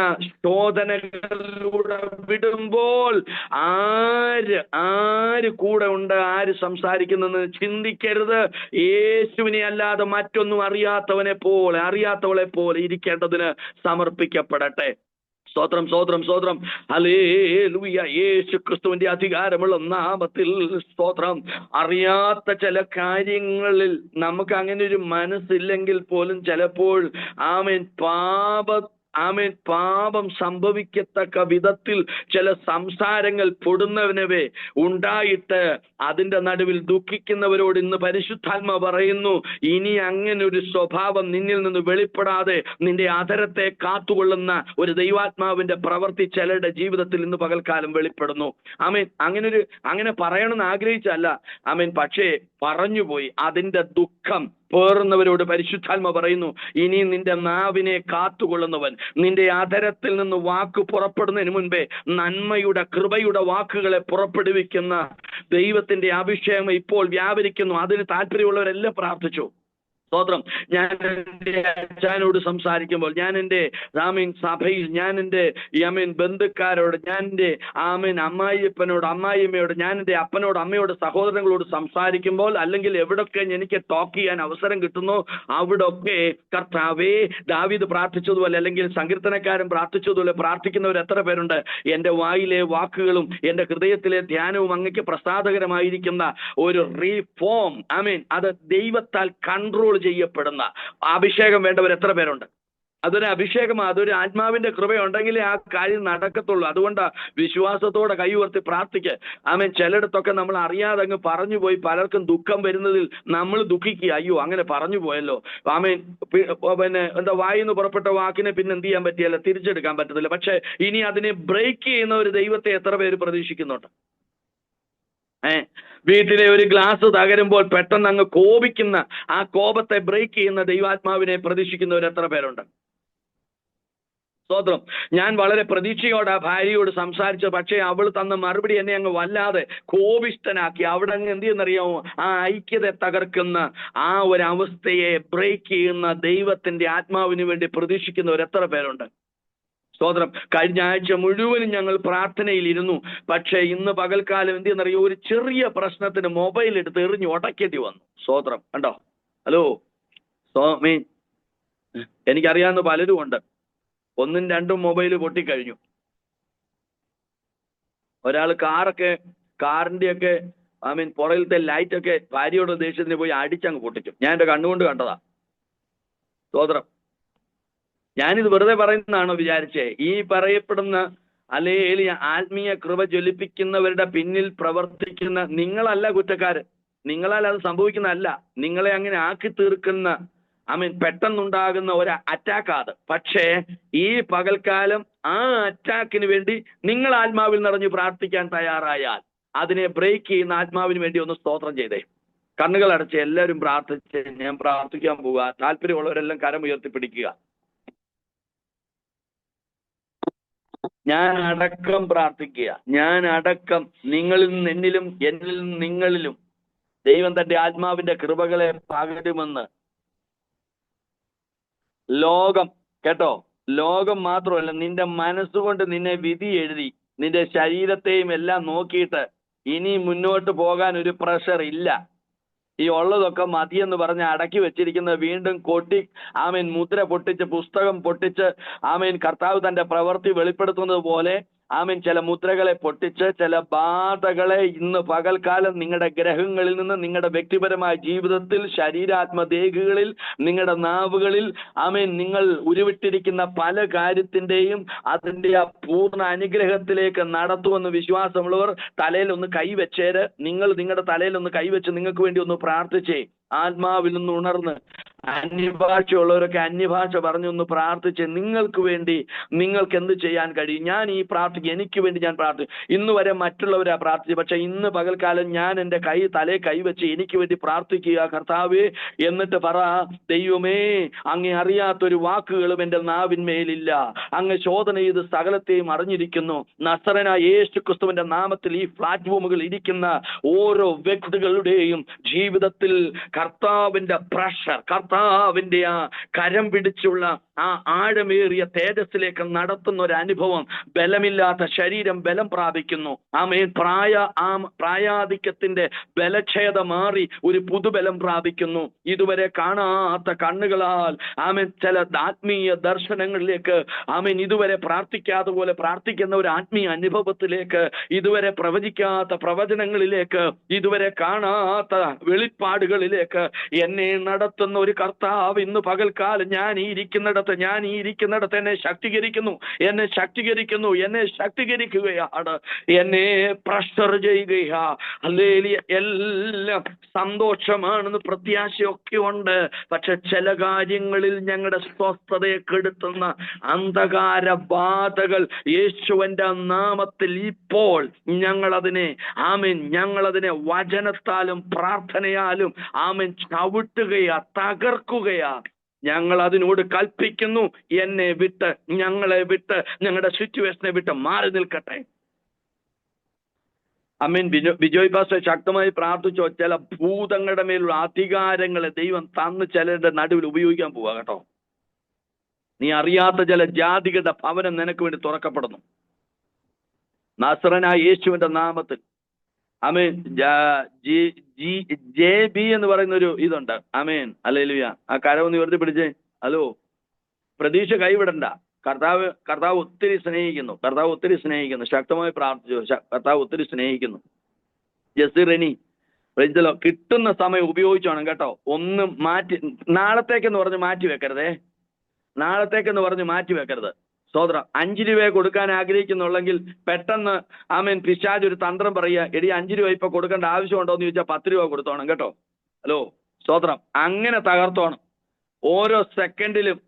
ശോധനകളിലൂടെ വിടുമ്പോൾ ആര് കൂടെ ഉണ്ട്, ആര് സംസാരിക്കുന്നെന്ന് ചിന്തിക്കരുത്. യേശുവിനെ അല്ലാതെ മറ്റൊന്നും അറിയാത്തവളെ പോലെ ഇരിക്കേണ്ടതിന് സമർപ്പിക്കപ്പെടട്ടെ. സ്തോത്രം, സ്തോത്രം, സ്തോത്രം. ഹല്ലേലൂയ. യേശു ക്രിസ്തുവിന്റെ അധികാരമുള്ള നാമത്തിൽ സ്തോത്രം. അറിയാത്ത ചില കാര്യങ്ങളിൽ നമുക്ക് അങ്ങനെ ഒരു മനസ്സില്ലെങ്കിൽ പോലും ചിലപ്പോൾ പാപം സംഭവിക്കത്തക്ക വിധത്തിൽ ചില സംസാരങ്ങൾ പൊടുന്നവനവേ ഉണ്ടായിട്ട് അതിന്റെ നടുവിൽ ദുഃഖിക്കുന്നവരോട് ഇന്ന് പരിശുദ്ധാത്മ പറയുന്നു, ഇനി അങ്ങനെ ഒരു സ്വഭാവം നിന്നിൽ നിന്ന് വെളിപ്പെടാതെ നിന്റെ അധരത്തെ കാത്തുകൊള്ളുന്ന ഒരു ദൈവാത്മാവിന്റെ പ്രവൃത്തി ചിലരുടെ ജീവിതത്തിൽ ഇന്ന് പകൽക്കാലം വെളിപ്പെടുന്നു. അങ്ങനെ പറയണമെന്ന് ആഗ്രഹിച്ചല്ല, പക്ഷേ പറഞ്ഞുപോയി. അതിന്റെ ദുഃഖം പേറുന്നവരോട് പരിശുദ്ധാത്മ പറയുന്നു, ഇനി നിന്റെ നാവിനെ കാത്തുകൊള്ളുന്നവൻ, നിന്റെ അധരത്തിൽ നിന്ന് വാക്ക് പുറപ്പെടുന്നതിന് മുൻപേ നന്മയുടെ കൃപയുടെ വാക്കുകളെ പുറപ്പെടുവിക്കുന്ന ദൈവത്തിന്റെ അഭിഷേകം ഇപ്പോൾ വ്യാപരിക്കുന്നു. അതിന് താല്പര്യമുള്ളവരെല്ലാം പ്രാർത്ഥിച്ചു. സ്തോത്രം. ഞാൻ എൻ്റെ അച്ഛനോട് സംസാരിക്കുമ്പോൾ, ഞാൻ എൻ്റെ സഭയിൽ, ഞാൻ എൻ്റെ ബന്ധുക്കാരോട്, ഞാൻ എൻ്റെ അമ്മായിയപ്പനോട്, അമ്മായിയമ്മയോട്, ഞാൻ എൻ്റെ അപ്പനോട്, അമ്മയോട്, സഹോദരങ്ങളോട് സംസാരിക്കുമ്പോൾ, അല്ലെങ്കിൽ എവിടൊക്കെ എനിക്ക് ടോക്ക് ചെയ്യാൻ അവസരം കിട്ടുന്നു അവിടൊക്കെ കർത്താവേ, ദാവീദ് പ്രാർത്ഥിച്ചതുപോലെ, അല്ലെങ്കിൽ സങ്കീർത്തനക്കാരൻ പ്രാർത്ഥിച്ചതുപോലെ പ്രാർത്ഥിക്കുന്നവർ എത്ര പേരുണ്ട്? എൻ്റെ വായിലെ വാക്കുകളും എൻ്റെ ഹൃദയത്തിലെ ധ്യാനവും അങ്ങക്ക് പ്രസാദകരമായിരിക്കുന്ന ഒരു റീഫോം, അത് ദൈവത്താൽ കൺട്രോൾ ചെയ്യപ്പെടുന്ന അഭിഷേകം വേണ്ടവർ എത്ര പേരുണ്ട്? അതൊരു അഭിഷേകം, അതൊരു ആത്മാവിന്റെ കൃപയുണ്ടെങ്കിലേ ആ കാര്യം നടക്കത്തുള്ളൂ. അതുകൊണ്ട് വിശ്വാസത്തോടെ കൈ ഉയർത്തി പ്രാർത്ഥിക്കുക. ചിലയിടത്തൊക്കെ നമ്മൾ അറിയാതെ അങ്ങ് പറഞ്ഞു പോയി, പലർക്കും ദുഃഖം വരുന്നതിൽ നമ്മൾ ദുഃഖിക്കുക, അയ്യോ അങ്ങനെ പറഞ്ഞു പോയല്ലോ. വായിന്ന് പുറപ്പെട്ട വാക്കിനെ പിന്നെ എന്ത് ചെയ്യാൻ പറ്റിയല്ല, തിരിച്ചെടുക്കാൻ പറ്റത്തില്ല. പക്ഷെ ഇനി അതിനെ ബ്രേക്ക് ചെയ്യുന്ന ഒരു ദൈവത്തെ എത്ര പേര് പ്രതീക്ഷിക്കുന്നുണ്ട്? വീട്ടിലെ ഒരു ഗ്ലാസ് തകരുമ്പോൾ പെട്ടെന്ന് അങ്ങ് കോപിക്കുന്ന, ആ കോപത്തെ ബ്രേക്ക് ചെയ്യുന്ന ദൈവാത്മാവിനെ പ്രതീക്ഷിക്കുന്നവർ എത്ര പേരുണ്ട്? സ്തോത്രം. ഞാൻ വളരെ പ്രതീക്ഷയോടെ ആ ഭാര്യയോട് സംസാരിച്ചു. പക്ഷേ അവൾ തന്ന മറുപടി എന്നെ അങ്ങ് വല്ലാതെ കോപിഷ്ഠനാക്കി. അവിടെ അങ്ങ് എന്ത് ചെയ്യുന്നറിയാമോ? ആ ഐക്യത തകർക്കുന്ന ആ ഒരു അവസ്ഥയെ ബ്രേക്ക് ചെയ്യുന്ന ദൈവത്തിന്റെ ആത്മാവിന് വേണ്ടി പ്രതീക്ഷിക്കുന്നവർ എത്ര പേരുണ്ട്? സ്തോത്രം. കഴിഞ്ഞ ആഴ്ച മുഴുവനും ഞങ്ങൾ പ്രാർത്ഥനയിലിരുന്നു. പക്ഷേ ഇന്ന് പകൽക്കാലം എന്ത് ചെയ്യുന്നറിയോ? ഒരു ചെറിയ പ്രശ്നത്തിന് മൊബൈൽ എടുത്ത് എറിഞ്ഞ് ഉടക്കേണ്ടി വന്നു. സ്തോത്രം. കണ്ടോ? ഹലോ, എനിക്കറിയാവുന്ന പലരും ഉണ്ട്. 1ഉം 2ഉം മൊബൈൽ പൊട്ടിക്കഴിഞ്ഞു. ഒരാൾ കാറിന്റെയൊക്കെ പുറകിലത്തെ ലൈറ്റൊക്കെ ഭാര്യയോട് ദേഷ്യത്തിന് പോയി അടിച്ചങ്ങ് പൊട്ടിച്ചു. ഞാൻ എൻ്റെ കണ്ണുകൊണ്ട് കണ്ടതാ. സ്തോത്രം. ഞാനിത് വെറുതെ പറയുന്നതാണോ വിചാരിച്ചേ? ഈ പറയപ്പെടുന്ന അല്ലെങ്കിൽ ആത്മീയ കൃപ ജ്വലിപ്പിക്കുന്നവരുടെ പിന്നിൽ പ്രവർത്തിക്കുന്ന നിങ്ങളല്ല കുറ്റക്കാര്. നിങ്ങളാൽ അത് സംഭവിക്കുന്നതല്ല. നിങ്ങളെ അങ്ങനെ ആക്കി തീർക്കുന്ന പെട്ടെന്നുണ്ടാകുന്ന ഒരു അറ്റാക്കാത്. പക്ഷേ ഈ പകൽക്കാലം ആ അറ്റാക്കിന് വേണ്ടി നിങ്ങൾ ആത്മാവിൽ നിറഞ്ഞ് പ്രാർത്ഥിക്കാൻ തയ്യാറായാൽ അതിനെ ബ്രേക്ക് ചെയ്യുന്ന ആത്മാവിന് വേണ്ടി ഒന്ന് സ്തോത്രം ചെയ്തേ. കണ്ണുകൾ അടച്ച് എല്ലാവരും പ്രാർത്ഥിച്ച് ഞാൻ പ്രാർത്ഥിക്കാൻ പോവുക. താല്പര്യമുള്ളവരെല്ലാം കരം ഉയർത്തിപ്പിടിക്കുക. ഞാൻ അടക്കം പ്രാർത്ഥിക്കുക. ഞാൻ അടക്കം നിങ്ങളിൽ നിന്ന് എന്നിലും എന്നിൽ നിന്ന് നിങ്ങളിലും ദൈവം തന്റെ ആത്മാവിന്റെ കൃപകളെ പകരുമെന്ന്. ലോകം കേട്ടോ, ലോകം മാത്രമല്ല, നിന്റെ മനസ്സുകൊണ്ട് നിന്നെ വിധി എഴുതി നിന്റെ ശരീരത്തെയും എല്ലാം നോക്കിയിട്ട് ഇനി മുന്നോട്ട് പോകാൻ ഒരു പ്രഷർ ഇല്ല. ഈ ഉള്ളതൊക്കെ മതിയെന്ന് പറഞ്ഞ് അടക്കി വെച്ചിരിക്കുന്നത് വീണ്ടും കൊട്ടി മുദ്ര പൊട്ടിച്ച് പുസ്തകം പൊട്ടിച്ച് കർത്താവ് തന്റെ പ്രവൃത്തി വെളിപ്പെടുത്തുന്നത് പോലെ ആമേൻ ചില മുദ്രകളെ പൊട്ടിച്ച് ചില ബാധകളെ ഇന്ന് പകൽക്കാലം നിങ്ങളുടെ ഗ്രഹങ്ങളിൽ നിന്ന് നിങ്ങളുടെ വ്യക്തിപരമായ ജീവിതത്തിൽ ശരീരാത്മദേഹികളിൽ നിങ്ങളുടെ നാവുകളിൽ ആമേൻ നിങ്ങൾ ഉരുവിട്ടിരിക്കുന്ന പല കാര്യത്തിന്റെയും അതിന്റെ ആ പൂർണ്ണ അനുഗ്രഹത്തിലേക്ക് നടത്തുമെന്ന് വിശ്വാസമുള്ളവർ തലയിൽ ഒന്ന് കൈവച്ചേര്. നിങ്ങൾ നിങ്ങളുടെ തലയിൽ ഒന്ന് കൈവച്ച് നിങ്ങൾക്ക് വേണ്ടി ഒന്ന് പ്രാർത്ഥിച്ചേ. ആത്മാവിൽ നിന്ന് ഉണർന്ന് അന്യഭാഷയുള്ളവരൊക്കെ അന്യഭാഷ പറഞ്ഞൊന്ന് പ്രാർത്ഥിച്ച് നിങ്ങൾക്ക് വേണ്ടി നിങ്ങൾക്ക് എന്ത് ചെയ്യാൻ കഴിയും? ഞാൻ ഈ പ്രാർത്ഥിക്കും, എനിക്ക് വേണ്ടി ഞാൻ പ്രാർത്ഥിക്കും. ഇന്ന് വരെ മറ്റുള്ളവരാ പ്രാർത്ഥിച്ചു, പക്ഷെ ഇന്ന് പകൽക്കാലം ഞാൻ എൻ്റെ തലേ കൈവച്ച് എനിക്ക് വേണ്ടി പ്രാർത്ഥിക്കുക കർത്താവേ എന്നിട്ട് പറ, ദൈവമേ അങ്ങേ അറിയാത്തൊരു വാക്കുകളും എൻ്റെ നാവിന്മേലില്ല. അങ്ങ് ശോധന ചെയ്ത് സകലത്തെയും അറിഞ്ഞിരിക്കുന്നു. നസറനായ യേശു ക്രിസ്തുവിന്റെ നാമത്തിൽ ഈ പ്ലാറ്റ്ഫോമുകൾ ഇരിക്കുന്ന ഓരോ വ്യക്തികളുടെയും ജീവിതത്തിൽ കർത്താവിന്റെ പ്രഷർ, കർത്താവിന്റെ ആ കരം പിടിച്ചുള്ള ആ ആഴമേറിയ തേജസ്സിലേക്ക് നടത്തുന്ന ഒരു അനുഭവം. ബലമില്ലാത്ത ശരീരം ബലം പ്രാപിക്കുന്നു. ആമേൻ. പ്രായാധിക്യത്തിന്റെ ബലക്ഷയത മാറി ഒരു പുതുബലം പ്രാപിക്കുന്നു. ഇതുവരെ കാണാത്ത കണ്ണുകളാൽ ആമേൻ ചില ആത്മീയ ദർശനങ്ങളിലേക്ക്, ആമേൻ ഇതുവരെ പ്രാർത്ഥിക്കാത്ത പോലെ പ്രാർത്ഥിക്കുന്ന ഒരു ആത്മീയ അനുഭവത്തിലേക്ക്, ഇതുവരെ പ്രവചിക്കാത്ത പ്രവചനങ്ങളിലേക്ക്, ഇതുവരെ കാണാത്ത വെളിപ്പാടുകളിലേക്ക് എന്നെ നടത്തുന്ന ഒരു കർത്താവ് ഇന്ന് പകൽക്കാലം ഞാൻ ഈ ഇരിക്കുന്നിടത്ത് എന്നെ ശക്തീകരിക്കുകയാണ്, എന്നെ പ്രഷർ ചെയ്യുകയാ. ഹല്ലേലൂയ. എല്ലാം സന്തോഷമാണെന്ന് പ്രത്യാശയൊക്കെ ഉണ്ട്. പക്ഷെ ചില കാര്യങ്ങളിൽ ഞങ്ങളുടെ സ്വസ്ഥതയെ കെടുത്തുന്ന അന്ധകാര ബാധകൾ യേശുവിന്റെ നാമത്തിൽ ഇപ്പോൾ ഞങ്ങളതിനെ വചനത്താലും പ്രാർത്ഥനയാലും ചവിട്ടുകയാ, തകർക്കുകയാ. ഞങ്ങൾ അതിനോട് കൽപ്പിക്കുന്നു, ഞങ്ങളെ വിട്ട് ഞങ്ങളുടെ സിറ്റുവേഷനെ വിട്ട് മാറി നിൽക്കട്ടെ. അമീൻ. ബിജോയ് പാസ്റ്റർ ശക്തമായി പ്രാർത്ഥിച്ചോ. ചില ഭൂതങ്ങളുടെ മേലുള്ള അധികാരങ്ങളെ ദൈവം തന്ന് ചിലരുടെ നടുവിൽ ഉപയോഗിക്കാൻ പോവാ കേട്ടോ. നീ അറിയാത്ത ചില ജാതികളുടെ ഭവനം നിനക്ക് വേണ്ടി തുറക്കപ്പെടുന്നു നസറനായ യേശുവിന്റെ നാമത്തിൽ. അമേൻ. JB എന്ന് പറയുന്ന ഒരു ഇതുണ്ട്. അമേൻ. ഹല്ലേലൂയ. ആ കരവൊന്ന് ഉയർത്തി പിടിച്ചേ. ഹലോ, പ്രതീക്ഷ കൈവിടണ്ട. കർത്താവ് ഒത്തിരി സ്നേഹിക്കുന്നു. ശക്തമായി പ്രാർത്ഥിച്ചു. കർത്താവ് ഒത്തിരി സ്നേഹിക്കുന്നു. ജസിറനി പ്രൈസലോ. കിട്ടുന്ന സമയം ഉപയോഗിച്ചോണം കേട്ടോ. ഒന്നും നാളത്തേക്കെന്ന് പറഞ്ഞ് മാറ്റി വെക്കരുത്. സോദരം, 5 രൂപയെ കൊടുക്കാൻ ആഗ്രഹിക്കുന്നുള്ളെങ്കിൽ പെട്ടെന്ന് ആമേൻ പിശാച് ഒരു തന്ത്രം പറയുക, എടി 5 രൂപ ഇപ്പൊ കൊടുക്കേണ്ട ആവശ്യമുണ്ടോ എന്ന് ചോദിച്ചാൽ 10 രൂപ കൊടുത്തോണം കേട്ടോ. ഹലോ സോദരം, അങ്ങനെ തകർത്തോണം. ഓരോ സെക്കൻഡിലും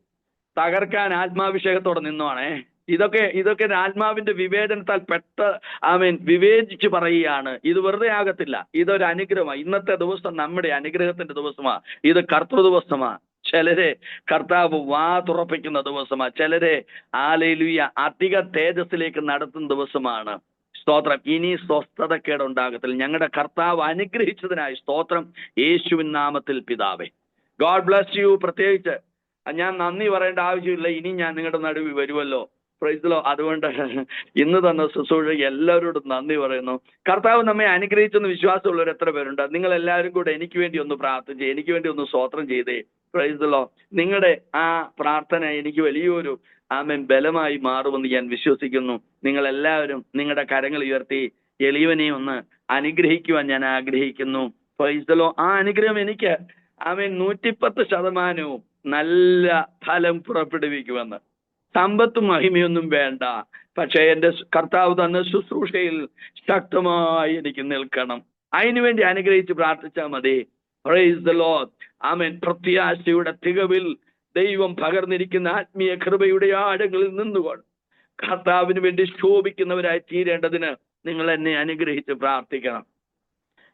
തകർക്കാൻ ആത്മാഭിഷേകത്തോടെ നിന്നോണേ. ഇതൊക്കെ ആത്മാവിന്റെ വിവേചനത്താൽ വിവേചിച്ച് പറയുകയാണ്. ഇത് വെറുതെ ആകത്തില്ല. ഇതൊരു അനുഗ്രഹമാണ്. ഇന്നത്തെ ദിവസം നമ്മുടെ അനുഗ്രഹത്തിന്റെ ദിവസമാണ്. ഇത് കർത്തൃ ദിവസമാണ്. ചിലരെ കർത്താവ് വാ തുറപ്പിക്കുന്ന ദിവസമാണ്. ചിലരെ ഹല്ലേലൂയ അധിക തേജസ്സിലേക്ക് നടത്തുന്ന ദിവസമാണ്. സ്തോത്രം. ഇനി സ്വസ്ഥതക്കേടുണ്ടാകത്തില്ല. ഞങ്ങളുടെ കർത്താവ് അനുഗ്രഹിച്ചതിനായി സ്തോത്രം. യേശുവിൻ നാമത്തിൽ പിതാവേ. God bless you. പ്രത്യേകിച്ച് ഞാൻ നന്ദി പറയേണ്ട ആവശ്യമില്ല. ഇനി ഞാൻ നിങ്ങളുടെ നടുവിൽ വരുമല്ലോ. പ്രൈസ്. അതുകൊണ്ട് ഇന്ന് തന്ന ശുശ്രൂഷയ്ക്ക് എല്ലാവരോടും നന്ദി പറയുന്നു. കർത്താവ് നമ്മെ അനുഗ്രഹിച്ചെന്ന് വിശ്വാസമുള്ളവർ എത്ര പേരുണ്ട്? നിങ്ങൾ എല്ലാവരും കൂടെ എനിക്ക് വേണ്ടി ഒന്ന് പ്രാർത്ഥിച്ച്, എനിക്ക് വേണ്ടി ഒന്ന് സ്തോത്രം ചെയ്തേ. പ്രൈസ്. നിങ്ങളുടെ ആ പ്രാർത്ഥന എനിക്ക് വലിയൊരു ബലമായി മാറുമെന്ന് ഞാൻ വിശ്വസിക്കുന്നു. നിങ്ങളെല്ലാവരും നിങ്ങളുടെ കരങ്ങൾ ഉയർത്തി എളിയവനെ ഒന്ന് അനുഗ്രഹിക്കുവാൻ ഞാൻ ആഗ്രഹിക്കുന്നു. പ്രൈസ്. ആ അനുഗ്രഹം എനിക്ക് 110% നല്ല ഫലം പുറപ്പെടുവിക്കുമെന്ന്. സമ്പത്തും മഹിമയൊന്നും വേണ്ട, പക്ഷെ എൻ്റെ കർത്താവ് തന്ന ശുശ്രൂഷയിൽ ശക്തമായി എനിക്ക് നിൽക്കണം. അതിനുവേണ്ടി അനുഗ്രഹിച്ച് പ്രാർത്ഥിച്ചാൽ മതി. Praise the Lord. ആമേൻ. പ്രത്യാശയുടെ തികവിൽ ദൈവം പകർന്നിരിക്കുന്ന ആത്മീയ കൃപയുടെ ആഴങ്ങളിൽ നിന്നുകൊണ്ട് കർത്താവിന് വേണ്ടി ശോഭിക്കുന്നവരായി തീരേണ്ടതിന് നിങ്ങൾ എന്നെ അനുഗ്രഹിച്ച് പ്രാർത്ഥിക്കണം.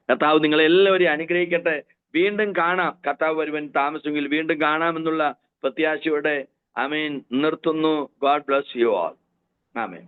കർത്താവ് നിങ്ങളെല്ലാവരെയും അനുഗ്രഹിക്കട്ടെ. വീണ്ടും കാണാം. കർത്താവ് വരുവൻ താമസമെങ്കിൽ വീണ്ടും കാണാമെന്നുള്ള പ്രത്യാശയോടെ ആമേൻ നിർത്തുന്നു. God bless you all. Amen.